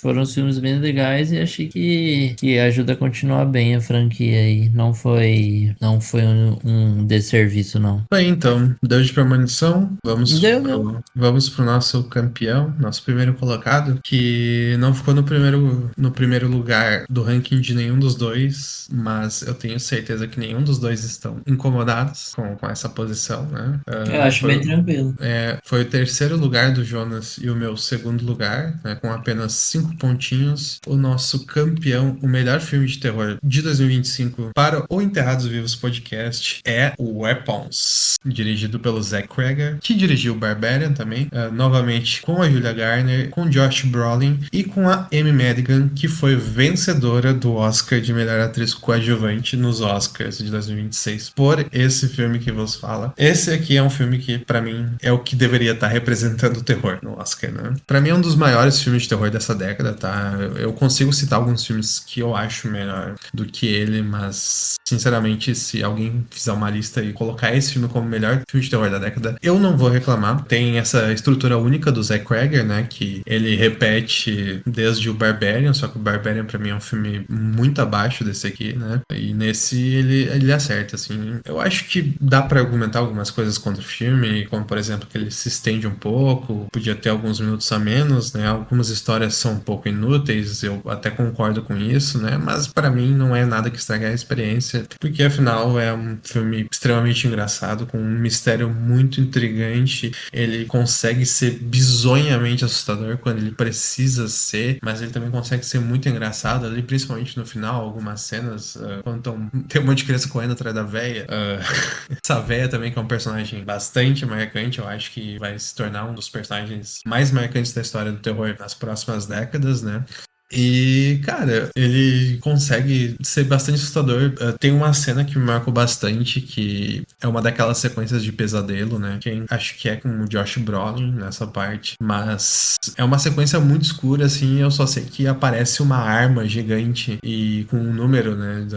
foram filmes bem legais e achei que ajuda a continuar bem a franquia aí. Não foi um desserviço, não. Bem, então, deu de premonição. Deu. Vamos pro nosso campeão, nosso primeiro colocado, que não ficou no primeiro lugar do ranking de nenhum dos dois, mas eu tenho certeza que nenhum dos dois estão incomodados com essa posição, né? Eu acho bem tranquilo. Foi o terceiro lugar do Jonas e o meu segundo lugar, né, com apenas 5 pontinhos. O nosso campeão, o melhor filme de terror de 2025 para o Enterrados Vivos podcast é Weapons, dirigido pelo Zach Cregger, que dirigiu Barbarian também, novamente com a Julia Garner, com Josh Brolin e com a Amy Madigan, que foi vencedora do Oscar de melhor atriz coadjuvante nos Oscars de 2026 por esse filme que vos fala. Esse aqui é um filme que, pra mim, é o que deveria estar representando o terror no Oscar, né? Pra mim é um dos maiores filmes de terror dessa década, tá? Eu consigo citar alguns filmes que eu acho melhor do que ele, mas, sinceramente, se alguém fizer uma lista e colocar esse filme como o melhor filme de terror da década, eu não vou reclamar. Tem essa estrutura única do Zach Cregger, né? Que ele repete desde o Barbarian, só que o Barbarian pra mim é um filme muito abaixo desse aqui, né? E nesse ele acerta, assim. Eu acho que dá pra argumentar algumas coisas contra o filme, como por exemplo que ele se estende um pouco, podia ter alguns minutos a menos, né? Algumas histórias são um pouco inúteis, eu até concordo com isso, né? Mas pra mim não é nada que estrague a experiência, porque afinal é um filme extremamente engraçado, com um mistério muito intrigante. Ele consegue ser bizonhamente assustador quando ele precisa ser, mas ele também consegue ser muito engraçado ali, principalmente no final, algumas cenas, quando tem um monte de criança correndo atrás da véia. Essa véia também, que é um personagem bastante marcante, eu acho que vai se tornar um dos personagens mais marcantes da história do terror nas próximas décadas, né? E, cara, ele consegue ser bastante assustador. Tem uma cena que me marcou bastante, que é uma daquelas sequências de pesadelo, né? Acho que é com o Josh Brolin nessa parte. Mas é uma sequência muito escura, assim. Eu só sei que aparece uma arma gigante e com um número, né?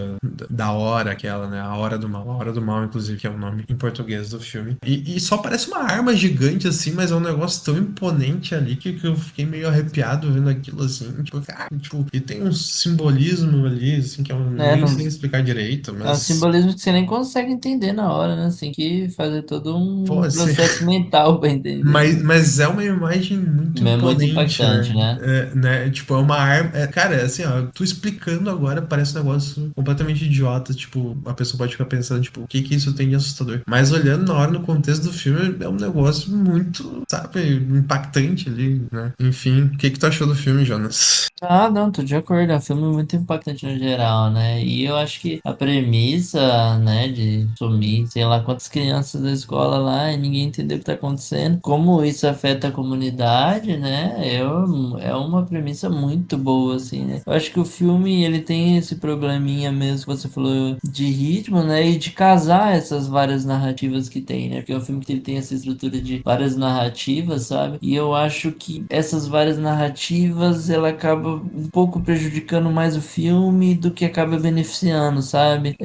Da hora, aquela, né? A Hora do Mal, inclusive, que é o nome em português do filme. E só parece uma arma gigante, assim, mas é um negócio tão imponente ali que eu fiquei meio arrepiado vendo aquilo, assim. Tipo, cara, tipo, e tem um simbolismo ali, assim, que eu Né? nem Não, sei explicar direito, é um mas. simbolismo que você nem consegue entender na hora, né? Você tem que fazer todo Pô, um assim, processo mental para entender. mas é uma imagem muito É muito imponente, impactante, né? né? Né? Tipo, é uma arma. Cara, assim, ó, tu explicando agora parece um negócio completamente idiota. Tipo, a pessoa pode ficar pensando, tipo, o que que isso tem de assustador? Mas olhando na hora no contexto do filme, é um negócio muito, sabe, impactante ali, né? Enfim, o que que tu achou do filme, Jonas? Ah, não, tô de acordo. É um filme muito impactante no geral, né? E eu acho que a premissa, né, de sumir, sei lá quantas crianças da escola lá e ninguém entendeu o que tá acontecendo, como isso afeta a comunidade, né? É uma premissa muito boa, assim, né? Eu acho que o filme, ele tem esse probleminha mesmo que você falou de ritmo, né? E de casar essas várias narrativas que tem, né? Porque é um filme que ele tem essa estrutura de várias narrativas, sabe? E eu acho que essas várias narrativas, ela acaba um pouco prejudicando mais o filme do que acaba beneficiando, sabe?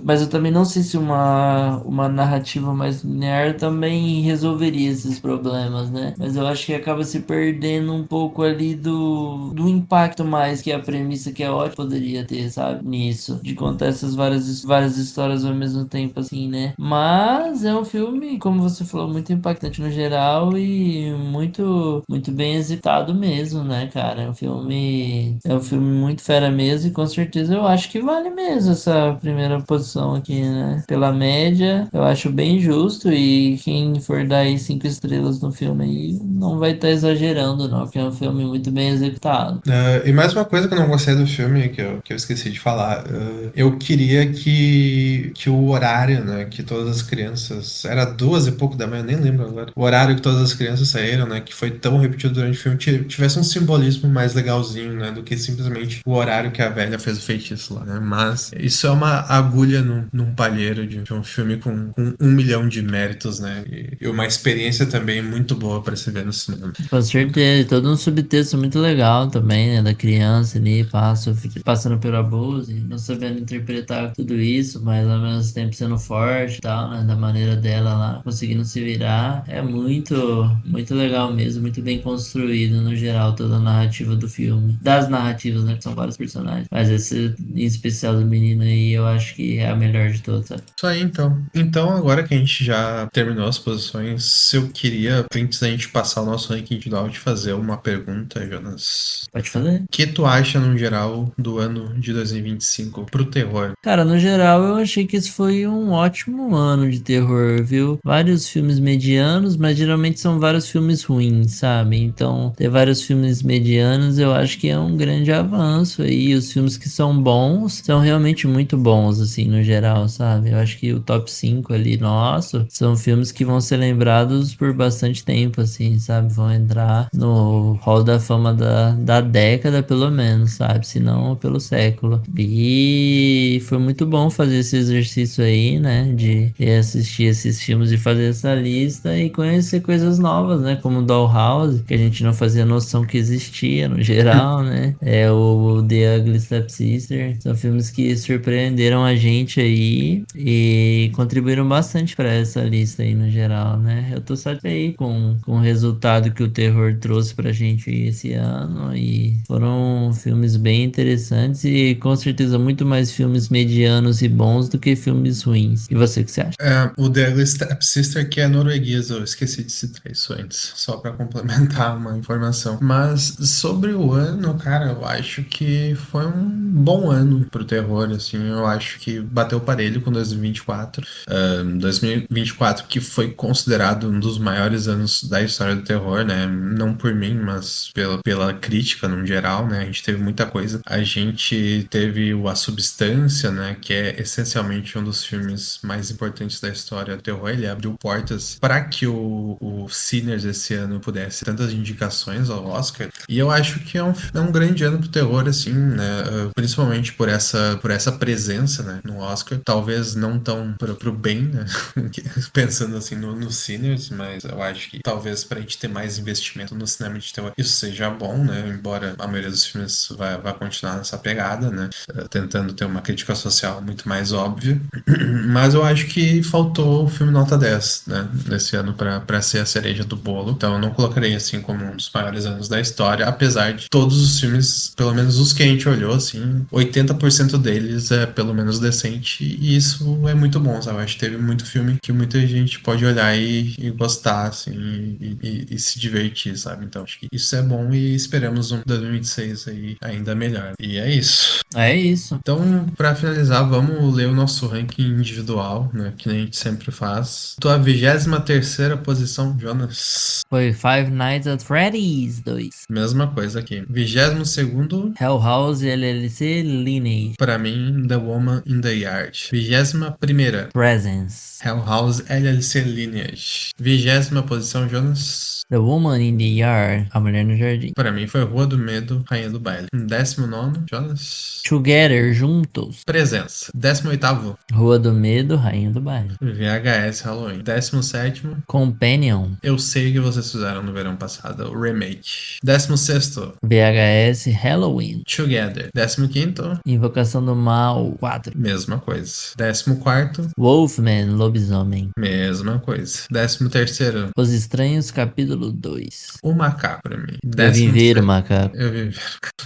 Mas eu também não sei se uma narrativa mais linear também resolveria esses problemas, né? Mas eu acho que acaba se perdendo um pouco ali do impacto mais que a premissa que é ótima poderia ter, sabe? Nisso, de contar essas várias histórias ao mesmo tempo, assim, né? Mas é um filme, como você falou, muito impactante no geral e muito bem executado mesmo, né, cara? É um filme muito fera mesmo e com certeza eu acho que vale mesmo essa primeira posição aqui, né? Pela média, eu acho bem justo e quem for dar aí 5 estrelas no filme aí não vai estar exagerando, não, porque é um filme muito bem executado. E mais uma coisa que eu não gostei do filme, que eu esqueci de falar, eu queria que o horário, né, que todas as crianças, era 2 e pouco da manhã, eu nem lembro agora, o horário que todas as crianças saíram, né, que foi tão repetido durante o filme, tivesse um simbolismo mais legalzinho, né, do que simplesmente o horário que a velha fez o feitiço lá, né, mas isso é uma agulha num palheiro de um filme com 1 milhão de méritos, né, e uma experiência também muito boa para se ver no cinema. Com certeza, e todo um subtexto muito legal também, né? Da criança ali, passando pelo abuso e não sabendo interpretar tudo isso, mas ao mesmo tempo sendo forte e tal, né? Da maneira dela lá, conseguindo se virar. É muito legal mesmo, muito bem construído no geral, toda a narrativa do filme. Das narrativas, né? Que são vários personagens. Mas esse, em especial do menino aí, eu acho que é a melhor de todas, sabe? Isso aí, então. Então, agora que a gente já terminou as posições, eu queria, antes da gente passar o nosso ranking individual, te fazer uma pergunta, Jonas. Pode fazer. O que tu acha, no geral, do ano de 2025 pro terror? Cara, no geral, eu achei que esse foi um ótimo ano de terror, viu? Vários filmes medianos, mas geralmente são vários filmes ruins, sabe? Então, ter vários filmes medianos eu acho que é um grande avanço aí. Os filmes que são bons são realmente muito bons, assim, no geral, sabe? Eu acho que o top 5 ali, nosso, são filmes que vão ser lembrados por bastante tempo, assim, sabe? Vão entrar no hall da fama da década, pelo menos, sabe? Se não, pelo século. E foi muito bom fazer esse exercício aí, né? De assistir esses filmes e fazer essa lista e conhecer coisas novas, né? Como Dollhouse, que a gente não fazia noção que existia no geral, né? O The Ugly Stepsister. São filmes que surpreenderam a gente aí e contribuíram bastante para essa lista aí no geral, né? Eu tô satisfeito aí com o resultado que o terror trouxe pra gente esse ano e foram filmes bem interessantes e com certeza muito mais filmes medianos e bons do que filmes ruins. E você, o que você acha? O The Ugly Stepsister, que é norueguês, eu esqueci de citar isso antes, só pra complementar uma informação. Mas sobre o ano, cara, eu acho que foi um bom ano pro terror, assim, eu acho que bateu parelho com 2024. 2024 que foi considerado um dos maiores anos da história do terror, né? Não por mim, mas pela crítica no geral, né? A gente teve muita coisa. A gente teve A Substância, né? Que é essencialmente um dos filmes mais importantes da história do terror. Ele abriu portas para que o Sinners esse ano pudesse tantas indicações ao Oscar. E eu acho que é um é um grande ano pro terror, assim, né? Principalmente por essa presença, né? No Oscar. Talvez não tão pro bem, né? Pensando assim no Sinners, mas eu acho que talvez pra gente ter mais investimento no cinema de terror, isso seja bom, né? Embora a maioria dos filmes vai continuar nessa pegada, né? Tentando ter uma crítica social muito mais óbvia. Mas eu acho que faltou o filme nota 10, né? Nesse ano pra ser a cereja do bolo. Então eu não colocarei assim como um dos maiores anos da história, apesar de todos os filmes, pelo menos os que a gente olhou, assim, 80% deles é pelo menos decente, e isso é muito bom, sabe? Acho que teve muito filme que muita gente pode olhar e gostar, assim, e se divertir, sabe? Então acho que isso é bom e esperamos um 2026 aí ainda melhor. E é isso. É isso. Então, pra finalizar, vamos ler o nosso ranking individual, né? Que nem a gente sempre faz. Tua 23ª posição, Jonas. Foi Five Nights at Freddy's 2. Mesma coisa aqui. 22º, Hell House LLC Lineage. pra mim, The Woman in the Yard. 21ª, Presence. Hell House LLC Lineage. 20ª posição, Jonas. The Woman in the Yard. A Mulher no Jardim. Pra mim foi Rua do Medo, Rainha do Baile. 19º, Jonas. Together, Juntos. Presença. 18º, Rua do Medo, Rainha do Bairro. VHS Halloween. 17º, Companion. Eu Sei o que Vocês Fizeram no Verão Passado, o remake. 16º, VHS Halloween. Together. 15º, Invocação do Mal 4. mesma coisa. 14º, Wolfman, Lobisomem. mesma coisa. 13º, Os Estranhos, capítulo 2. O Macaco pra mim. Eu vim ver o 17º, macaco. eu vi.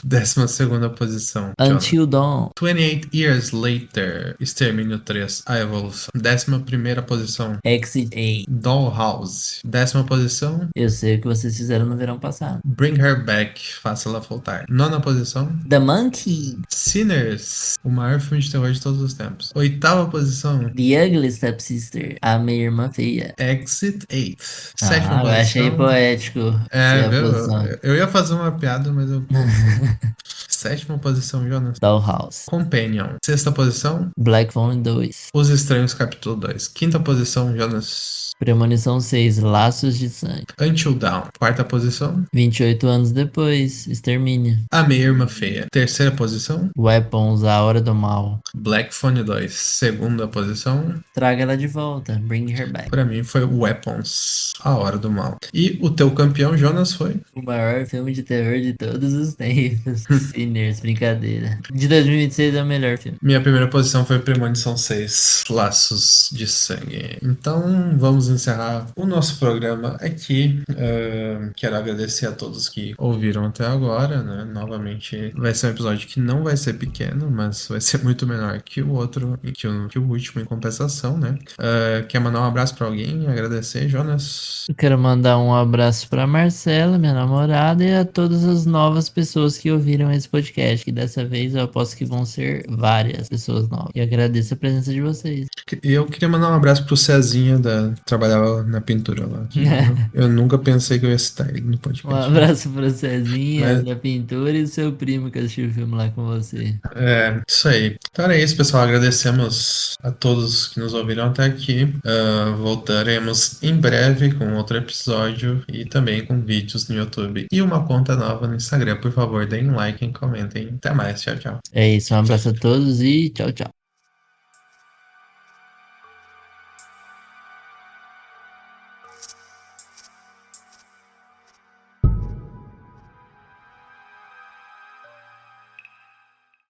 12ª posição, Jonah. Until Dawn. 28 Years Later, Extermínio 3, A Evolução. 11ª posição, Exit 8. Dollhouse. 10ª posição, Eu sei o que vocês fizeram no verão passado. Bring Her Back, Faça Ela Voltar. 9ª posição, The Monkey. Sinners, o maior filme de terror de todos os tempos. 8ª posição, The Ugly Stepsister. A Minha Irmã Feia. Exit 8. 7ª Eu achei posição. poético. É, Sua viu? posição. Eu ia fazer uma piada, mas eu. 7ª posição, Jonas. Dollhouse. Companion. 6ª posição, Black Phone 2. Os Estranhos, capítulo 2. 5ª posição, Jonas. Premonição 6. Laços de Sangue. Until Dawn. 4ª posição, 28 anos depois. Extermínio. A Meia Irmã Feia. 3ª posição, Weapons. A Hora do Mal. Black Phone 2. 2ª posição, Traga ela de volta. Bring her back. pra mim foi Weapons, A Hora do Mal. E o teu campeão, Jonas, foi O maior filme de terror de todos os tempos. Sinners, brincadeira. De 2026 é o melhor filme. Minha primeira posição foi Premonição 6, Laços de Sangue. Então, vamos encerrar o nosso programa aqui. Quero agradecer a todos que ouviram até agora, né? Novamente, vai ser um episódio que não vai ser pequeno, mas vai ser muito menor que o outro, e que o último em compensação, né? Quer mandar um abraço pra alguém? Agradecer, Jonas? Eu quero mandar um abraço pra Marcela, minha namorada, e a todas as novas pessoas que ouviram esse podcast, que dessa vez eu aposto que vão ser várias pessoas novas. E agradeço a presença de vocês. E eu queria mandar um abraço pro Cezinha, trabalhava na pintura lá. Eu nunca pensei que eu ia citar ele no Um podcast. abraço pro Cezinha, Mas- da pintura, e o seu primo que assistiu o filme lá com você. Isso aí. Então era isso, pessoal. Agradecemos a todos que nos ouviram até aqui. Voltaremos em breve com outro episódio e também com vídeos no YouTube e uma conta nova no Instagram. Por favor, deem um like e comentem. Até mais. Tchau, tchau. É isso, um abraço a todos e tchau, tchau.